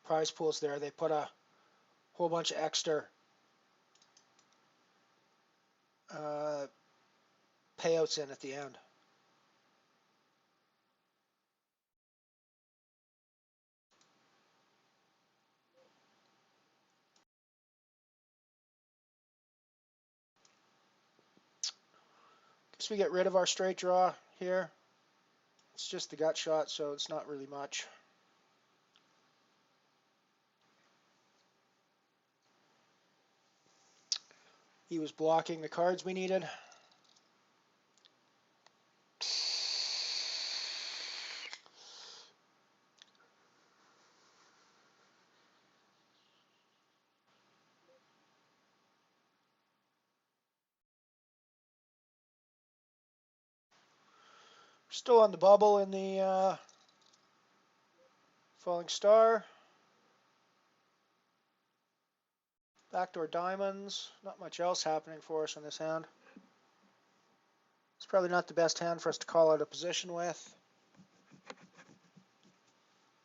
prize pools there. They put a whole bunch of extra payouts in at the end. Guess we get rid of our straight draw here. It's just the gut shot, so it's not really much. He was blocking the cards we needed. Still on the bubble in the falling star. Backdoor diamonds. Not much else happening for us in this hand. It's probably not the best hand for us to call out a position with.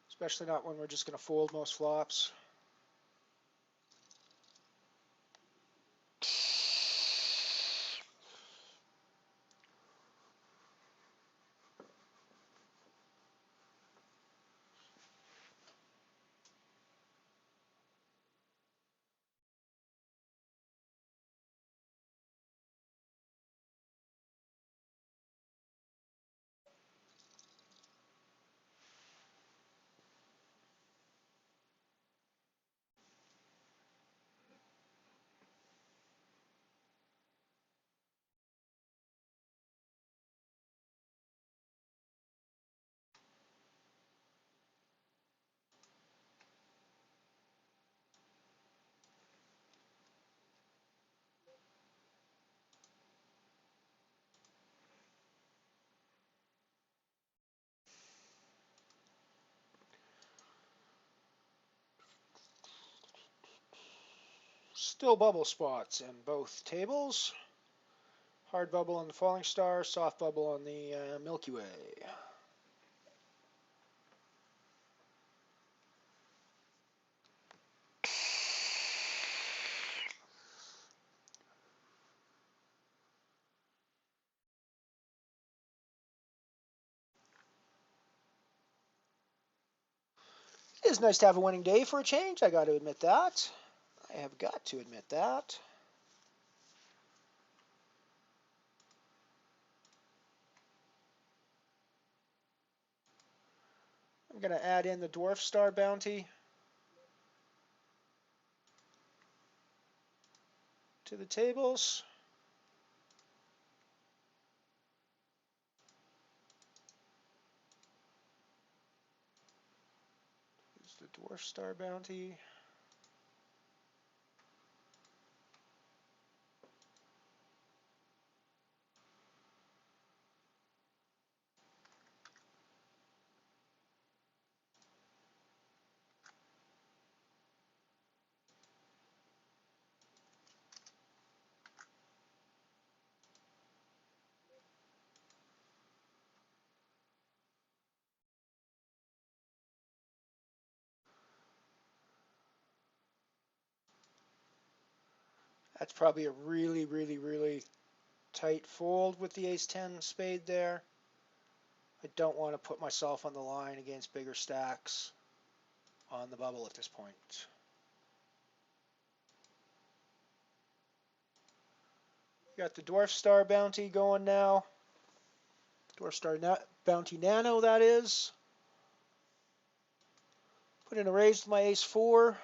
Especially not when we're just going to fold most flops. Still bubble spots in both tables. Hard bubble on the falling star, soft bubble on the Milky Way. It is nice to have a winning day for a change. I got to admit that. I have got to admit that. I'm going to add in the Dwarf Star Bounty to the tables. Here's the Dwarf Star Bounty. That's probably a really, really, really tight fold with the ace-10 spade there. I don't want to put myself on the line against bigger stacks on the bubble at this point. Got the Dwarf Star Bounty going now. Dwarf Star Bounty Nano, that is. Put in a raise to my ace-4.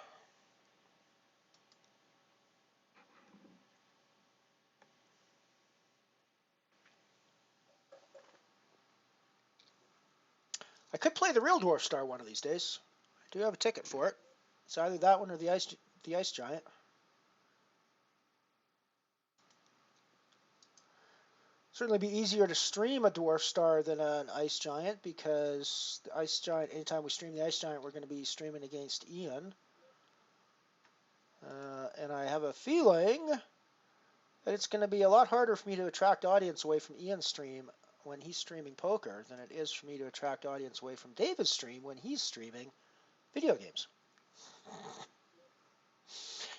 I could play the real Dwarf Star one of these days. I do have a ticket for it. It's either that one or the Ice Giant. Certainly be easier to stream a Dwarf Star than an Ice Giant, because the Ice Giant, anytime we stream the Ice Giant, we're going to be streaming against Ian. And I have a feeling that it's going to be a lot harder for me to attract audience away from Ian's stream when he's streaming poker than it is for me to attract audience away from David's stream when he's streaming video games.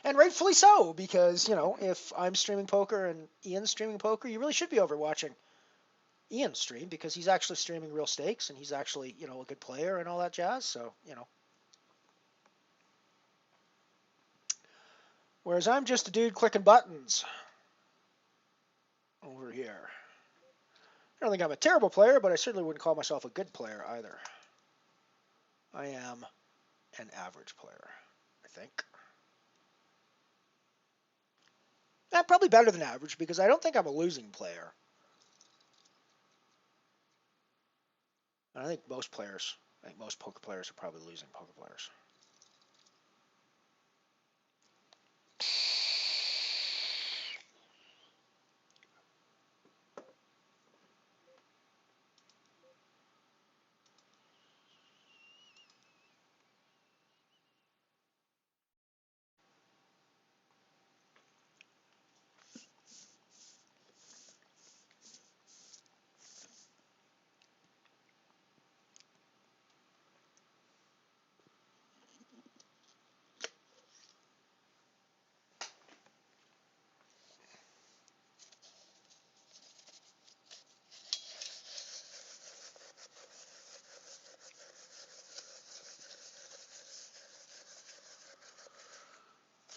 And rightfully so, because, you know, if I'm streaming poker and Ian's streaming poker, you really should be over watching Ian's stream, because he's actually streaming real stakes and he's actually, you know, a good player and all that jazz. So, you know. Whereas I'm just a dude clicking buttons over here. I don't think I'm a terrible player, but I certainly wouldn't call myself a good player either. I am an average player, I think. Probably better than average, because I don't think I'm a losing player. And I think most poker players are probably losing poker players.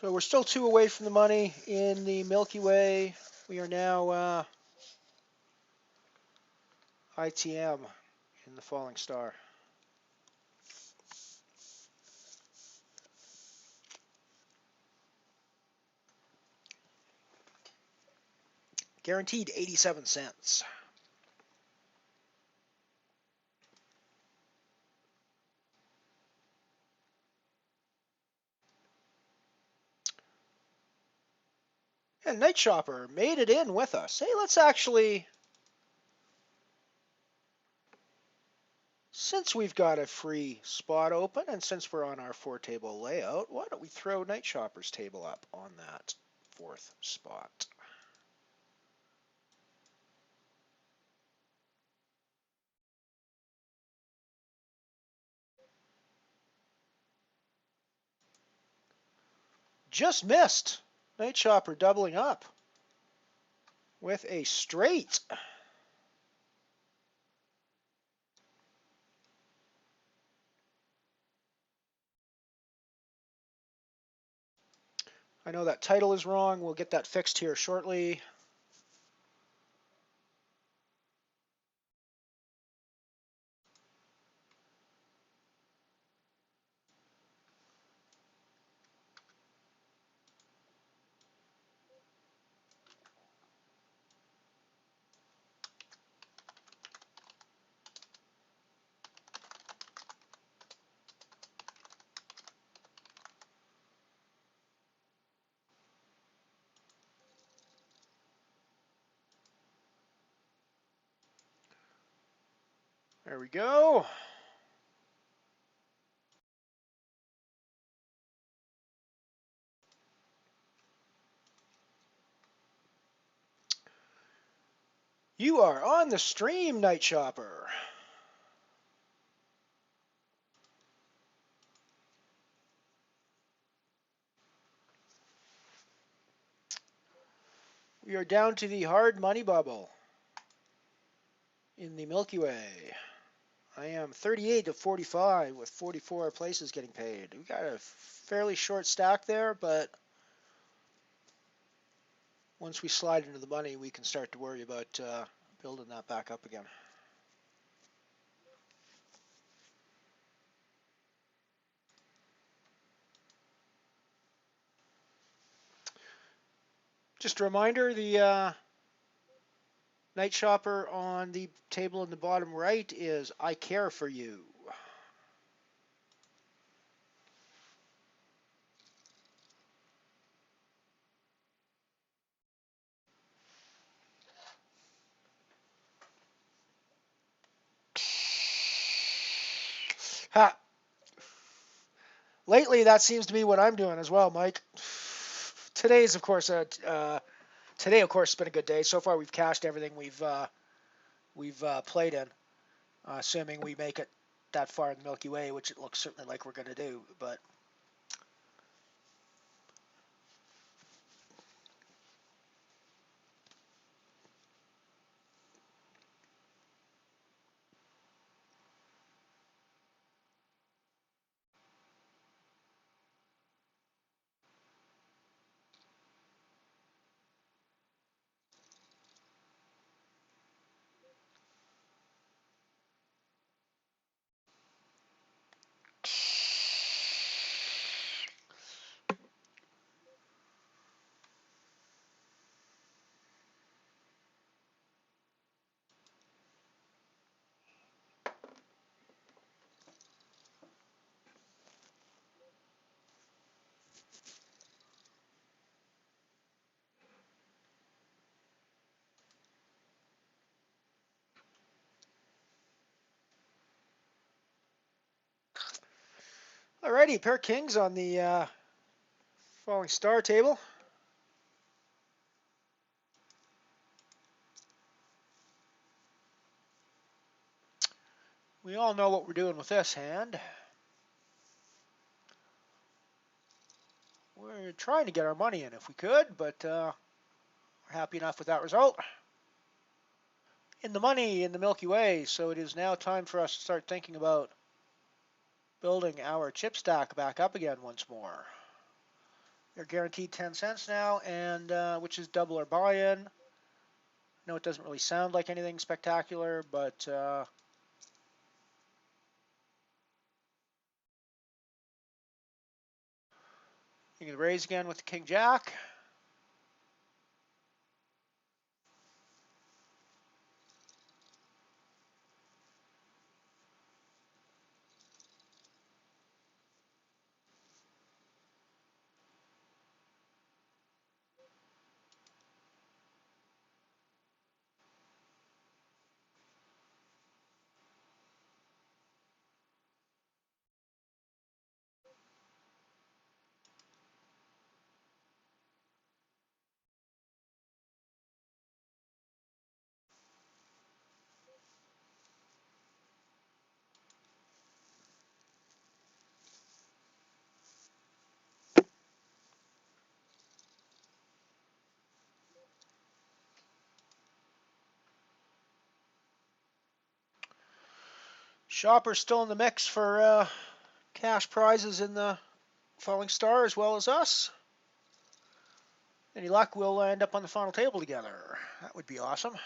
So we're still 2 away from the money in the Milky Way. We are now ITM in the Falling Star. Guaranteed 87 cents. And Night Shopper made it in with us. Hey, let's actually Since we've got a free spot open, and since we're on our 4-table layout, why don't we throw Night Shopper's table up on that 4th spot? Just missed. Night Shopper doubling up with a straight. I know that title is wrong. We'll get that fixed here shortly. There we go. You are on the stream, Night Shopper. We are down to the hard money bubble in the Milky Way. I am 38 to 45 with 44 places getting paid. We got a fairly short stack there, but once we slide into the money, we can start to worry about building that back up again. Just a reminder, the Night Shopper on the table in the bottom right is I Care For You. Ha! Lately, that seems to be what I'm doing as well, Mike. Today, of course, has been a good day. So far, we've cashed everything we've played in, assuming we make it that far in the Milky Way, which it looks certainly like we're going to do. But alrighty, pair of kings on the falling star table. We all know what we're doing with this hand. We're trying to get our money in if we could, but we're happy enough with that result. In the money in the Milky Way, so it is now time for us to start thinking about building our chip stack back up again once more. They're guaranteed 10 cents now, and which is double our buy-in. No, it doesn't really sound like anything spectacular, but you can raise again with the King Jack. Shopper's still in the mix for cash prizes in the Falling Star as well as us. Any luck, we'll end up on the final table together. That would be awesome.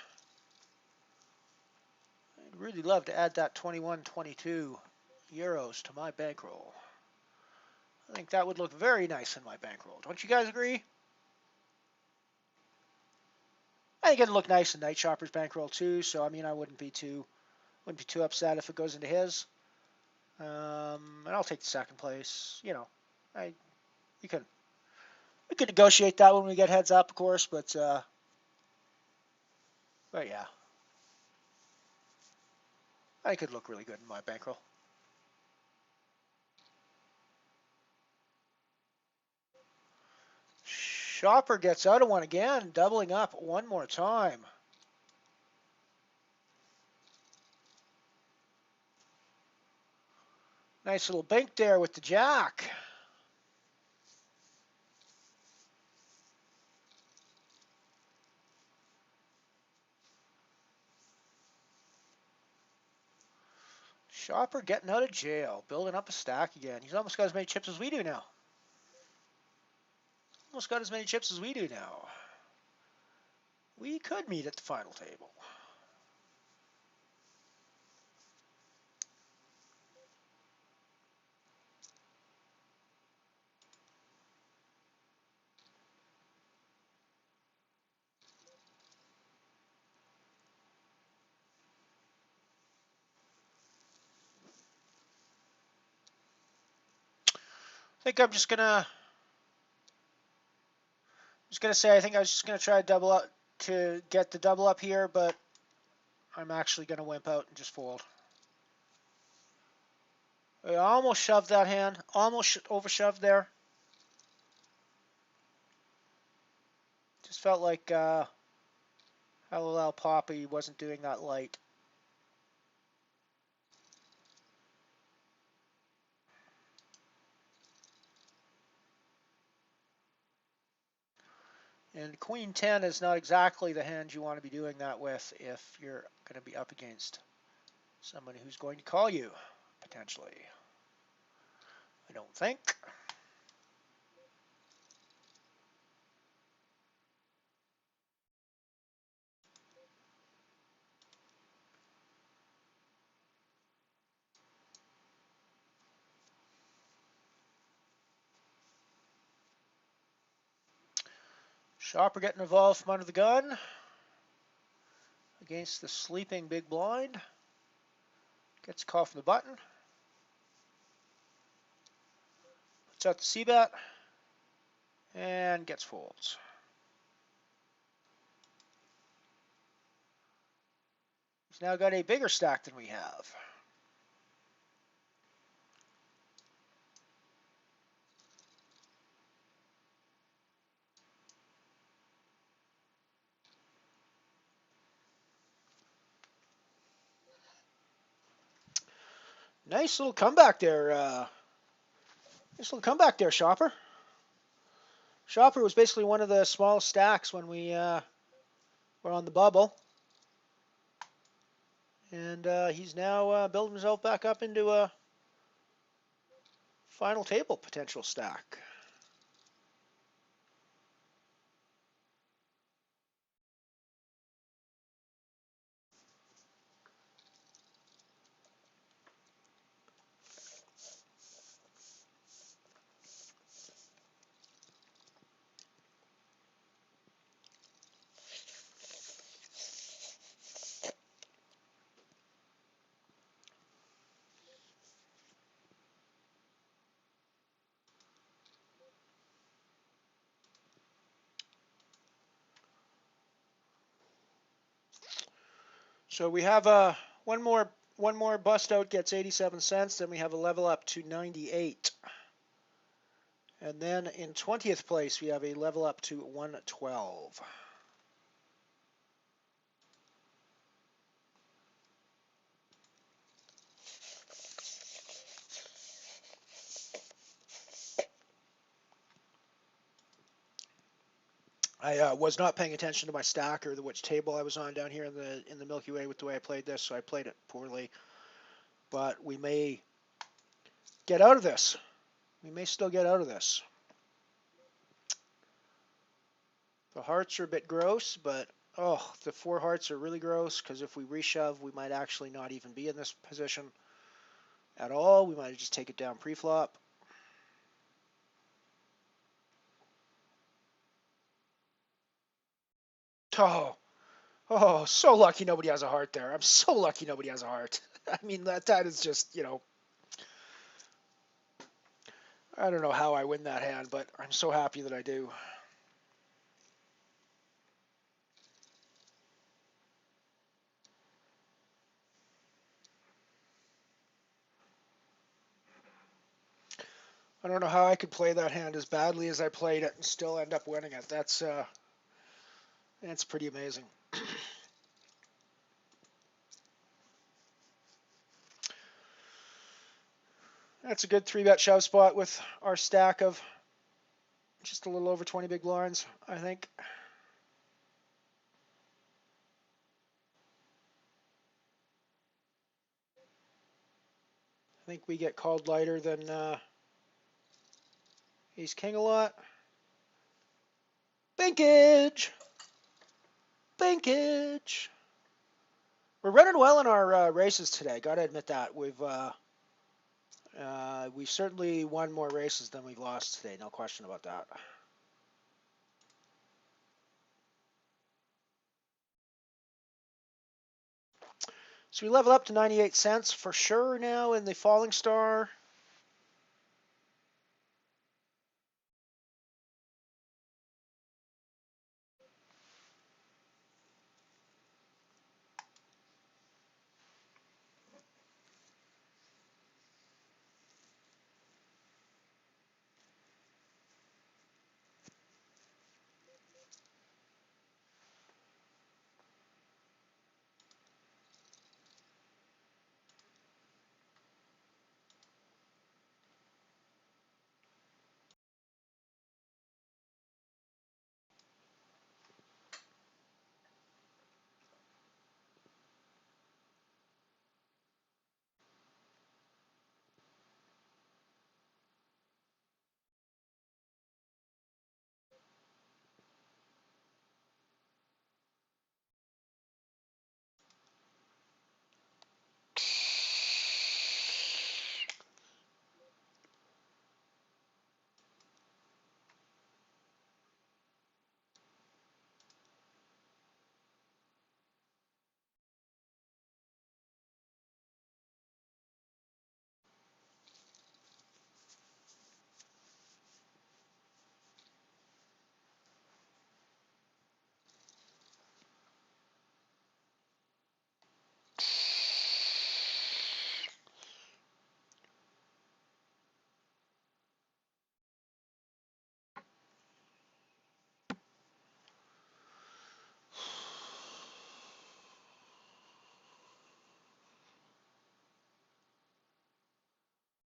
I'd really love to add that 21-22 euros to my bankroll. I think that would look very nice in my bankroll. Don't you guys agree? I think it'd look nice in Night Shopper's bankroll too. So I mean, I wouldn't be too upset if it goes into his. And I'll take the second place. You know, we can negotiate that when we get heads up, of course. But yeah, I think it'd look really good in my bankroll. Shopper gets out of one again, doubling up one more time. Nice little bank there with the jack. Shopper getting out of jail, building up a stack again. He's almost got as many chips as we do now. Almost got as many chips as we do now. We could meet at the final table. I think I'm just gonna say I think I was just gonna try to double up to get the double up here, but I'm actually gonna wimp out and just fold. I almost shoved that hand, almost overshoved there. Just felt like Hallel Poppy wasn't doing that light. And Queen 10 is not exactly the hand you want to be doing that with if you're going to be up against somebody who's going to call you, potentially. I don't think. Shopper getting involved from under the gun against the sleeping big blind. Gets a call from the button. Puts out the C-bet and gets folds. He's now got a bigger stack than we have. Nice little comeback there. Nice little comeback there, Shopper. Shopper was basically one of the smallest stacks when we were on the bubble. And he's now building himself back up into a final table potential stack. So we have one more bust out gets 87 cents. Then we have a level up to 98. And then in 20th place we have a level up to 112. I was not paying attention to my stack or which table I was on down here in the Milky Way with the way I played this, so I played it poorly. but we may get out of this. We may still get out of this. The hearts are a bit gross, but oh, the 4 hearts are really gross because if we reshove, we might actually not even be in this position at all. We might just take it down pre-flop. Oh, so lucky nobody has a heart there. I'm so lucky nobody has a heart. I mean, that is just, I don't know how I win that hand, but I'm so happy that I do. I don't know how I could play that hand as badly as I played it and still end up winning it. That's pretty amazing. That's a good 3-bet shove spot with our stack of just a little over 20 big blinds, I think. I think we get called lighter than Ace King a lot. Binkage! Binkage! We're running well in our races today. Got to admit that. We've certainly won more races than we've lost today. No question about that. So we level up to 98 cents for sure now in the Falling Star.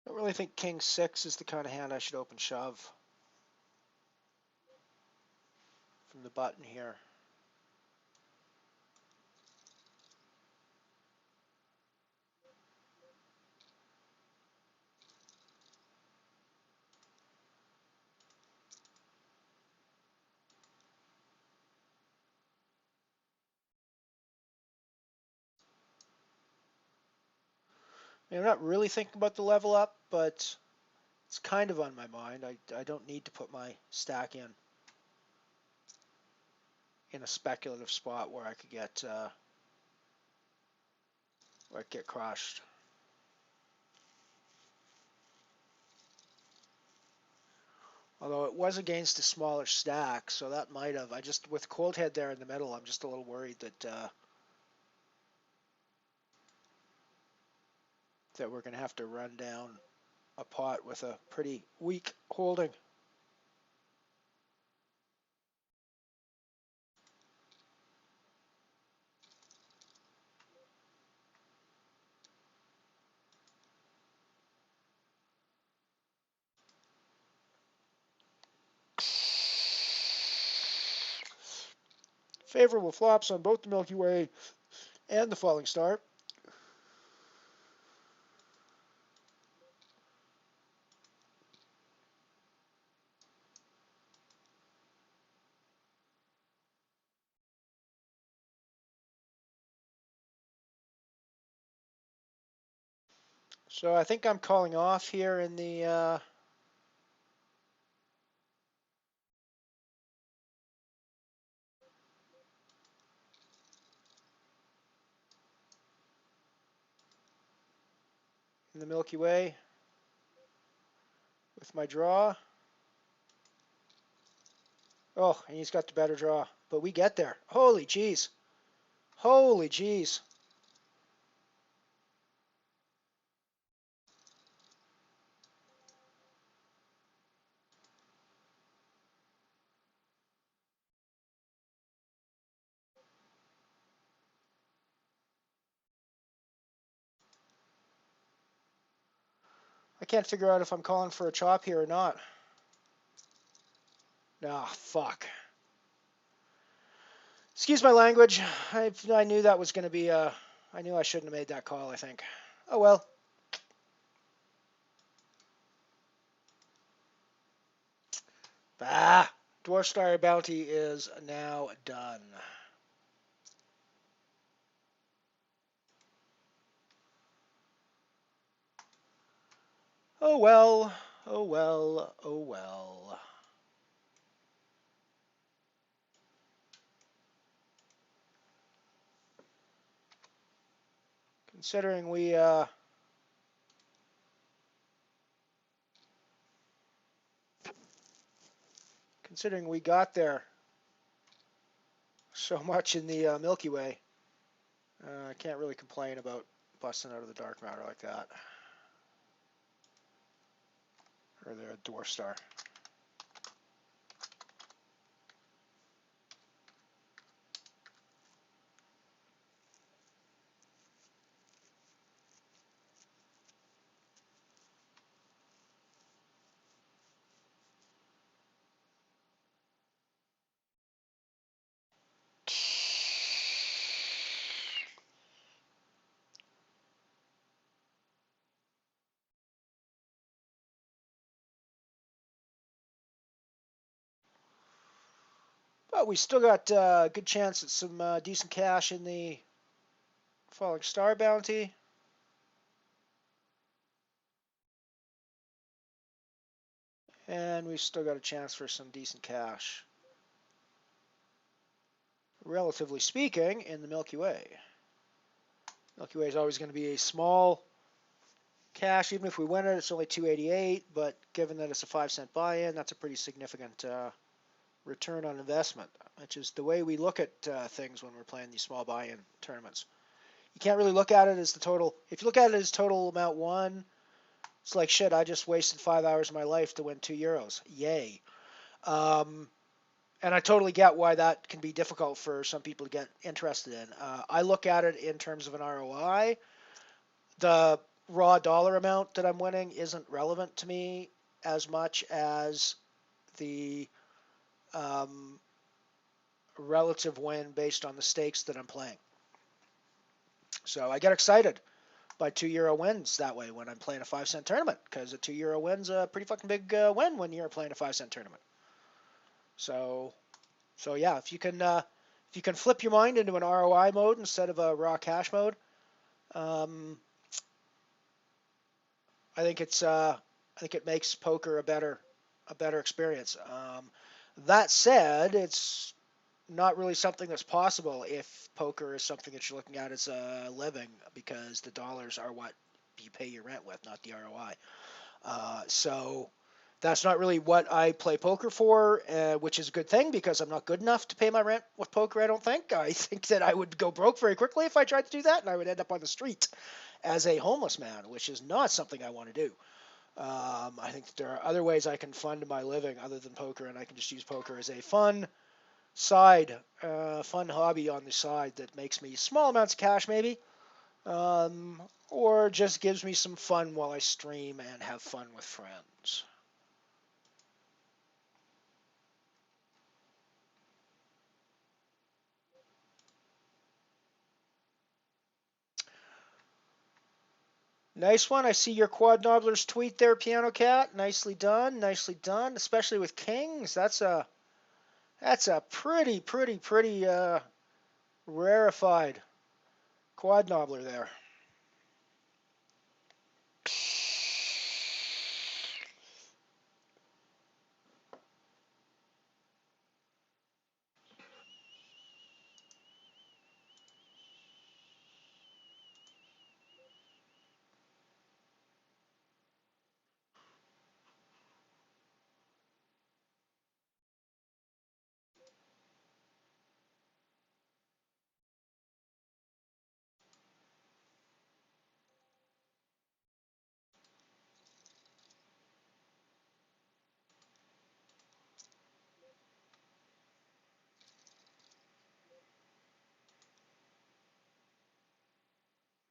I don't really think King 6 is the kind of hand I should open shove from the button here. I mean, I'm not really thinking about the level up, but it's kind of on my mind. I don't need to put my stack in a speculative spot where I could get crushed. Although it was against a smaller stack, so that might have. I just with cold head there in the middle, I'm just a little worried that we're going to have to run down a pot with a pretty weak holding. Favorable flops on both the Milky Way and the Falling Star. So I think I'm calling off here in the Milky Way with my draw. Oh, and he's got the better draw. But we get there. Holy jeez. Holy jeez. I can't figure out if I'm calling for a chop here or not. Ah, fuck. Excuse my language. I knew that was going to be I knew I shouldn't have made that call, I think. Oh well. Bah. Dwarf Star Bounty is now done. Oh well. Oh well. Oh well. Considering we got there so much in the Milky Way, I can't really complain about busting out of the dark matter like that. Or the Dwarf Star. But we still got a good chance at some decent cash in the Falling Star Bounty. And we've still got a chance for some decent cash, relatively speaking, in the Milky Way. Milky Way is always going to be a small cash. Even if we win it, it's only 288. But given that it's a 5-cent buy-in, that's a pretty significant return on investment, which is the way we look at things when we're playing these small buy-in tournaments. You can't really look at it as the total. If you look at it as total amount won, it's like, shit, I just wasted 5 hours of my life to win €2. Yay. And I totally get why that can be difficult for some people to get interested in. I look at it in terms of an ROI. The raw dollar amount that I'm winning isn't relevant to me as much as the relative win based on the stakes that I'm playing. So I get excited by €2 wins that way when I'm playing a 5-cent tournament, because a €2 win's a pretty fucking big win when you're playing a 5-cent tournament. So yeah, if you can flip your mind into an ROI mode instead of a raw cash mode, I think it makes poker a better experience. That said, it's not really something that's possible if poker is something that you're looking at as a living, because the dollars are what you pay your rent with, not the ROI. So that's not really what I play poker for, which is a good thing, because I'm not good enough to pay my rent with poker, I don't think. I think that I would go broke very quickly if I tried to do that, and I would end up on the street as a homeless man, which is not something I want to do. I think that there are other ways I can fund my living other than poker, and I can just use poker as a fun hobby on the side that makes me small amounts of cash maybe, or just gives me some fun while I stream and have fun with friends. Nice one. I see your Quad Nobbler's tweet there, Piano Cat. Nicely done. Nicely done. Especially with kings. That's a pretty rarefied Quad Nobbler there.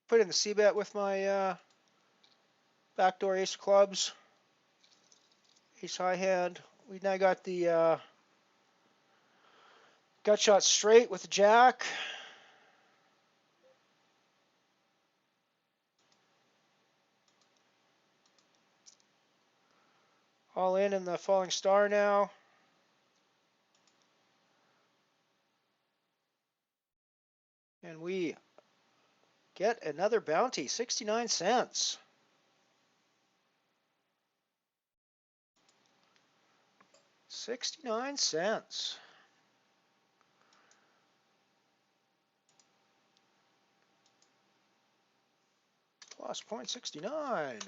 put in the C-bet with my backdoor ace of clubs, ace high hand. We now got the gut shot straight with the jack. All in the falling star now. And we get another bounty, 69 cents. 69 cents. Plus 0.69.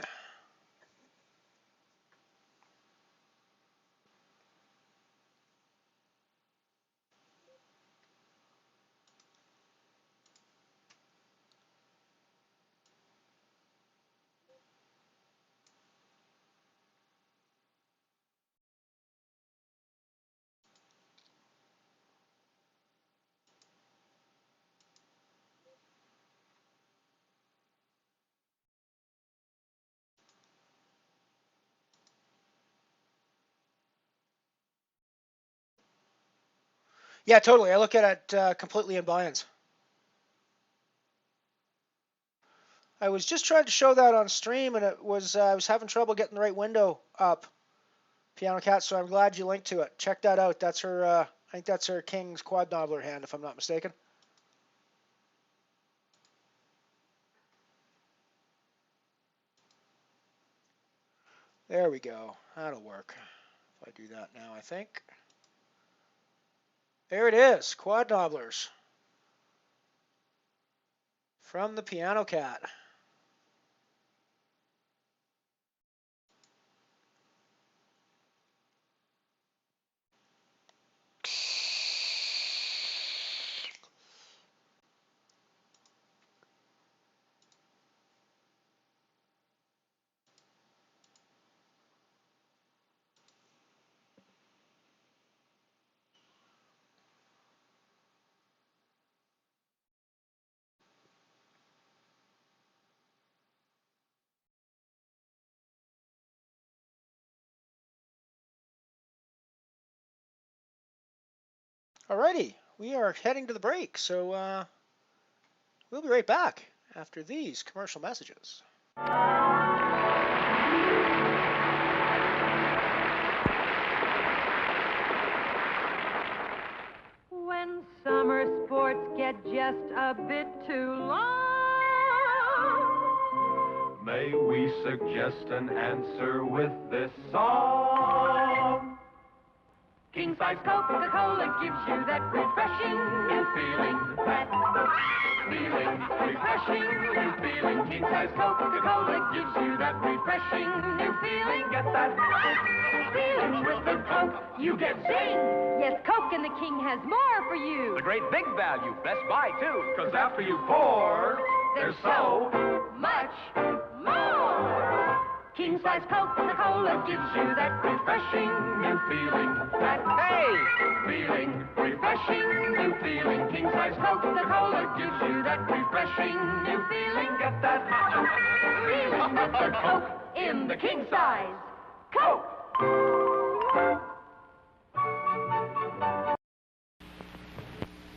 Yeah, totally. I look at it completely in buy-ins. I was just trying to show that on stream, and it was I was having trouble getting the right window up. Piano Cat, so I'm glad you linked to it. Check that out. That's her. I think that's her King's quad nobbler hand, if I'm not mistaken. There we go. That'll work. If I do that now, I think. There it is. Quad nobblers from the Piano Cat. Alrighty, we are heading to the break, so we'll be right back after these commercial messages. When summer sports get just a bit too long, may we suggest an answer with this song? King-size Coca-Cola gives you that refreshing new feeling. That feeling, refreshing new feeling. King-size Coca-Cola gives you that refreshing new feeling. Get that feeling with the Coke, you get zing. Yes, Coke and the King has more for you. The great big value, best buy too. Cause after you pour, there's so much more. King-size Coca-Cola gives you that refreshing new feeling. That feeling, refreshing new feeling. King-size Coca-Cola gives you that refreshing new feeling. Get that feeling with the Coke in the king-size Coke.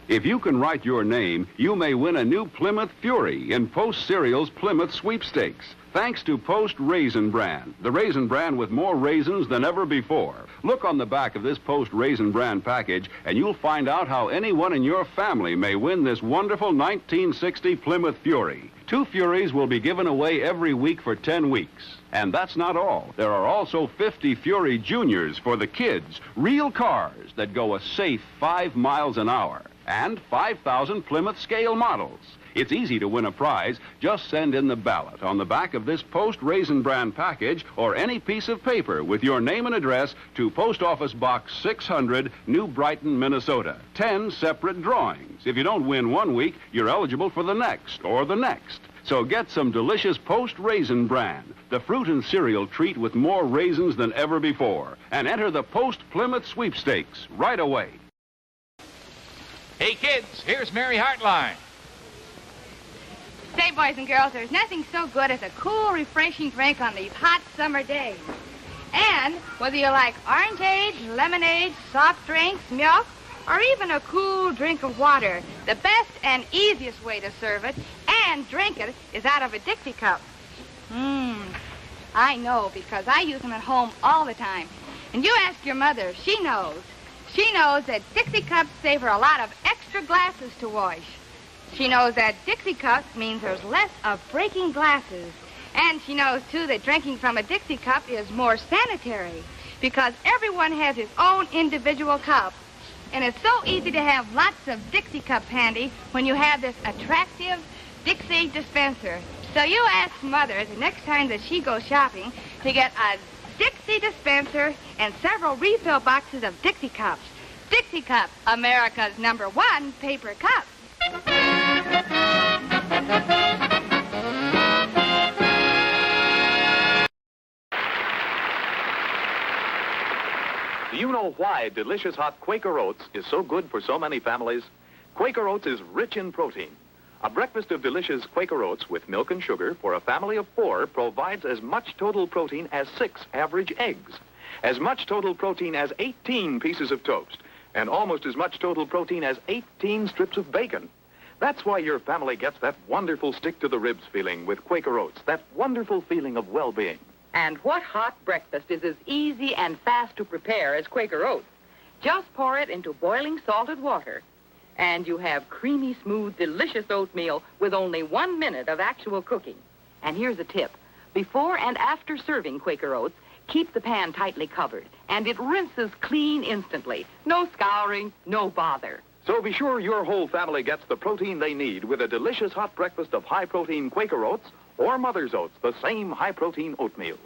If you can write your name, you may win a new Plymouth Fury in Post Cereal's Plymouth Sweepstakes. Thanks to Post Raisin Bran, the raisin bran with more raisins than ever before. Look on the back of this Post Raisin Bran package, and you'll find out how anyone in your family may win this wonderful 1960 Plymouth Fury. 2 Furies will be given away every week for 10 weeks. And that's not all. There are also 50 Fury Juniors for the kids, real cars that go a safe 5 miles an hour, and 5,000 Plymouth scale models. It's easy to win a prize. Just send in the ballot on the back of this Post Raisin Bran package or any piece of paper with your name and address to Post Office Box 600, New Brighton, Minnesota. 10 separate drawings. If you don't win one week, you're eligible for the next or the next. So get some delicious Post Raisin Bran, the fruit and cereal treat with more raisins than ever before. And enter the Post Plymouth Sweepstakes right away. Hey, kids, here's Mary Hartline. Say, boys and girls, there's nothing so good as a cool, refreshing drink on these hot summer days. And whether you like orangeade, lemonade, soft drinks, milk, or even a cool drink of water, the best and easiest way to serve it and drink it is out of a Dixie cup. I know, because I use them at home all the time. And you ask your mother, she knows. She knows that Dixie cups save her a lot of extra glasses to wash. She knows that Dixie cups means there's less of breaking glasses. And she knows, too, that drinking from a Dixie cup is more sanitary because everyone has his own individual cup. And it's so easy to have lots of Dixie cups handy when you have this attractive Dixie dispenser. So you ask Mother the next time that she goes shopping to get a Dixie dispenser and several refill boxes of Dixie cups. Dixie cup, America's #1 paper cup. Do you know why delicious hot Quaker Oats is so good for so many families? Quaker Oats is rich in protein. A breakfast of delicious Quaker Oats with milk and sugar for a family of 4 provides as much total protein as 6 average eggs, as much total protein as 18 pieces of toast, and almost as much total protein as 18 strips of bacon. That's why your family gets that wonderful stick-to-the-ribs feeling with Quaker Oats, that wonderful feeling of well-being. And what hot breakfast is as easy and fast to prepare as Quaker Oats? Just pour it into boiling salted water, and you have creamy, smooth, delicious oatmeal with only 1 minute of actual cooking. And here's a tip. Before and after serving Quaker Oats, keep the pan tightly covered, and it rinses clean instantly. No scouring, no bother. So be sure your whole family gets the protein they need with a delicious hot breakfast of high-protein Quaker Oats or Mother's Oats, the same high-protein oatmeal.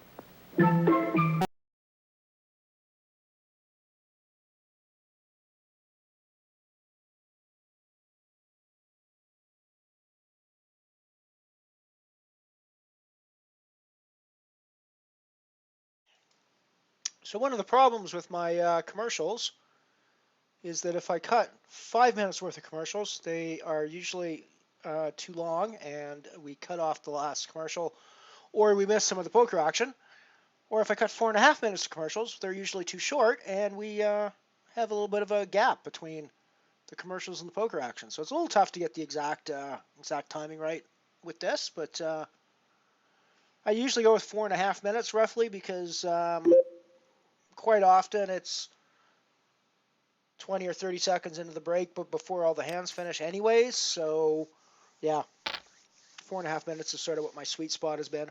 So one of the problems with my commercials is that if I cut 5 minutes worth of commercials, they are usually too long, and we cut off the last commercial, or we miss some of the poker action. Or if I cut 4.5 minutes of commercials, they're usually too short, and we have a little bit of a gap between the commercials and the poker action. So it's a little tough to get the exact timing right with this, but I usually go with 4.5 minutes roughly, because quite often it's 20 or 30 seconds into the break, but before all the hands finish anyways. So yeah, 4.5 minutes is sort of what my sweet spot has been.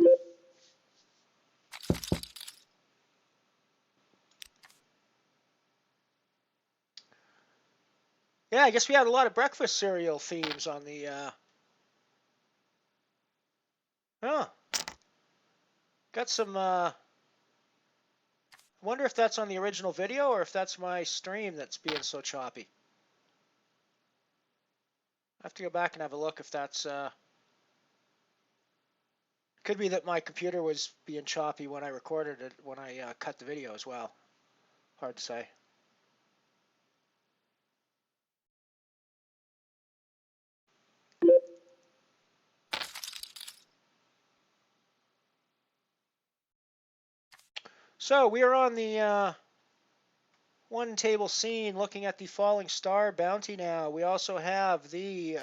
Yeah, I guess we had a lot of breakfast cereal themes on the got some I wonder if that's on the original video or if that's my stream that's being so choppy. I have to go back and have a look if that's could be that my computer was being choppy when I recorded it, when I cut the video as well. Hard to say. So we are on the one table scene looking at the Falling Star bounty now. We also have the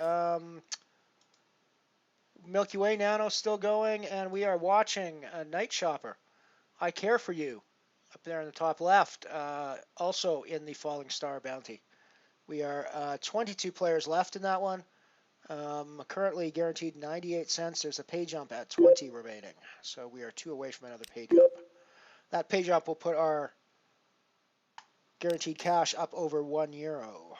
Milky Way Nano still going, and we are watching a Night Shopper, I Care For You, up there in the top left, also in the Falling Star bounty. We are 22 players left in that one. Currently guaranteed 98 cents. There's a pay jump at 20 remaining, so we are 2 away from another pay jump. That pay jump will put our guaranteed cash up over €1.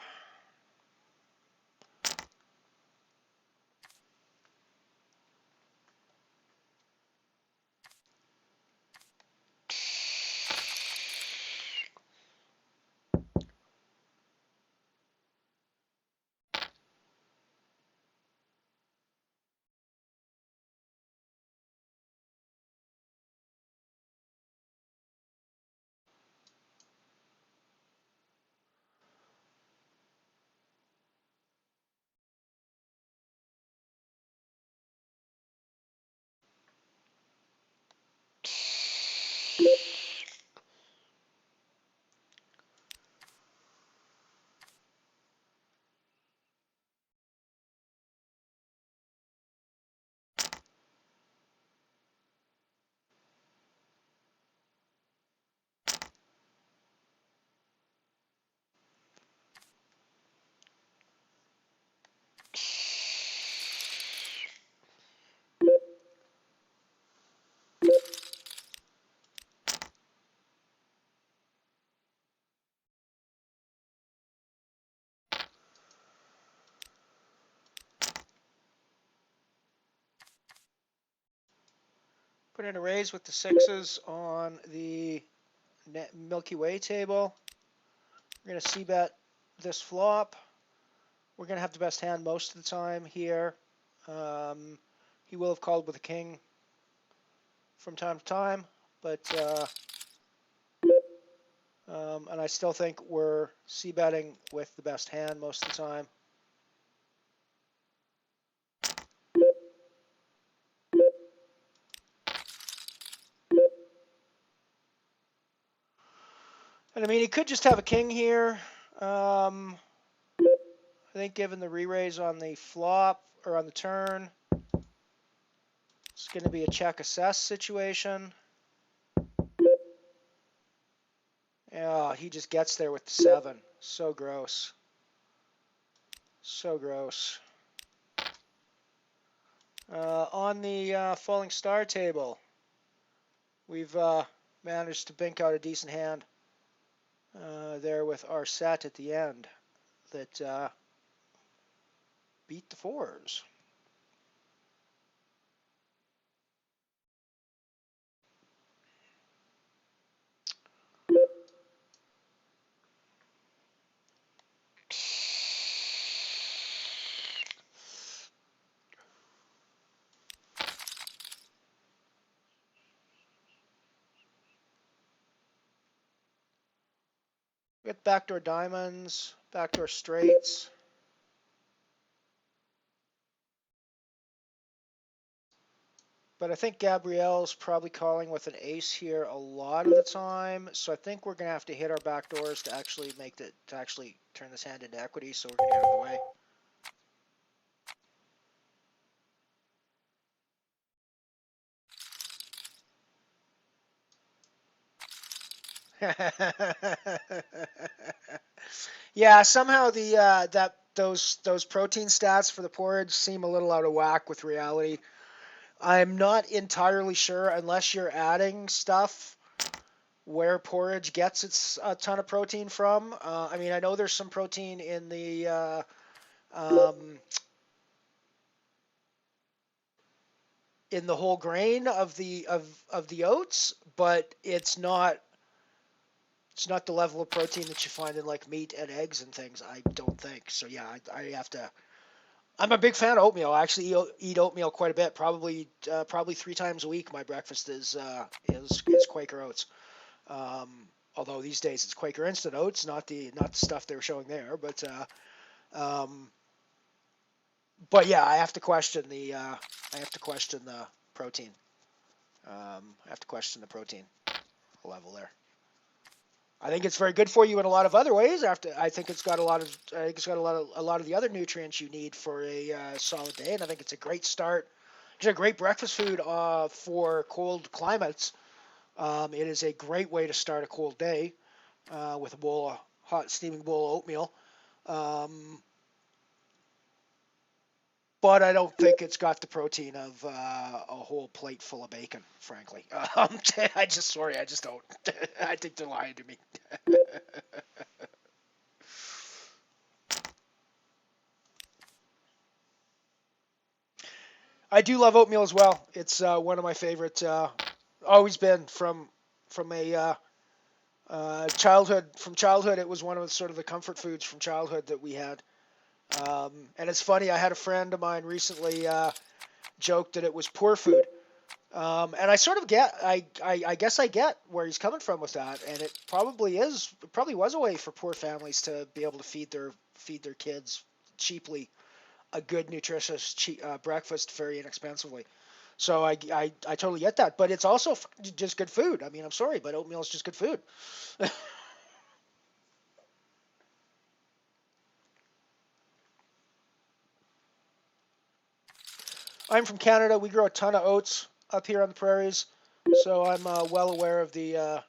Put in arrays with the 6s on the Milky Way table. We're going to c-bet this flop. We're going to have the best hand most of the time here. He will have called with a king from time to time, but and I still think we're c-betting with the best hand most of the time. And I mean, he could just have a king here. I think given the re-raise on the flop or on the turn, it's going to be a check assess situation. Yeah, he just gets there with the 7. So gross. So gross. On the falling star table, we've managed to bink out a decent hand there with our set at the end that beat the 4s. We got backdoor diamonds, backdoor straights. But I think Gabrielle's probably calling with an ace here a lot of the time. So I think we're going to have to hit our backdoors to actually turn this hand into equity. So we're going to get out of the way. Yeah, somehow those protein stats for the porridge seem a little out of whack with reality. I'm not entirely sure unless you're adding stuff where porridge gets its a ton of protein from. I mean, I know there's some protein in the whole grain of the oats, but it's not the level of protein that you find in like meat and eggs and things. I don't think so. Yeah, I have to. I'm a big fan of oatmeal. I actually eat oatmeal quite a bit. Probably 3 times a week. My breakfast is Quaker oats. Although these days it's Quaker instant oats, not the stuff they were showing there. But yeah, I have to question the protein. I have to question the protein level there. I think it's very good for you in a lot of other ways. I think it's got a lot of the other nutrients you need for a solid day, and I think it's a great start. It's a great breakfast food for cold climates. It is a great way to start a cold day with a bowl of hot steaming bowl of oatmeal. But I don't think it's got the protein of a whole plate full of bacon, frankly. I just don't. I think they're lying to me. I do love oatmeal as well. It's one of my favorite. Always been from a childhood. From childhood, it was one of sort of the comfort foods from childhood that we had. And it's funny. I had a friend of mine recently joked that it was poor food. And I sort of get, I guess I get where he's coming from with that, and it probably was a way for poor families to be able to feed their kids cheaply a good nutritious breakfast very inexpensively. So I totally get that, but it's also just good food. I mean, I'm sorry, but oatmeal is just good food. I'm from Canada. We grow a ton of oats up here on the prairies, so I'm well aware of the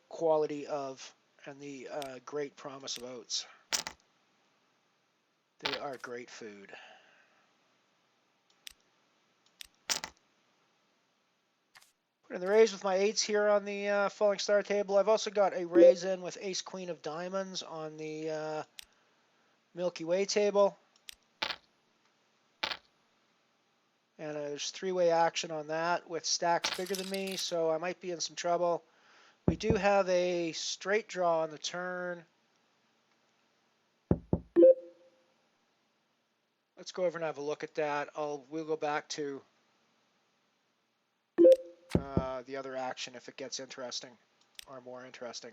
quality of and the great promise of oats. They are great food. Putting the raise with my 8s here on the falling star table. I've also got a raise in with ace queen of diamonds on the Milky Way table. And there's 3-way action on that with stacks bigger than me, so I might be in some trouble. We do have a straight draw on the turn. Let's go over and have a look at that. We'll go back to the other action if it gets interesting or more interesting.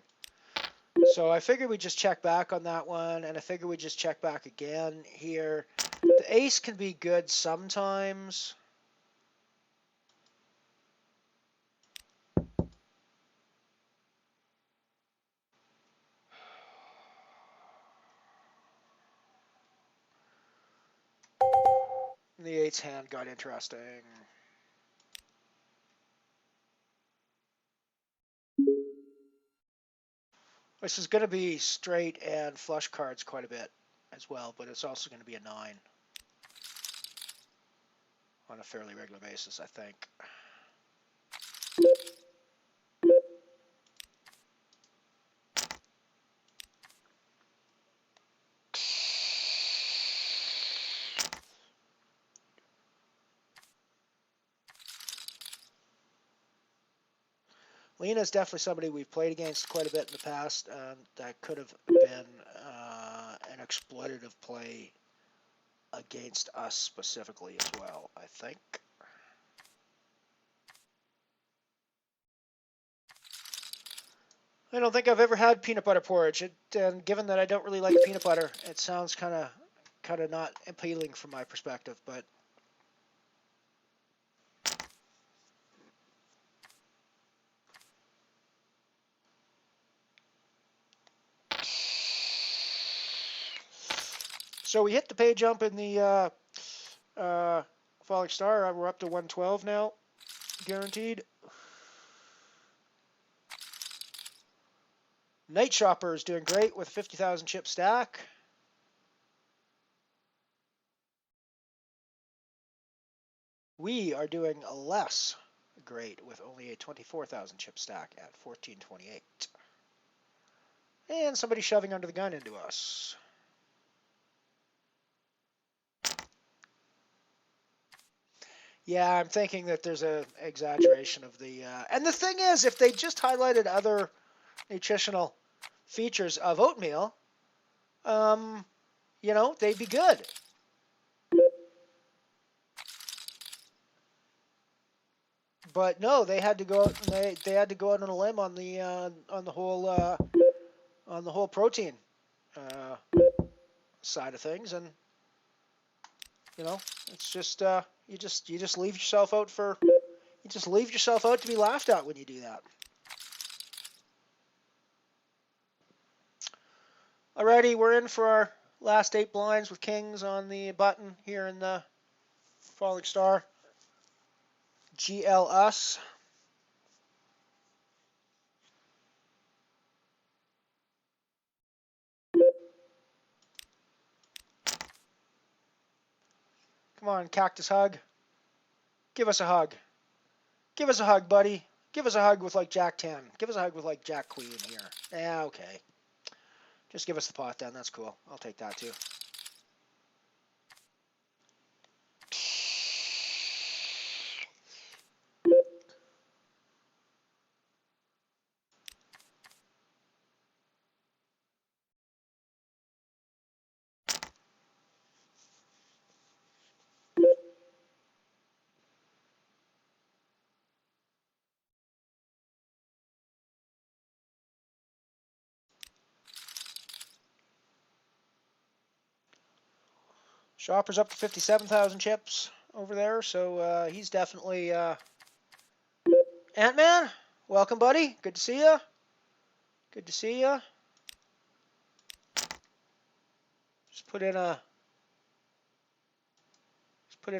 So I figured we just check back on that one, and I figure we just check back again here. The ace can be good sometimes. The 8's hand got interesting. This is going to be straight and flush cards quite a bit as well, but it's also going to be a 9 on a fairly regular basis, I think. Lena is definitely somebody we've played against quite a bit in the past. That could have been an exploitative play against us specifically as well, I think. I don't think I've ever had peanut butter porridge, and given that I don't really like peanut butter, it sounds kind of not appealing from my perspective, but so we hit the pay jump in the Falling Star. We're up to 112 now, guaranteed. Night Shopper is doing great with a 50,000 chip stack. We are doing less great with only a 24,000 chip stack at 1428. And somebody shoving under the gun into us. Yeah, I'm thinking that there's an exaggeration of the... and the thing is, if they just highlighted other nutritional features of oatmeal, you know, they'd be good. But no, they had to go out and they had to go out on a limb on the whole protein side of things, and you know, it's just you just leave yourself out to be laughed at when you do that. Alrighty, we're in for our last 8 blinds with kings on the button here in the Falling Star. GL us. Come on, Cactus Hug. Give us a hug. Give us a hug, buddy. Give us a hug with like Jack 10. Give us a hug with like Jack Queen here. Yeah, okay. Just give us the pot then. That's cool. I'll take that too. Shopper's up to 57,000 chips over there, so he's definitely Ant-Man. Welcome, buddy. Good to see you. Good to see you. Just put in a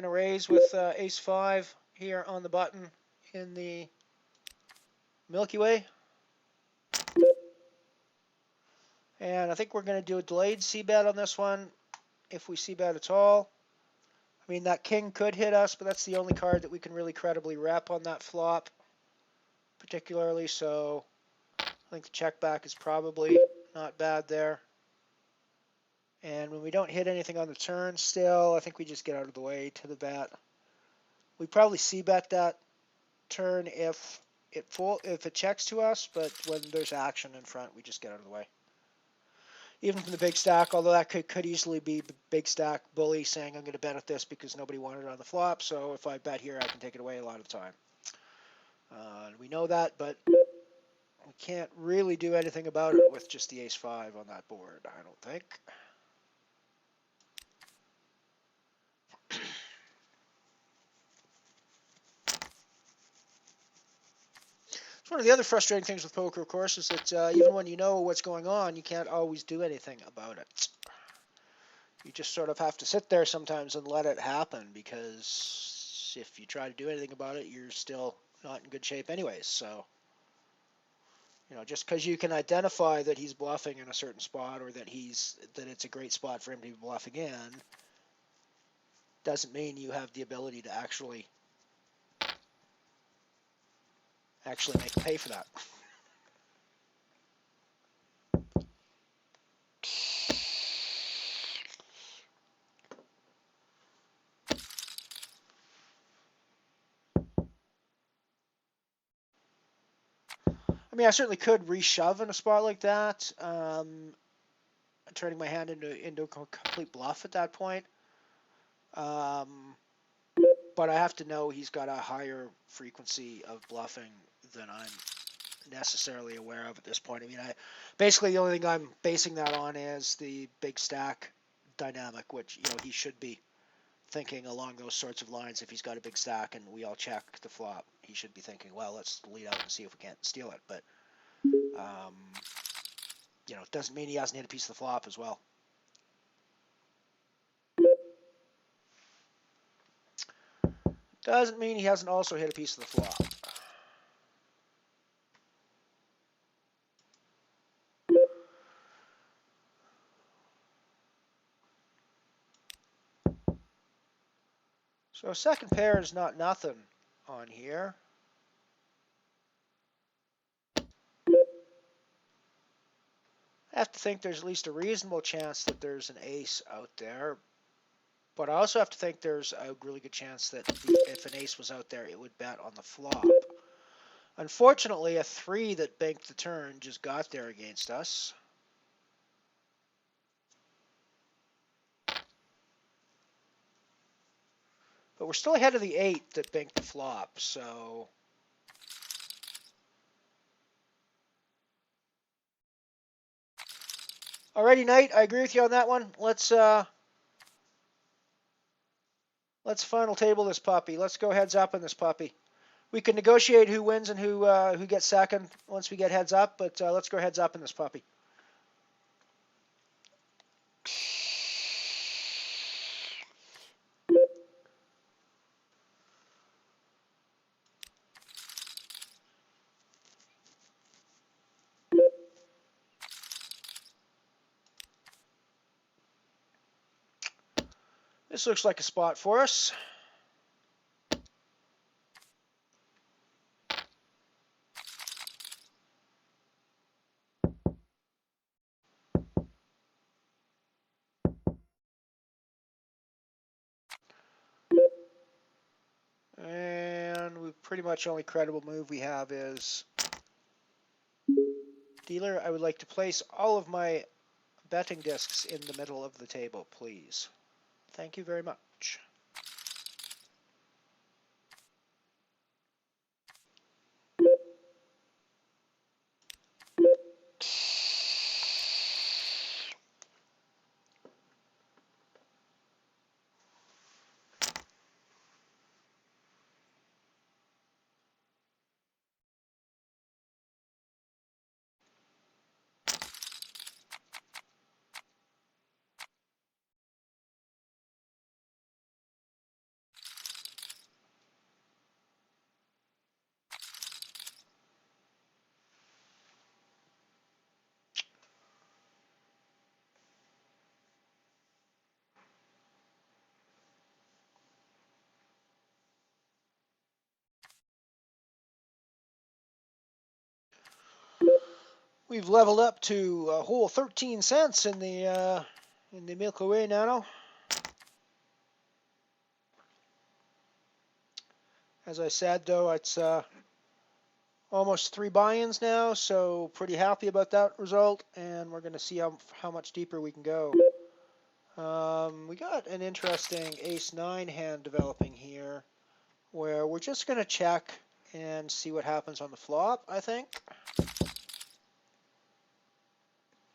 raise with Ace 5 here on the button in the Milky Way. And I think we're going to do a delayed C-bet on this one, if we C-bet at all. I mean, that king could hit us, but that's the only card that we can really credibly rep on that flop, particularly. So I think the check back is probably not bad there. And when we don't hit anything on the turn still, I think we just get out of the way to the bet. We probably C-bet that turn if it checks to us, but when there's action in front, we just get out of the way. Even from the big stack, although that could easily be the big stack bully saying I'm going to bet at this because nobody wanted it on the flop, so if I bet here, I can take it away a lot of the time. We know that, but we can't really do anything about it with just the ace-5 on that board, I don't think. It's one of the other frustrating things with poker, of course, is that even when you know what's going on, you can't always do anything about it. You just sort of have to sit there sometimes and let it happen, because if you try to do anything about it, you're still not in good shape anyways. So, just because you can identify that he's bluffing in a certain spot, or that it's a great spot for him to be bluffing in, doesn't mean you have the ability to actually make him pay for that. I mean, I certainly could reshove in a spot like that, turning my hand into a complete bluff at that point. But I have to know he's got a higher frequency of bluffing than I'm necessarily aware of at this point. I mean, basically the only thing I'm basing that on is the big stack dynamic, which he should be thinking along those sorts of lines. If he's got a big stack and we all check the flop, he should be thinking, well, let's lead out and see if we can't steal it. But it doesn't mean he hasn't hit a piece of the flop as well. Doesn't mean he hasn't also hit a piece of the flop. So second pair is not nothing on here. I have to think there's at least a reasonable chance that there's an ace out there. But I also have to think there's a really good chance that if an ace was out there, it would bet on the flop. Unfortunately, a 3 that banked the turn just got there against us. But we're still ahead of the 8 that banked the flop, so... Alrighty, Knight, I agree with you on that one. Let's final table this puppy. Let's go heads up on this puppy. We can negotiate who wins and who gets second once we get heads up, but let's go heads up in this puppy. This looks like a spot for us. And we pretty much only credible move we have is dealer. I would like to place all of my betting discs in the middle of the table, please. Thank you very much. We've leveled up to a whole 13 cents in the Milky Way Nano. As I said, though, it's almost 3 buy-ins now, so pretty happy about that result, and we're going to see how much deeper we can go. We got an interesting ace-9 hand developing here, where we're just going to check and see what happens on the flop, I think.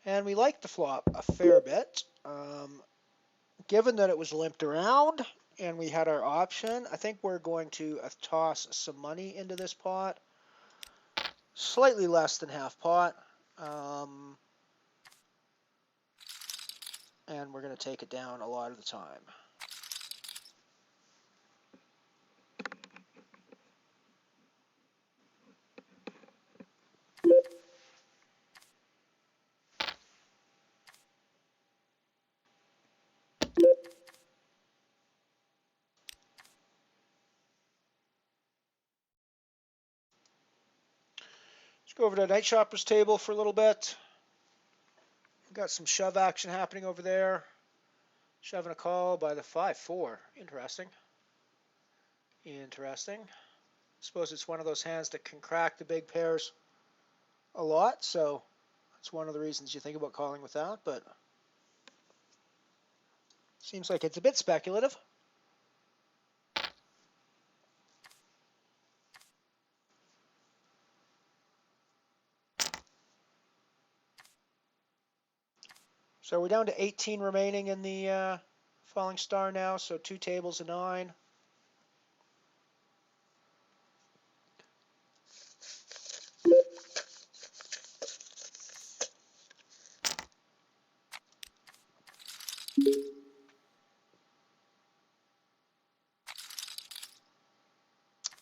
And we like the flop a fair bit. Given that it was limped around and we had our option, I think we're going to toss some money into this pot. Slightly less than half pot. And we're going to take it down a lot of the time. Let's go over to the Night Shopper's table for a little bit. We've got some shove action happening over there. Shoving a call by the 5-4. Interesting. Interesting. Suppose it's one of those hands that can crack the big pairs a lot, so that's one of the reasons you think about calling with that, but seems like it's a bit speculative. So we're down to 18 remaining in the Falling Star now, so 2 tables of 9.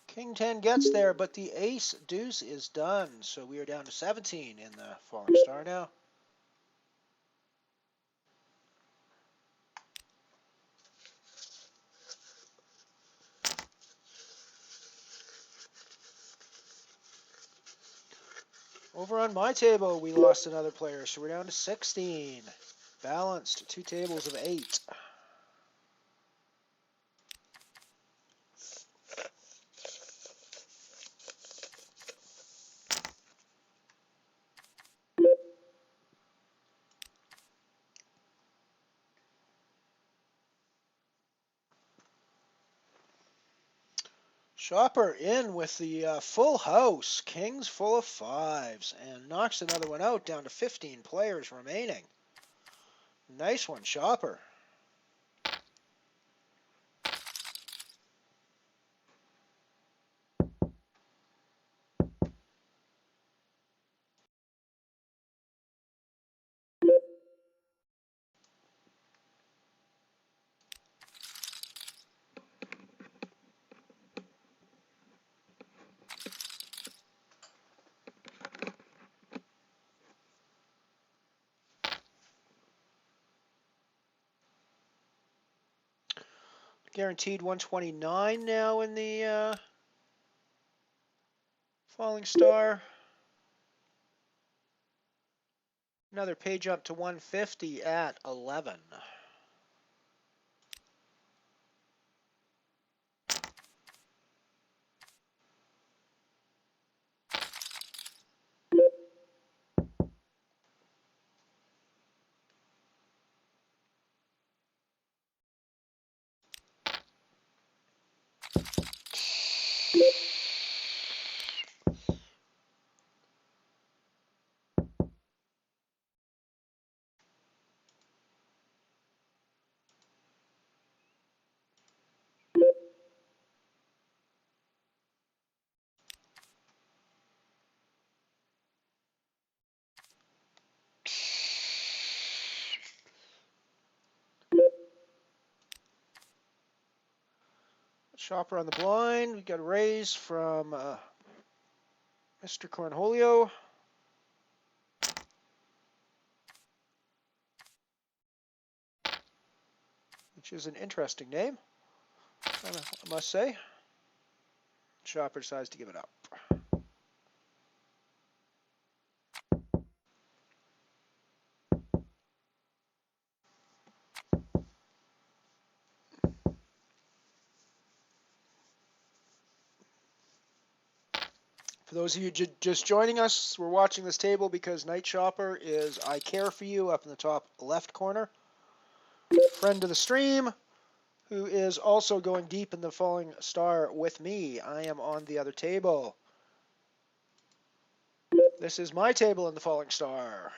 King 10 gets there, but the ace deuce is done, so we are down to 17 in the Falling Star now. Over on my table, we lost another player, so we're down to 16. Balanced, 2 tables of 8. Shopper in with the full house, kings full of 5s, and knocks another one out down to 15 players remaining. Nice one, Shopper. Guaranteed 129 now in the Falling Star. Another page up to 150 at 11. Shopper on the blind. We got a raise from Mr. Cornholio. Which is an interesting name, I must say. Shopper decides to give it up. For those of you just joining us, we're watching this table because Night Shopper is I Care For You up in the top left corner. Friend of the stream, who is also going deep in the falling star with me. I am on the other table. This is my table in the falling star.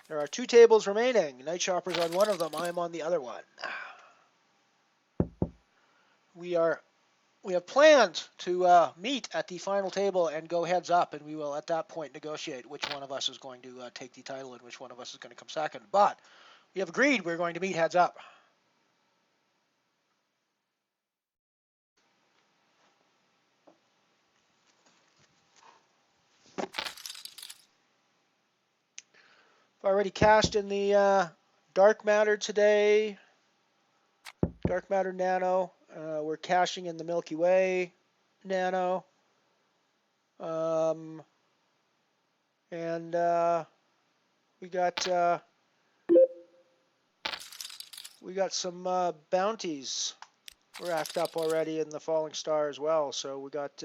There are 2 tables remaining. Night Shopper's on one of them. I am on the other one. We have planned to meet at the final table and go heads up, and we will at that point negotiate which one of us is going to take the title and which one of us is going to come second. But we have agreed we're going to meet heads up. I've already cashed in the Dark Matter today. Dark Matter Nano. We're cashing in the Milky Way Nano. And we got some bounties racked up already in the Falling Star as well. So we got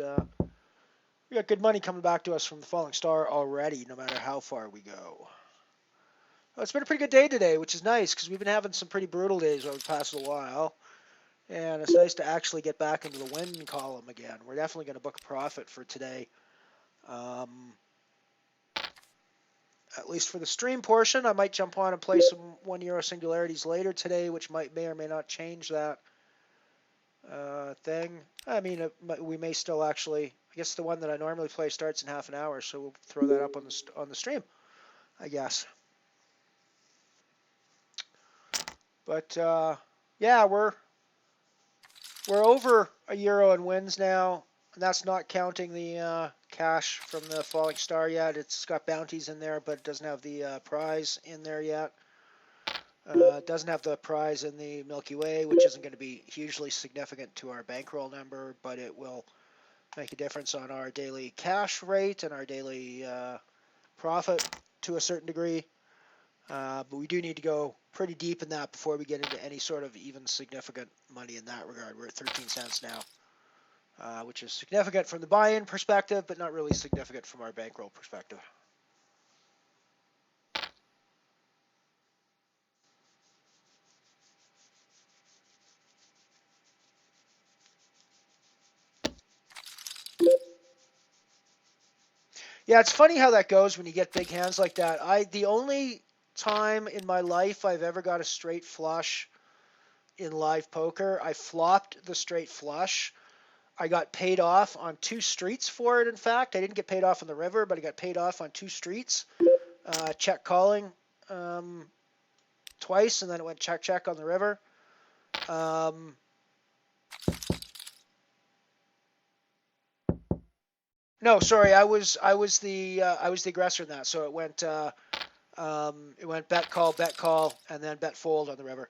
good money coming back to us from the Falling Star already, no matter how far we go. Well, it's been a pretty good day today, which is nice because we've been having some pretty brutal days over the past little while. And it's nice to actually get back into the win column again. We're definitely going to book a profit for today. At least for the stream portion. I might jump on and play some €1 singularities later today, which may or may not change that thing. I mean, we may still actually. I guess the one that I normally play starts in half an hour, so we'll throw that up on the stream, I guess. But yeah, we're over €1 in wins now, and that's not counting the cash from the Falling Star yet. It's got bounties in there, but it doesn't have the prize in there yet. It doesn't have the prize in the Milky Way, which isn't going to be hugely significant to our bankroll number, but it will make a difference on our daily cash rate and our daily profit to a certain degree. But we do need to go pretty deep in that before we get into any sort of even significant money in that regard. We're at 13 cents now, which is significant from the buy-in perspective, but not really significant from our bankroll perspective. Yeah, it's funny how that goes when you get big hands like that. The only time in my life I've ever got a straight flush in live poker, I flopped the straight flush. I got paid off on 2 streets for it, in fact. I didn't get paid off on the river, but I got paid off on 2 streets. Check calling twice, and then it went check on the river. No, sorry, I was the aggressor in that. So it went bet call, and then bet fold on the river.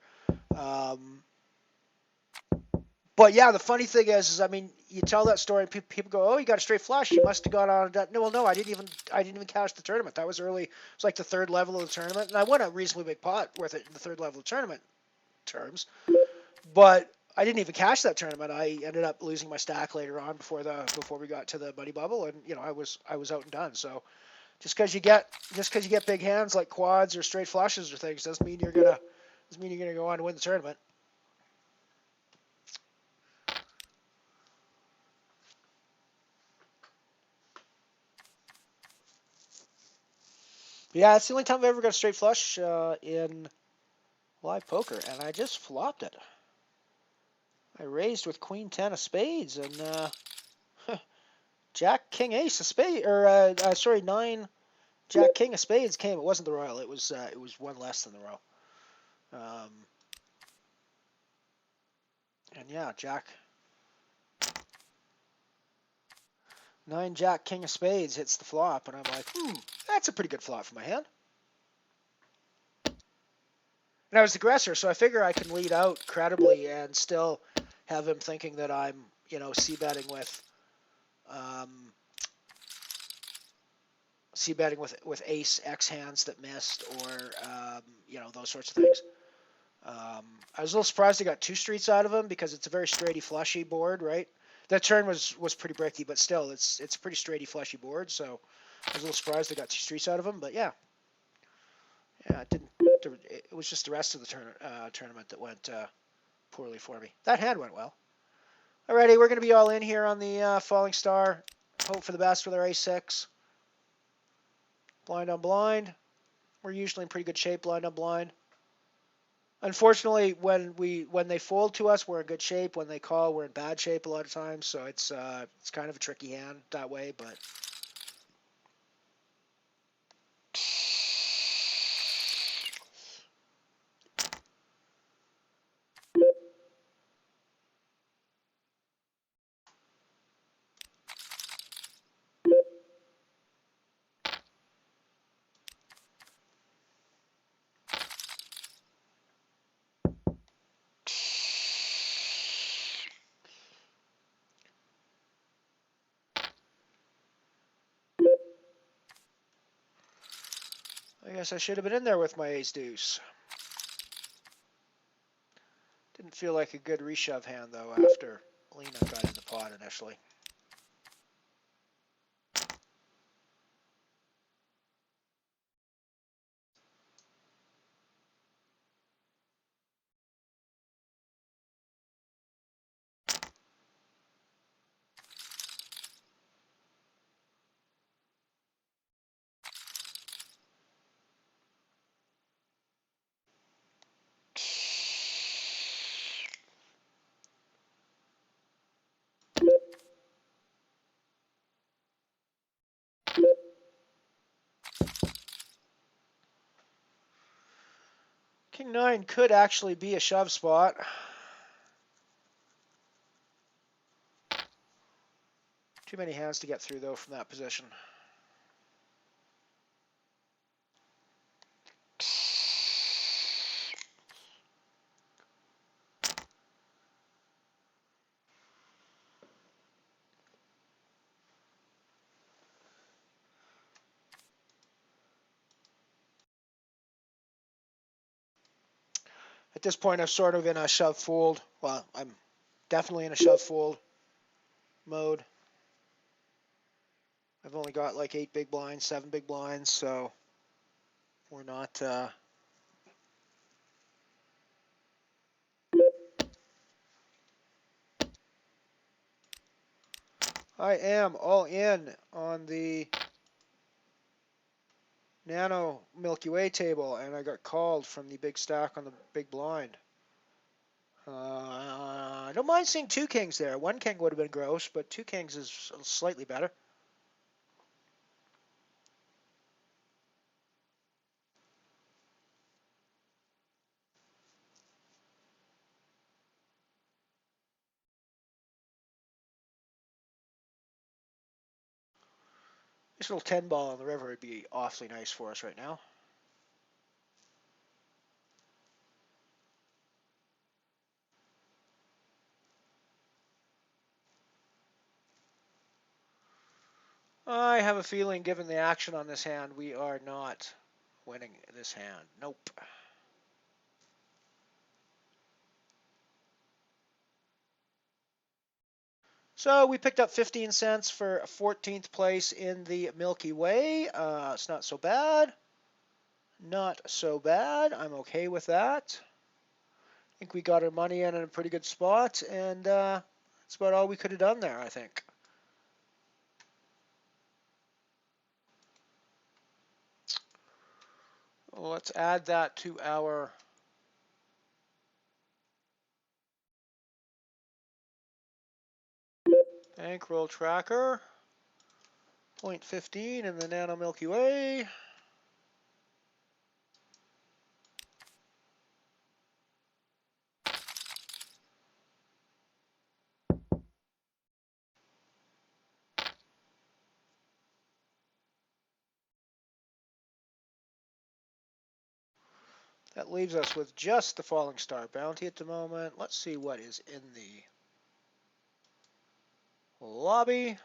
But yeah, the funny thing is I mean, you tell that story and people go, "Oh, you got a straight flush. You must have gone on that." No, well, no, I didn't even cash the tournament. That was early. It was like the 3rd level of the tournament, and I won a reasonably big pot worth it in the 3rd level of the tournament terms. But I didn't even cash that tournament. I ended up losing my stack later on before we got to the money bubble, and I was out and done. So just because you get big hands like quads or straight flushes or things doesn't mean you're gonna go on to win the tournament. Yeah, it's the only time I've ever got a straight flush in live poker, and I just flopped it. I raised with Queen 10 of spades and Jack King Ace of spades, or 9 Jack King of spades came. It wasn't the royal. It was one less than the royal. And yeah, Jack 9 Jack King of spades hits the flop, and I'm like, that's a pretty good flop for my hand. And I was the aggressor, so I figure I can lead out credibly and still have him thinking that I'm, c-betting with ace X hands that missed, or those sorts of things. I was a little surprised I got 2 streets out of him because it's a very straighty flushy board, right? That turn was pretty bricky, but still, it's a pretty straighty, fleshy board. So I was a little surprised they got 2 streets out of him. But yeah, it didn't. It was just the rest of the tournament that went poorly for me. That hand went well. Alrighty, we're going to be all in here on the falling star. Hope for the best with our ace-6. Blind on blind. We're usually in pretty good shape, blind on blind. Unfortunately, when they fold to us, we're in good shape. When they call, we're in bad shape a lot of times. So it's kind of a tricky hand that way, but. I guess I should have been in there with my ace-deuce. Didn't feel like a good reshove hand, though, after Lena got in the pot initially. King 9 could actually be a shove spot. Too many hands to get through, though, from that position. At this point, I'm sort of in a shove fold. Well, I'm definitely in a shove fold mode. I've only got like 8 big blinds, 7 big blinds, so we're not. I am all in on the Nano Milky Way table, and I got called from the big stack on the big blind. I don't mind seeing 2 kings there. 1 king would have been gross, but 2 kings is slightly better. This little 10 ball on the river would be awfully nice for us right now. I have a feeling, given the action on this hand, we are not winning this hand. Nope. So we picked up 15 cents for 14th place in the Milky Way. It's not so bad. Not so bad. I'm okay with that. I think we got our money in a pretty good spot, and that's about all we could have done there, I think. Well, let's add that to our bankroll tracker. 0.15 in the Nano Milky Way. That leaves us with just the Falling Star bounty at the moment. Let's see what is in the lobby.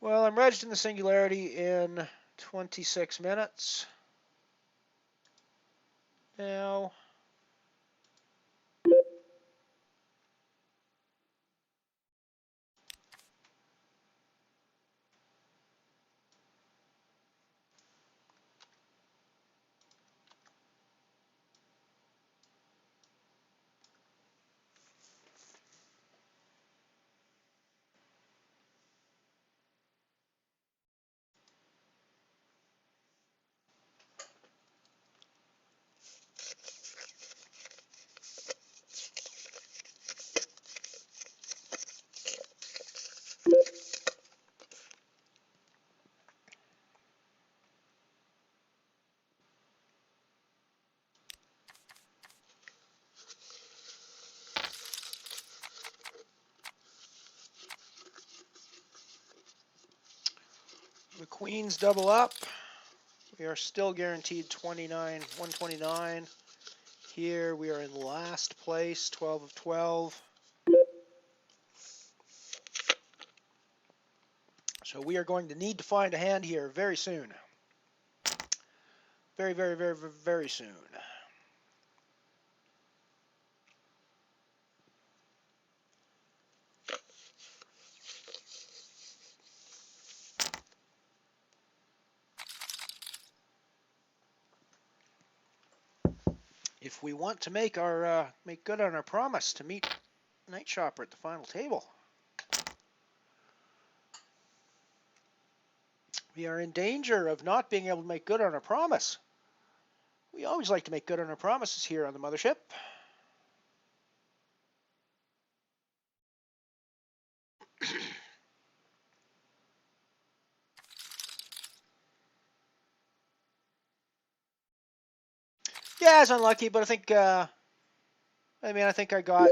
Well, I'm wedged in the singularity in 26 minutes. Now, the queens double up. We are still guaranteed 129. Here we are in last place, 12 of 12. So we are going to need to find a hand here very soon. Very, very, very, very, very soon. If we want to make good on our promise to meet Night Shopper at the final table, we are in danger of not being able to make good on our promise. We always like to make good on our promises here on the Mothership. Yeah, it's unlucky, but I think I think I got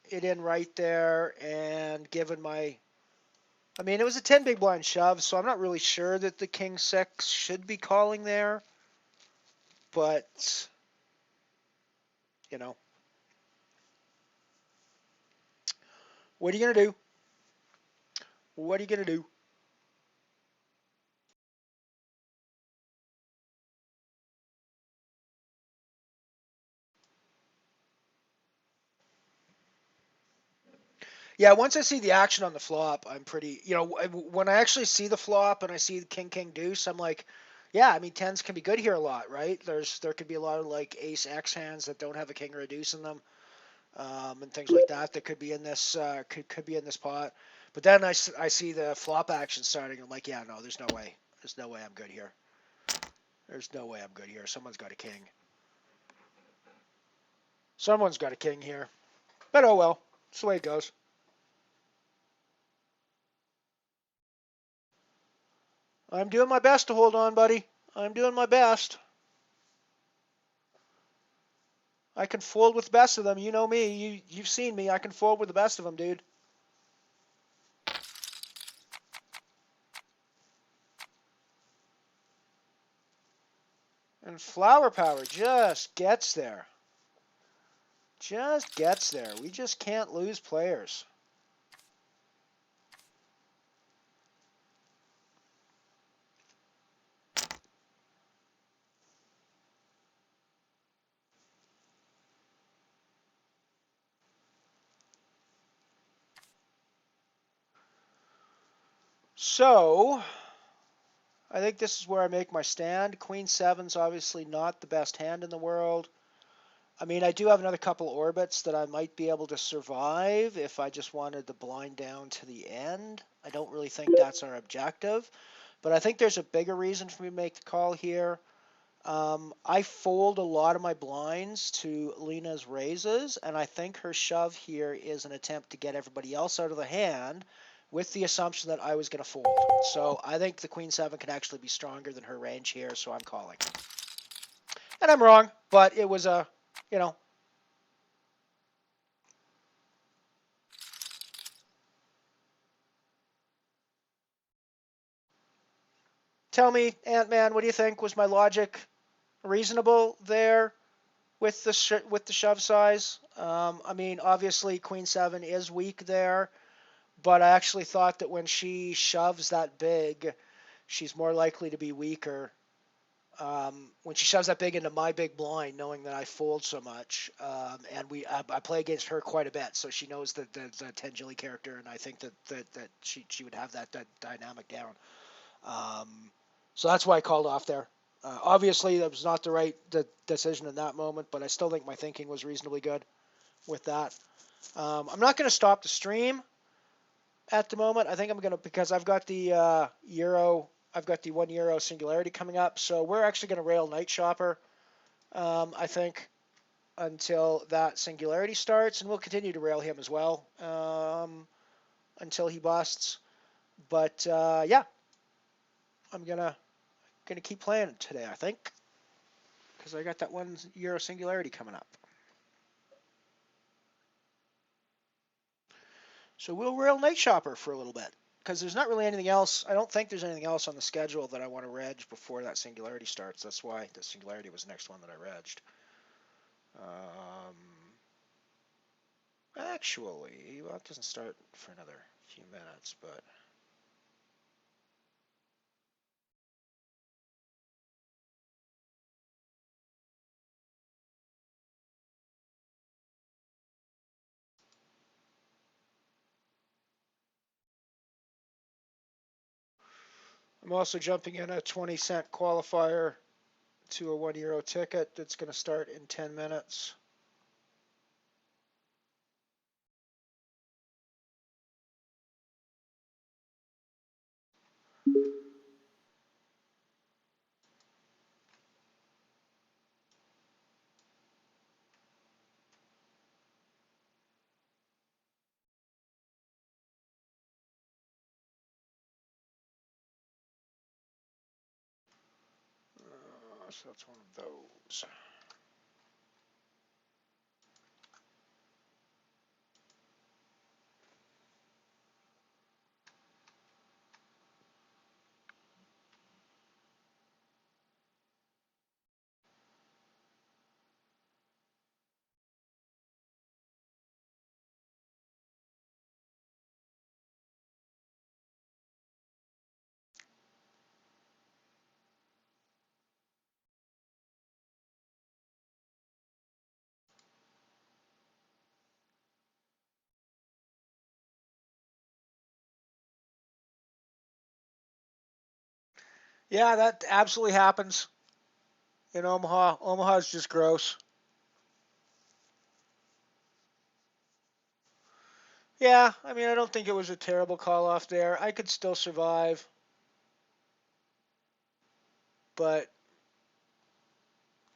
it in right there, and given my, it was a 10 big blind shove, so I'm not really sure that the king six should be calling there, but what are you gonna do? What are you gonna do? Yeah, once I see the action on the flop, I'm pretty, when I actually see the flop and I see the king, king, deuce, I'm like, yeah, tens can be good here a lot, right? There could be a lot of like ace X hands that don't have a king or a deuce in them, and things like that that could be in this could be in this pot. But then I see the flop action starting. I'm like, yeah, no, there's no way. There's no way I'm good here. There's no way I'm good here. Someone's got a king. Someone's got a king here. But oh well, it's the way it goes. I'm doing my best to hold on, buddy. I'm doing my best. I can fold with the best of them. You know me. You've seen me. I can fold with the best of them, dude. And Flower Power just gets there. Just gets there. We just can't lose players. So, I think this is where I make my stand. Queen seven's obviously not the best hand in the world. I do have another couple orbits that I might be able to survive if I just wanted the blind down to the end. I don't really think that's our objective. But I think there's a bigger reason for me to make the call here. I fold a lot of my blinds to Lena's raises, and I think her shove here is an attempt to get everybody else out of the hand with the assumption that I was going to fold. So I think the Queen 7 can actually be stronger than her range here, so I'm calling. And I'm wrong, but it was a, Tell me, Ant-Man, what do you think? Was my logic reasonable there with the shove size? Obviously Queen 7 is weak there, but I actually thought that when she shoves that big, she's more likely to be weaker. When she shoves that big into my big blind, knowing that I fold so much, and I play against her quite a bit, so she knows the 10 Jilly character, and I think that she would have that dynamic down. So that's why I called off there. Obviously, that was not the right decision in that moment, but I still think my thinking was reasonably good with that. I'm not going to stop the stream at the moment. I think I'm going to, because I've got the I've got the €1 Singularity coming up, so we're actually going to rail Night Shopper, I think, until that Singularity starts, and we'll continue to rail him as well until he busts. But yeah, I'm gonna keep playing today, I think, because I got that €1 Singularity coming up. So we'll rail Night Shopper for a little bit, because there's not really anything else. I don't think there's anything else on the schedule that I want to reg before that Singularity starts. That's why the Singularity was the next one that I regged. Actually, well, it doesn't start for another few minutes, but... I'm also jumping in a 20-cent qualifier to a €1 ticket that's going to start in 10 minutes. So that's one of those. Yeah, that absolutely happens in Omaha. Omaha's just gross. Yeah, I mean, I don't think it was a terrible call off there. I could still survive, but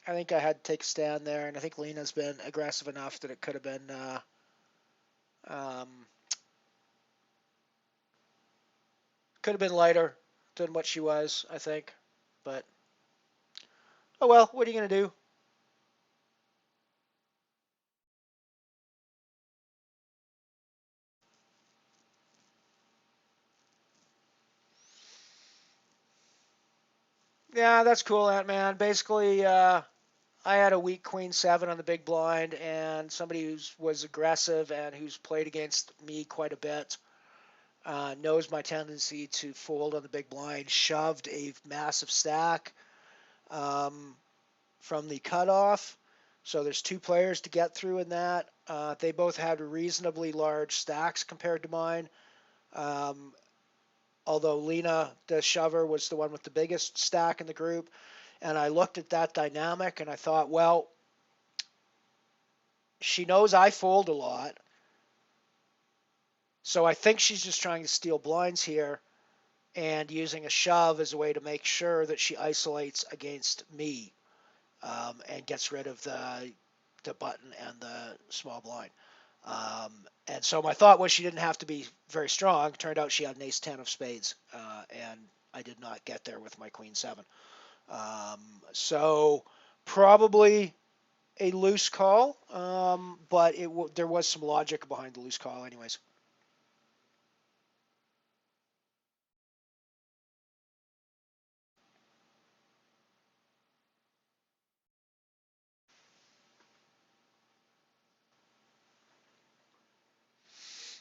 I think I had to take a stand there, and I think Lena's been aggressive enough that it could have been um, lighter than what she was, I think. But oh well, what are you gonna do? Yeah, that's cool, Ant-Man. Basically, I had a weak Queen 7 on the big blind, and somebody who was aggressive and who's played against me quite a bit knows my tendency to fold on the big blind, shoved a massive stack from the cutoff. So there's two players to get through in that. They both had reasonably large stacks compared to mine. Although Lena, the shover, was the one with the biggest stack in the group. And I looked at that dynamic and I thought, well, she knows I fold a lot. So I think she's just trying to steal blinds here and using a shove as a way to make sure that she isolates against me and gets rid of the button and the small blind. And so my thought was she didn't have to be very strong. Turned out she had an ace-10 of spades, and I did not get there with my queen 7. So probably a loose call, but there was some logic behind the loose call anyways.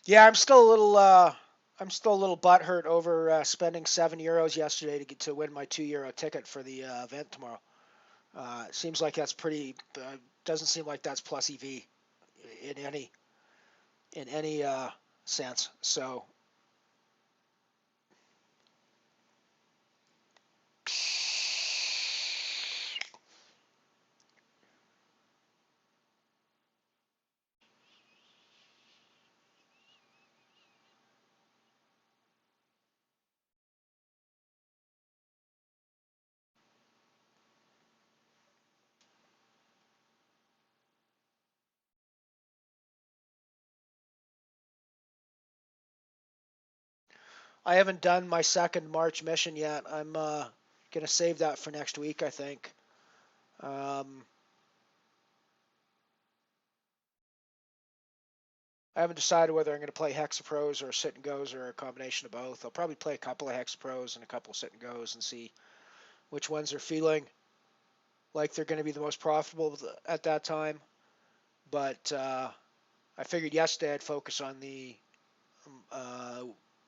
Yeah, I'm still a little butthurt over spending €7 yesterday to get to win my €2 ticket for the event tomorrow. It seems like that's pretty. Doesn't seem like that's plus EV in any sense. So I haven't done my second March mission yet. I'm gonna save that for next week, I think. I haven't decided whether I'm going to play Hexapros or sit and goes or a combination of both. I'll probably play a couple of Hexapros and a couple of sit and goes and see which ones are feeling like they're going to be the most profitable at that time. But I figured yesterday I'd focus on the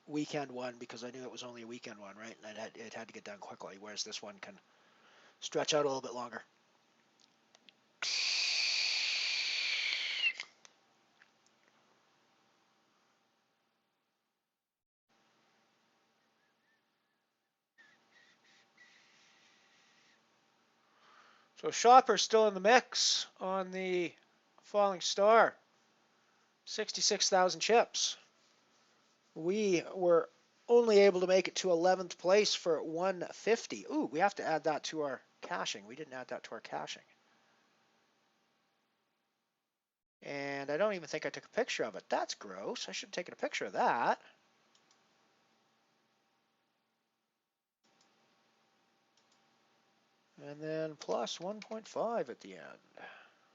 weekend one because I knew it was only a weekend one, right? And it had to get done quickly, whereas this one can stretch out a little bit longer. So Shopper's still in the mix on the Falling Star. 66,000 chips. We were only able to make it to 11th place for 150. Ooh, we have to add that to our caching. We didn't add that to our caching. And I don't even think I took a picture of it. That's gross. I should have taken a picture of that. And then plus 1.5 at the end.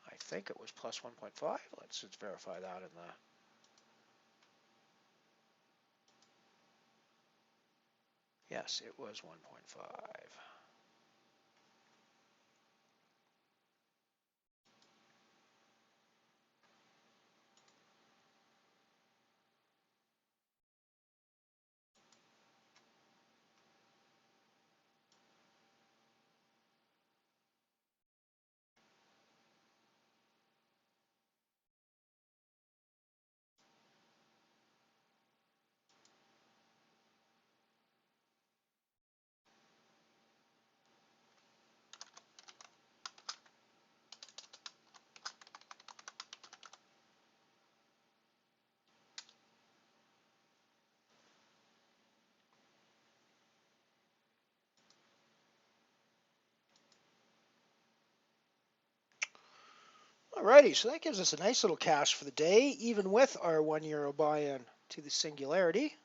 I think it was plus 1.5. Let's just verify that in the... Yes, it was 1.5. Alrighty, so that gives us a nice little cash for the day, even with our €1 buy-in to the Singularity.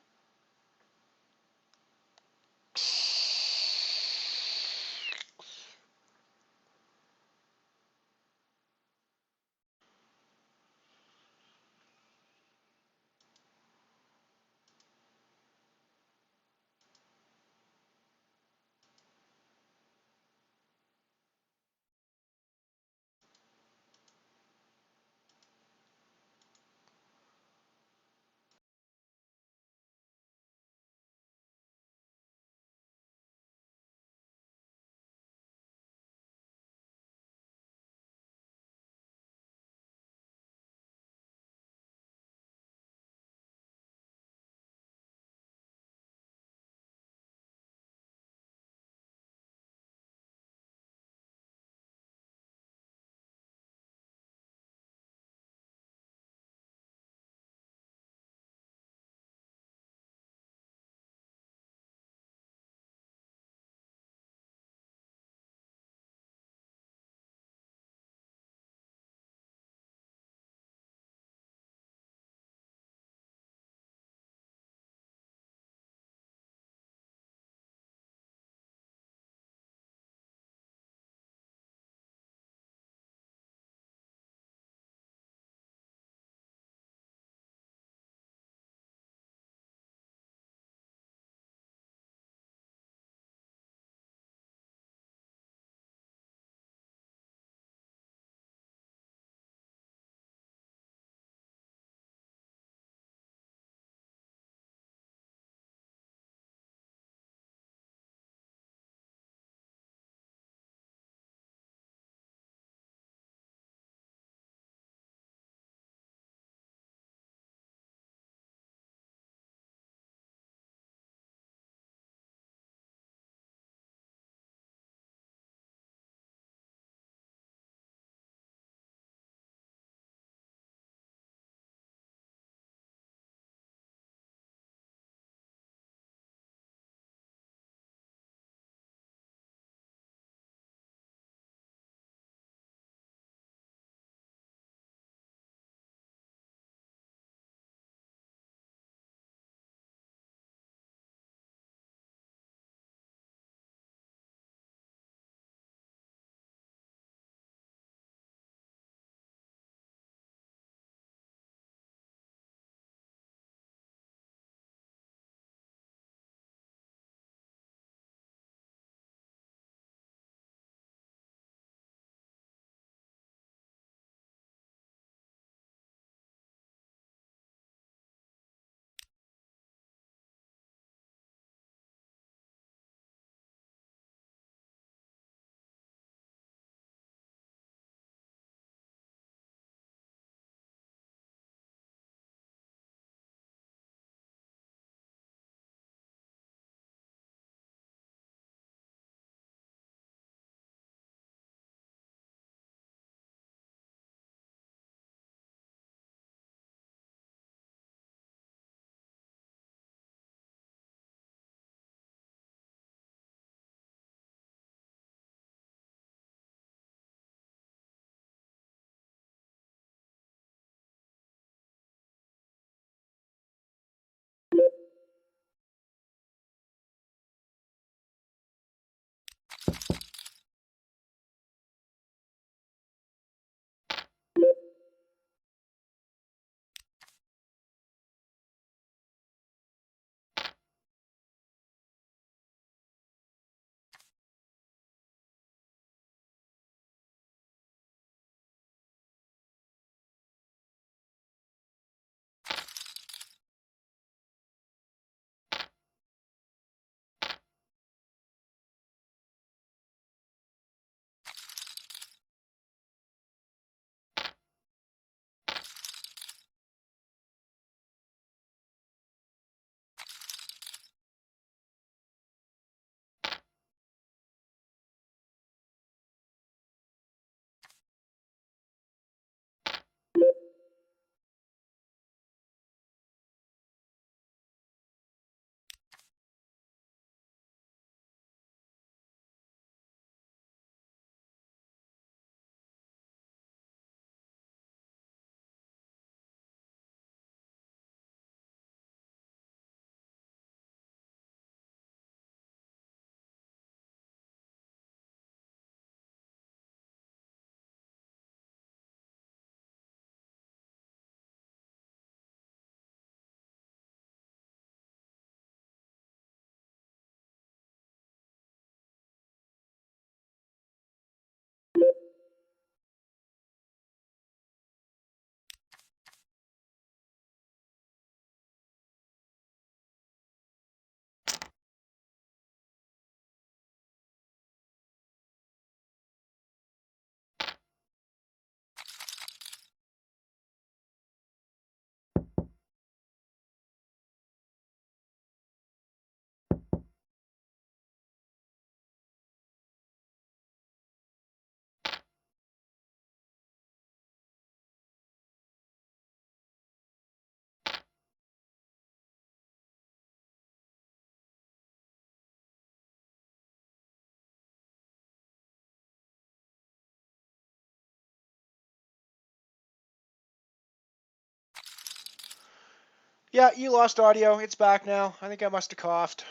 Yeah, you lost audio. It's back now. I think I must have coughed.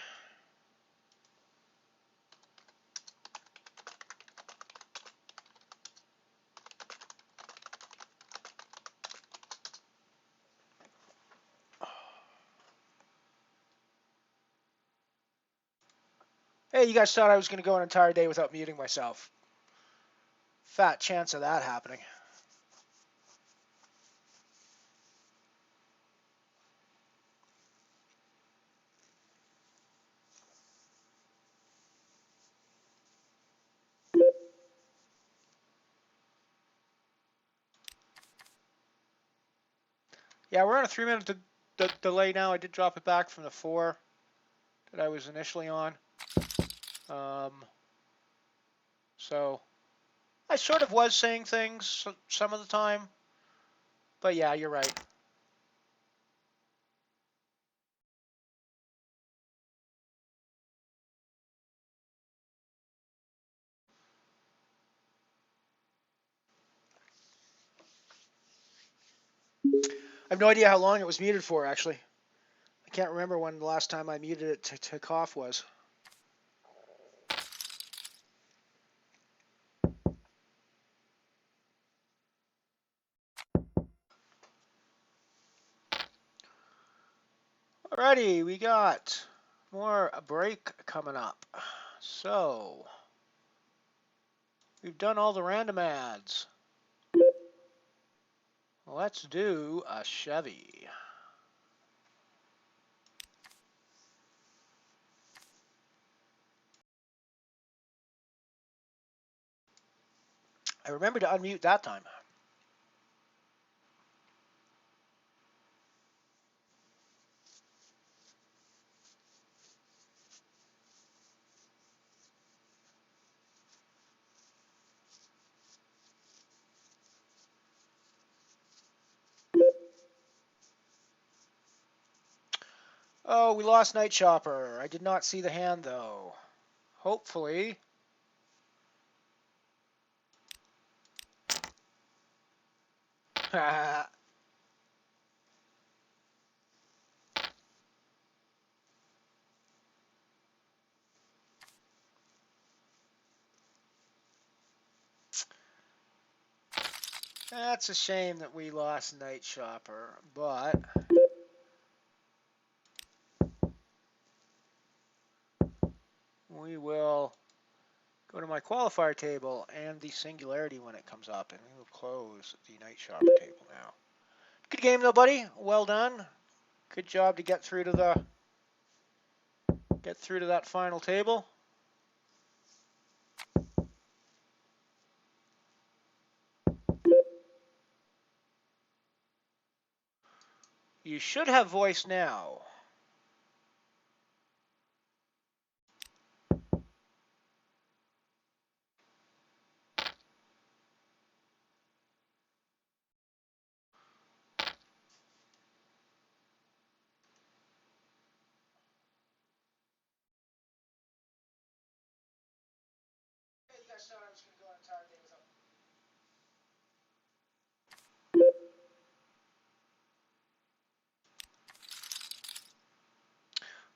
Hey, you guys thought I was going to go an entire day without muting myself. Fat chance of that happening. Yeah, we're on a 3-minute delay now. I did drop it back from the 4 that I was initially on. So I sort of was saying things some of the time. But yeah, you're right. I have no idea how long it was muted for, actually. I can't remember when the last time I muted it to cough was. Alrighty, we got more break coming up. So, we've done all the random ads. Let's do a Chevy. I remember to unmute that time. Oh, we lost Night Chopper. I did not see the hand, though. Hopefully. That's a shame that we lost Night Chopper, but we will go to my qualifier table and the singularity when it comes up, and we will close the Night Chopper table now. Good game, though, buddy. Well done. Good job to get through to that final table. You should have voice now.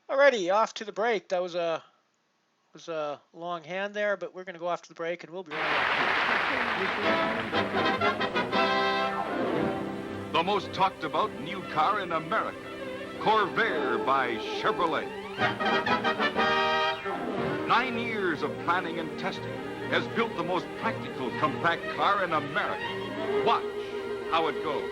Alrighty, off to the break. That was a long hand there, but we're going to go after the break, and we'll be right back. The most talked about new car in America, Corvair by Chevrolet. 9 years of planning and testing has built the most practical compact car in America. Watch how it goes.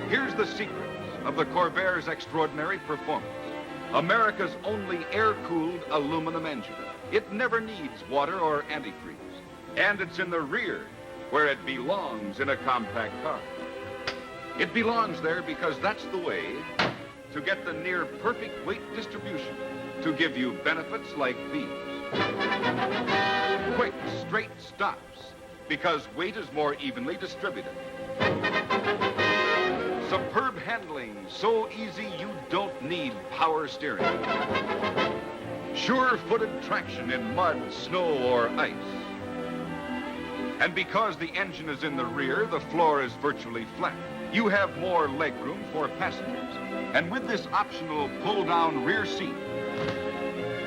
Here's the secret of the Corvair's extraordinary performance. America's only air-cooled aluminum engine. It never needs water or antifreeze. And it's in the rear, where it belongs in a compact car. It belongs there because that's the way to get the near-perfect weight distribution to give you benefits like these. Quick, straight stops, because weight is more evenly distributed. Superb handling, so easy you don't need power steering. Sure-footed traction in mud, snow, or ice. And because the engine is in the rear, the floor is virtually flat. You have more legroom for passengers. And with this optional pull-down rear seat,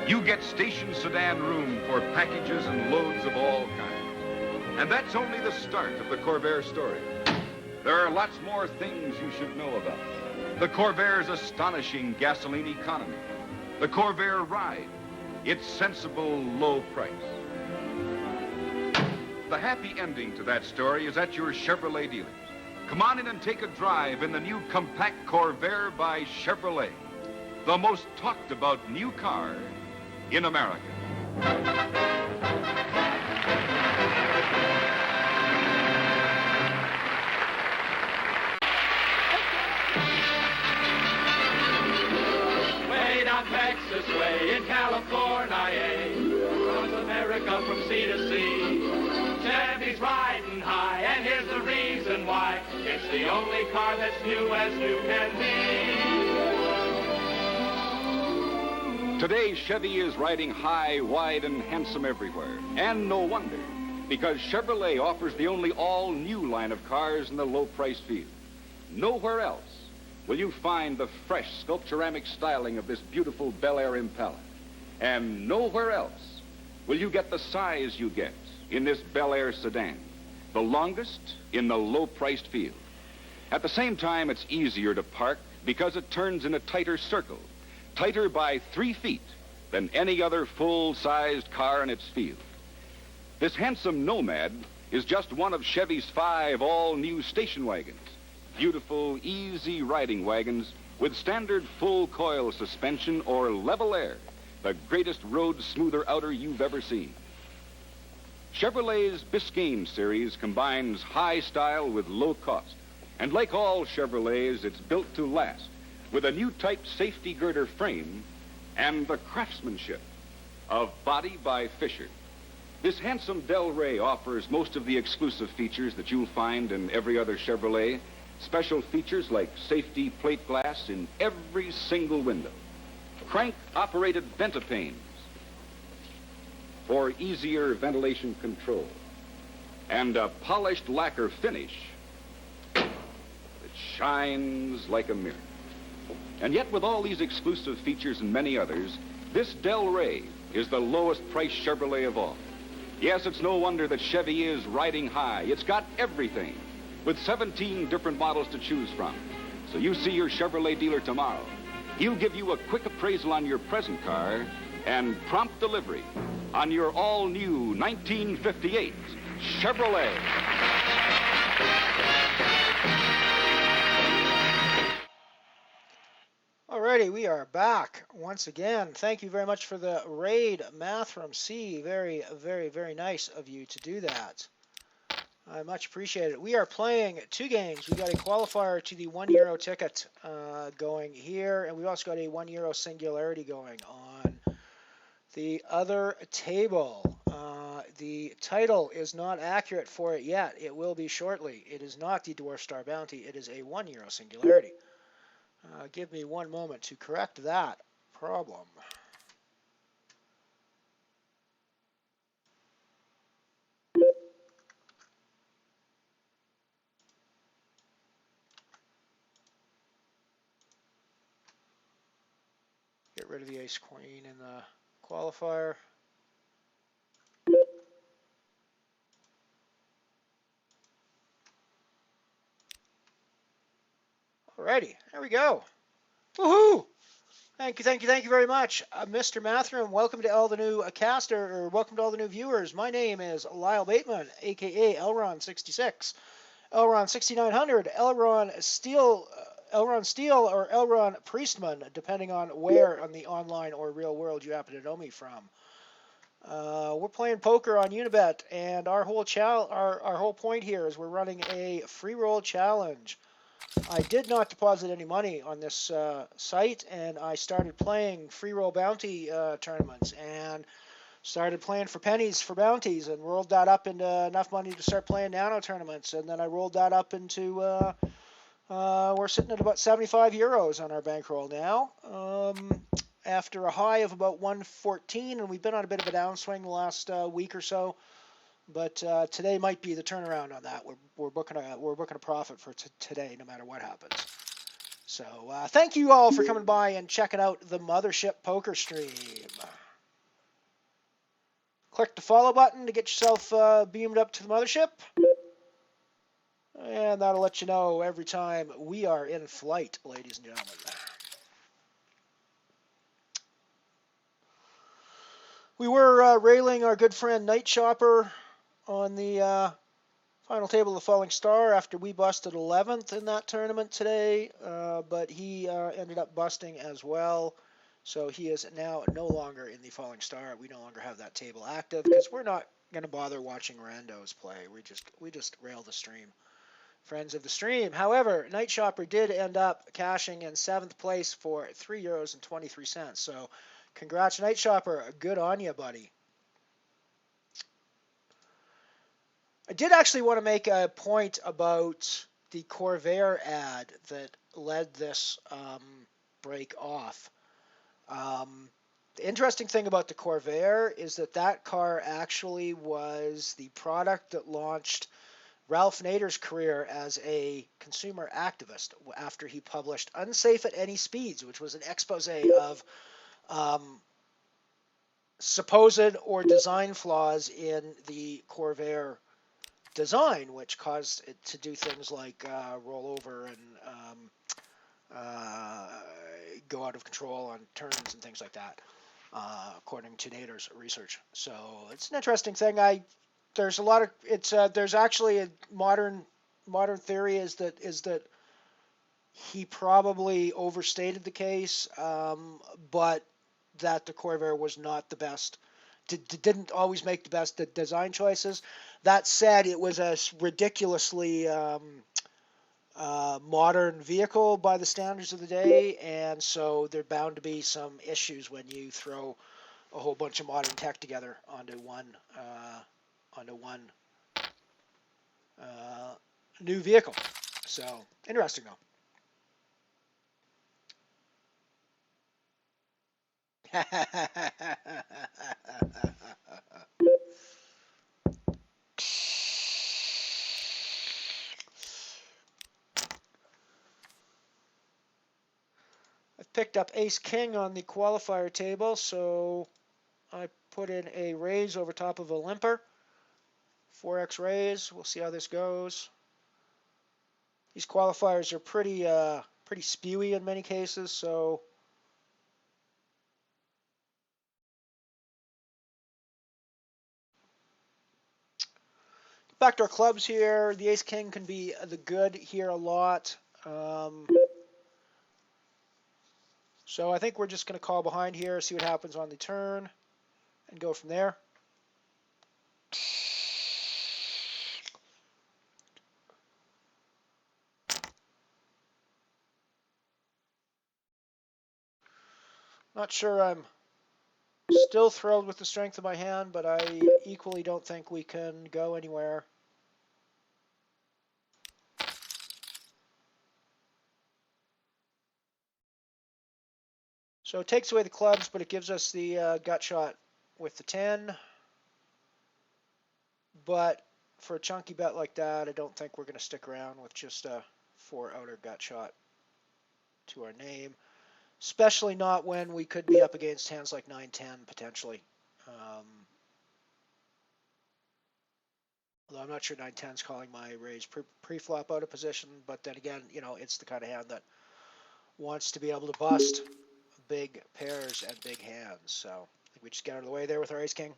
you get station sedan room for packages and loads of all kinds. And that's only the start of the Corvair story. There are lots more things you should know about. The Corvair's astonishing gasoline economy. The Corvair ride, its sensible low price. The happy ending to that story is at your Chevrolet dealers. Come on in and take a drive in the new compact Corvair by Chevrolet. The most talked about new car in America. Way down Texas way in California, across America from sea to sea. Chevy's riding high, and here's the reason why. It's the only car that's new as new can be. Today, Chevy is riding high, wide, and handsome everywhere. And no wonder, because Chevrolet offers the only all-new line of cars in the low-price field. Nowhere else will you find the fresh sculpturamic styling of this beautiful Bel Air Impala. And nowhere else will you get the size you get in this Bel Air sedan, the longest in the low-priced field. At the same time, it's easier to park because it turns in a tighter circle, tighter by 3 feet than any other full-sized car in its field. This handsome Nomad is just one of Chevy's 5 all-new station wagons, beautiful, easy riding wagons with standard full-coil suspension or level air, the greatest road smoother outer you've ever seen. Chevrolet's Biscayne series combines high style with low cost. And like all Chevrolets, it's built to last with a new type safety girder frame and the craftsmanship of Body by Fisher. This handsome Del Rey offers most of the exclusive features that you'll find in every other Chevrolet. Special features like safety plate glass in every single window. Crank-operated ventipanes for easier ventilation control, and a polished lacquer finish that shines like a mirror. And yet, with all these exclusive features and many others, this Del Rey is the lowest priced Chevrolet of all. Yes, it's no wonder that Chevy is riding high. It's got everything, with 17 different models to choose from. So you see your Chevrolet dealer tomorrow. He'll give you a quick appraisal on your present car and prompt delivery on your all-new 1958 Chevrolet. Alrighty, we are back once again. Thank you very much for the raid, Math from C. Very, very, very nice of you to do that. I much appreciate it. We are playing 2 games. We got a qualifier to the €1 ticket going here, and we also got a €1 singularity going on the other table. The title is not accurate for it yet. It will be shortly. It is not the Dwarf Star Bounty. It is a €1 singularity. Give me one moment to correct that problem. Get rid of the ace queen in the qualifier. Alrighty, there we go. Woohoo! Thank you very much, Mr. Mathram. Welcome to all the new welcome to all the new viewers. My name is Lyle Bateman, aka Elron66, Elron6900, Elron Steel, or Elron Priestman, depending on where on the online or real world you happen to know me from. We're playing poker on Unibet, and our whole point here is we're running a free roll challenge. I did not deposit any money on this site, and I started playing free roll bounty tournaments and started playing for pennies for bounties and rolled that up into enough money to start playing nano tournaments, and then I rolled that up into We're sitting at about 75 euros on our bankroll now. After a high of about 114, and we've been on a bit of a downswing the last week or so. But today might be the turnaround on that. We're booking a profit for today, no matter what happens. So thank you all for coming by and checking out the Mothership poker stream. Click the follow button to get yourself beamed up to the Mothership. And that'll let you know every time we are in flight, ladies and gentlemen. We were railing our good friend Night Shopper on the final table of the Falling Star after we busted 11th in that tournament today, but he ended up busting as well. So he is now no longer in the Falling Star. We no longer have that table active because we're not going to bother watching randos play. We just rail the stream. Friends of the stream. However, Night Shopper did end up cashing in 7th place for €3.23. So congrats, Night Shopper. Good on you, buddy. I did actually want to make a point about the Corvair ad that led this break off. The interesting thing about the Corvair is that car actually was the product that launched Ralph Nader's career as a consumer activist after he published Unsafe at Any Speeds, which was an expose of supposed or design flaws in the Corvair design, which caused it to do things like roll over and go out of control on turns and things like that, according to Nader's research. So it's an interesting thing. There's a lot of there's actually a modern theory is that he probably overstated the case, but that the Corvair was not the best. Didn't always make the best design choices. That said, it was a ridiculously modern vehicle by the standards of the day, and so there are bound to be some issues when you throw a whole bunch of modern tech together onto one new vehicle. So interesting though. I've picked up Ace King on the qualifier table, so I put in a raise over top of a limper. 4x raise. We'll see how this goes. These qualifiers are pretty spewy in many cases, so backdoor clubs here. The Ace King can be the good here a lot. So I think we're just going to call behind here, see what happens on the turn, and go from there. Not sure I'm still thrilled with the strength of my hand, but I equally don't think we can go anywhere. So it takes away the clubs, but it gives us the gut shot with the 10. But for a chunky bet like that, I don't think we're going to stick around with just a 4-outer gut shot to our name. Especially not when we could be up against hands like 9-10 potentially. Although I'm not sure 9-10 is calling my raise pre-flop out of position, but then again, it's the kind of hand that wants to be able to bust big pairs and big hands. So I think we just get out of the way there with our Ace King.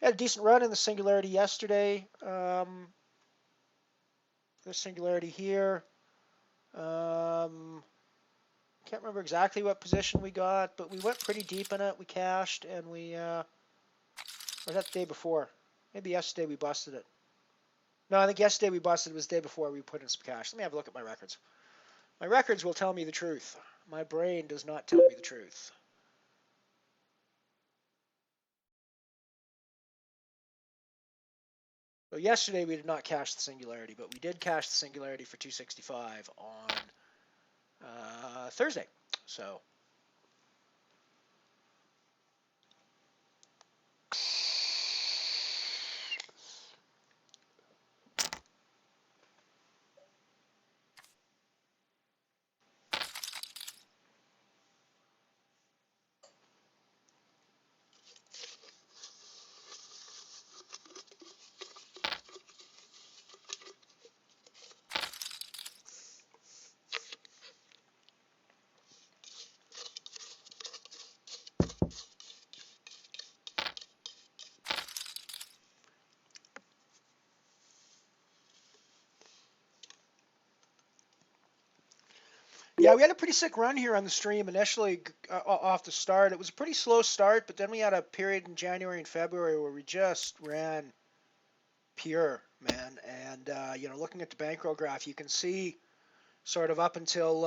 Had a decent run in the Singularity yesterday. The Singularity here. Can't remember exactly what position we got, but we went pretty deep in it. We cashed, and we... or was that the day before? Maybe yesterday we busted it. No, I think yesterday we busted it. It was the day before we put in some cash. Let me have a look at my records. My records will tell me the truth. My brain does not tell me the truth. So yesterday we did not cash the Singularity, but we did cash the Singularity for 265 on Thursday. So yeah, we had a pretty sick run here on the stream initially off the start. It was a pretty slow start, but then we had a period in January and February where we just ran pure, man. And looking at the bankroll graph, you can see sort of up until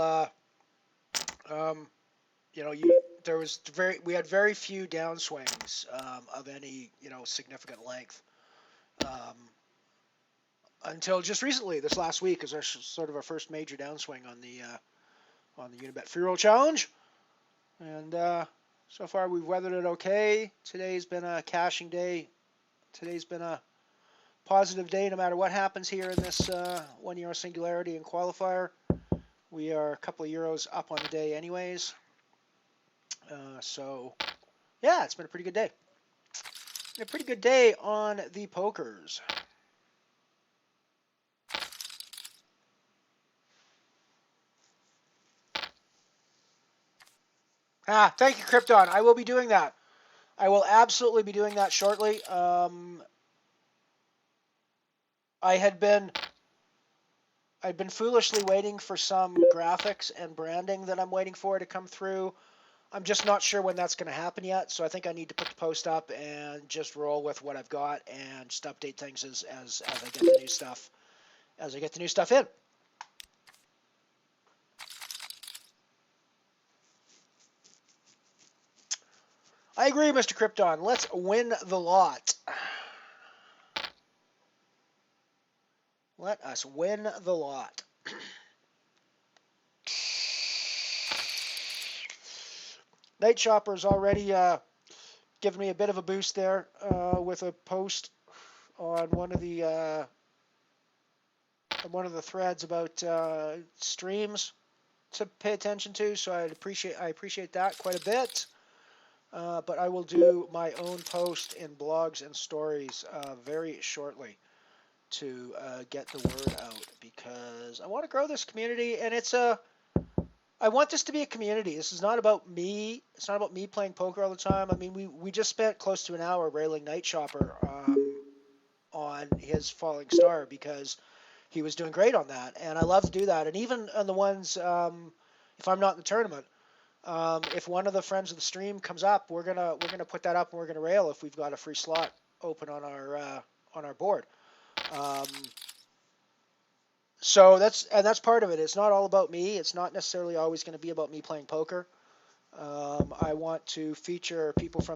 we had very few downswings of any significant length until just recently. This last week is sort of our first major downswing on the Unibet Free Roll Challenge, and so far we've weathered it okay. Today's been a cashing day. Today's been a positive day no matter what happens here in this €1 Singularity and qualifier. We are a couple of euros up on the day anyways. So yeah, it's been a pretty good day. A pretty good day on the pokers. Thank you, Krypton. I will be doing that. I will absolutely be doing that shortly. I'd been foolishly waiting for some graphics and branding that I'm waiting for to come through. I'm just not sure when that's going to happen yet, so I think I need to put the post up and just roll with what I've got and just update things as I get the new stuff. As I get the new stuff in. I agree, Mr. Krypton. Let's win the lot. Let us win the lot. Night Shopper's already given me a bit of a boost there with a post on one of the threads about streams to pay attention to. So I appreciate that quite a bit. But I will do my own post in blogs and stories very shortly to get the word out, because I want to grow this community, and I want this to be a community. This is not about me. It's not about me playing poker all the time. I mean, we just spent close to an hour railing Night Shopper on his falling star because he was doing great on that, and I love to do that. And even on the ones, if I'm not in the tournament, if one of the friends of the stream comes up, we're gonna put that up and we're gonna rail if we've got a free slot open on our board. So that's part of it. It's not all about me. It's not necessarily always going to be about me playing poker. I want to feature people I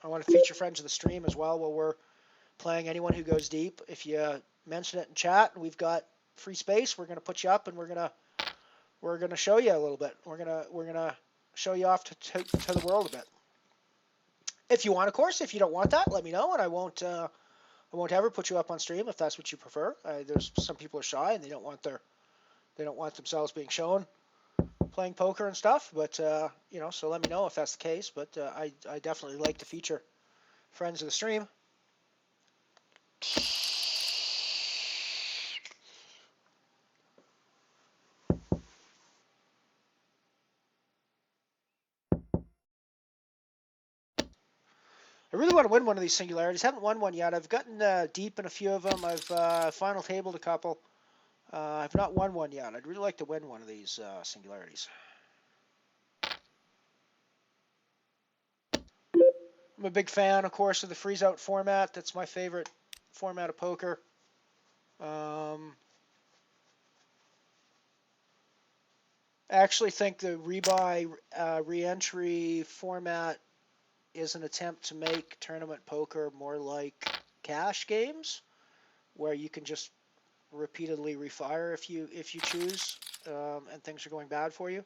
want to feature friends of the stream as well while we're playing. Anyone who goes deep, if you mention it in chat and we've got free space, we're going to put you up and we're going to show you a little bit. We're going to show you off to the world a bit. If you want, of course. If you don't want that, let me know, and I won't ever put you up on stream if that's what you prefer. There's some people are shy and they don't want themselves being shown playing poker and stuff. But so let me know if that's the case. But I definitely like to feature friends of the stream. I really want to win one of these singularities. Haven't won one yet. I've gotten deep in a few of them. I've final tabled a couple. I've not won one yet. I'd really like to win one of these singularities. I'm a big fan, of course, of the freeze-out format. That's my favorite format of poker. I actually think the rebuy re-entry format is an attempt to make tournament poker more like cash games, where you can just repeatedly refire if you choose, and things are going bad for you.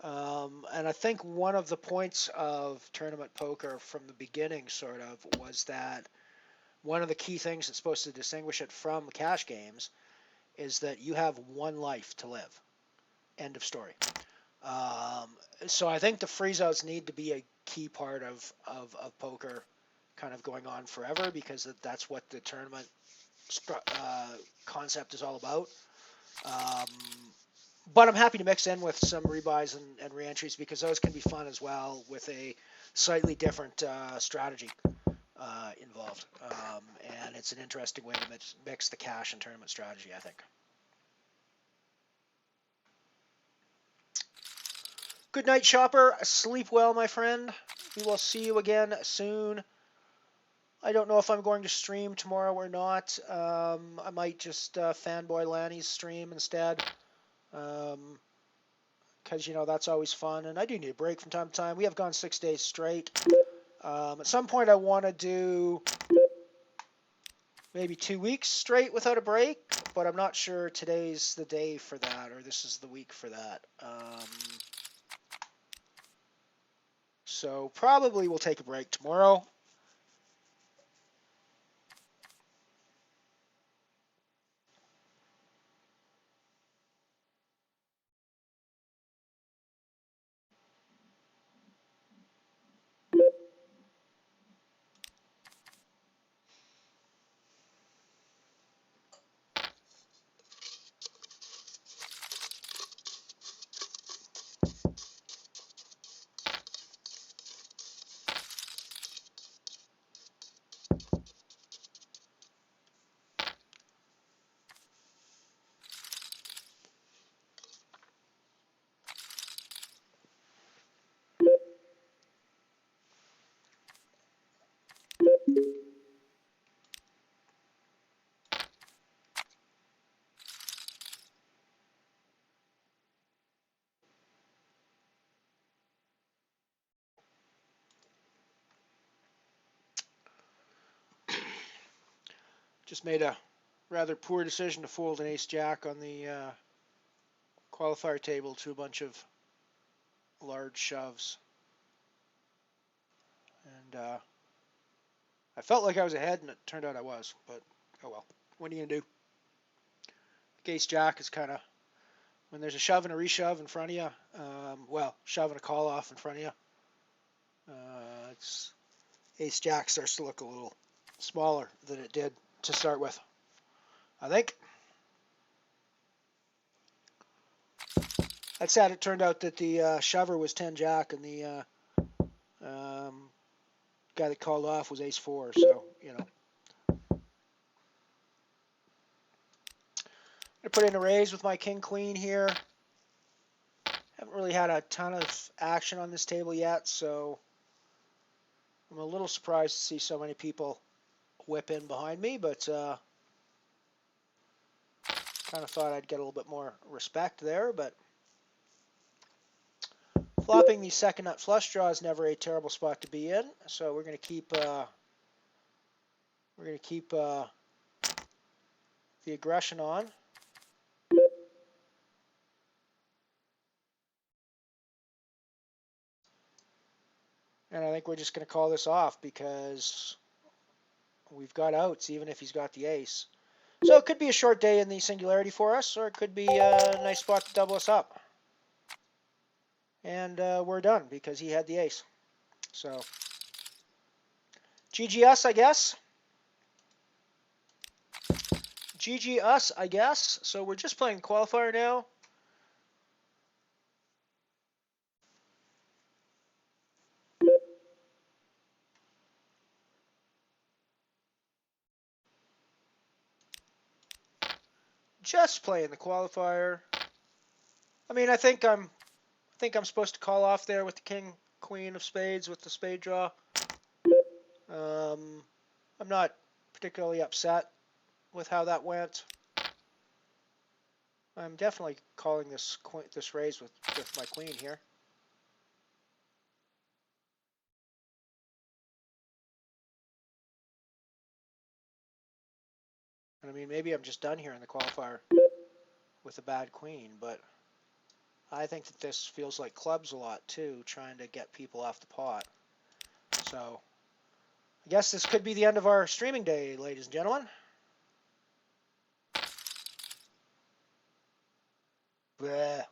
And I think one of the points of tournament poker from the beginning, sort of, was that one of the key things that's supposed to distinguish it from cash games is that you have one life to live. End of story. So I think the freeze-outs need to be a key part of poker kind of going on forever, because that's what the tournament concept is all about. But I'm happy to mix in with some rebuys and reentries, because those can be fun as well, with a slightly different strategy involved. And it's an interesting way to mix the cash and tournament strategy, I think. Good night, shopper. Sleep well, my friend. We will see you again soon. I don't know if I'm going to stream tomorrow or not. I might just fanboy Lanny's stream instead. Because, that's always fun. And I do need a break from time to time. We have gone 6 days straight. At some point, I want to do maybe 2 weeks straight without a break. But I'm not sure today's the day for that, or this is the week for that. So probably we'll take a break tomorrow. Just made a rather poor decision to fold an ace-jack on the qualifier table to a bunch of large shoves. And I felt like I was ahead, and it turned out I was. But, oh well. What are you going to do? Ace-jack is kind of, when there's a shove and a reshove in front of you, shove and a call-off in front of you, ace-jack starts to look a little smaller than it did to start with, I think. That said, it turned out that the shover was 10-jack, and the guy that called off was ace-4, so, I'm going to put in a raise with my king-queen here. Haven't really had a ton of action on this table yet, so I'm a little surprised to see so many people whip in behind me, but kind of thought I'd get a little bit more respect there. But flopping the second nut flush draw is never a terrible spot to be in, so we're going to keep the aggression on. And I think we're just going to call this off, because we've got outs, even if he's got the ace. So it could be a short day in the singularity for us, or it could be a nice spot to double us up. And we're done, because he had the ace. So, GG us, I guess. GG us, I guess. So we're just playing qualifier now. Just playing the qualifier. I mean, I think I'm supposed to call off there with the king, queen of spades with the spade draw. I'm not particularly upset with how that went. I'm definitely calling this raise with my queen here. And I mean, maybe I'm just done here in the qualifier with a bad queen, but I think that this feels like clubs a lot too, trying to get people off the pot. So I guess this could be the end of our streaming day, ladies and gentlemen. Bleh.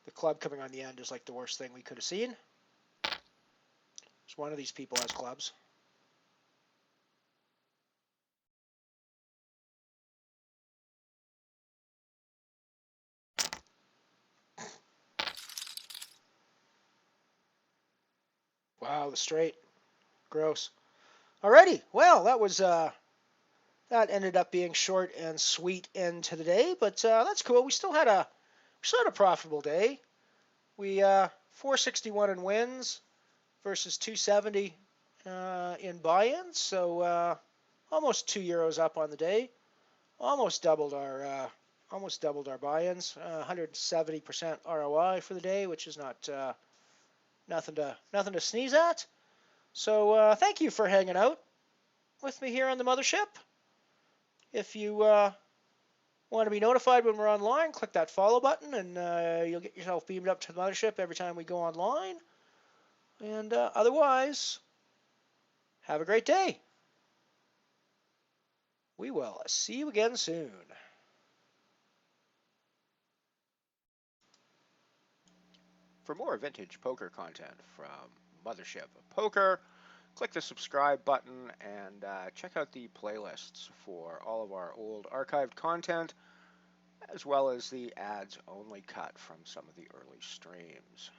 The club coming on the end is like the worst thing we could have seen. Just one of these people has clubs. Wow, the straight. Gross. Alrighty. Well, that was that ended up being short and sweet end to the day, but that's cool. We still had a profitable day. We 461 in wins versus 270 in buy-ins, so almost €2 up on the day. Almost doubled our buy-ins. 170% ROI for the day, which is not nothing to sneeze at. So thank you for hanging out with me here on the Mothership. If you want to be notified when we're online, click that follow button, and you'll get yourself beamed up to the Mothership every time we go online. And otherwise, have a great day. We will see you again soon. For more vintage poker content from Mothership Poker, click the subscribe button and check out the playlists for all of our old archived content, as well as the ads-only cut from some of the early streams.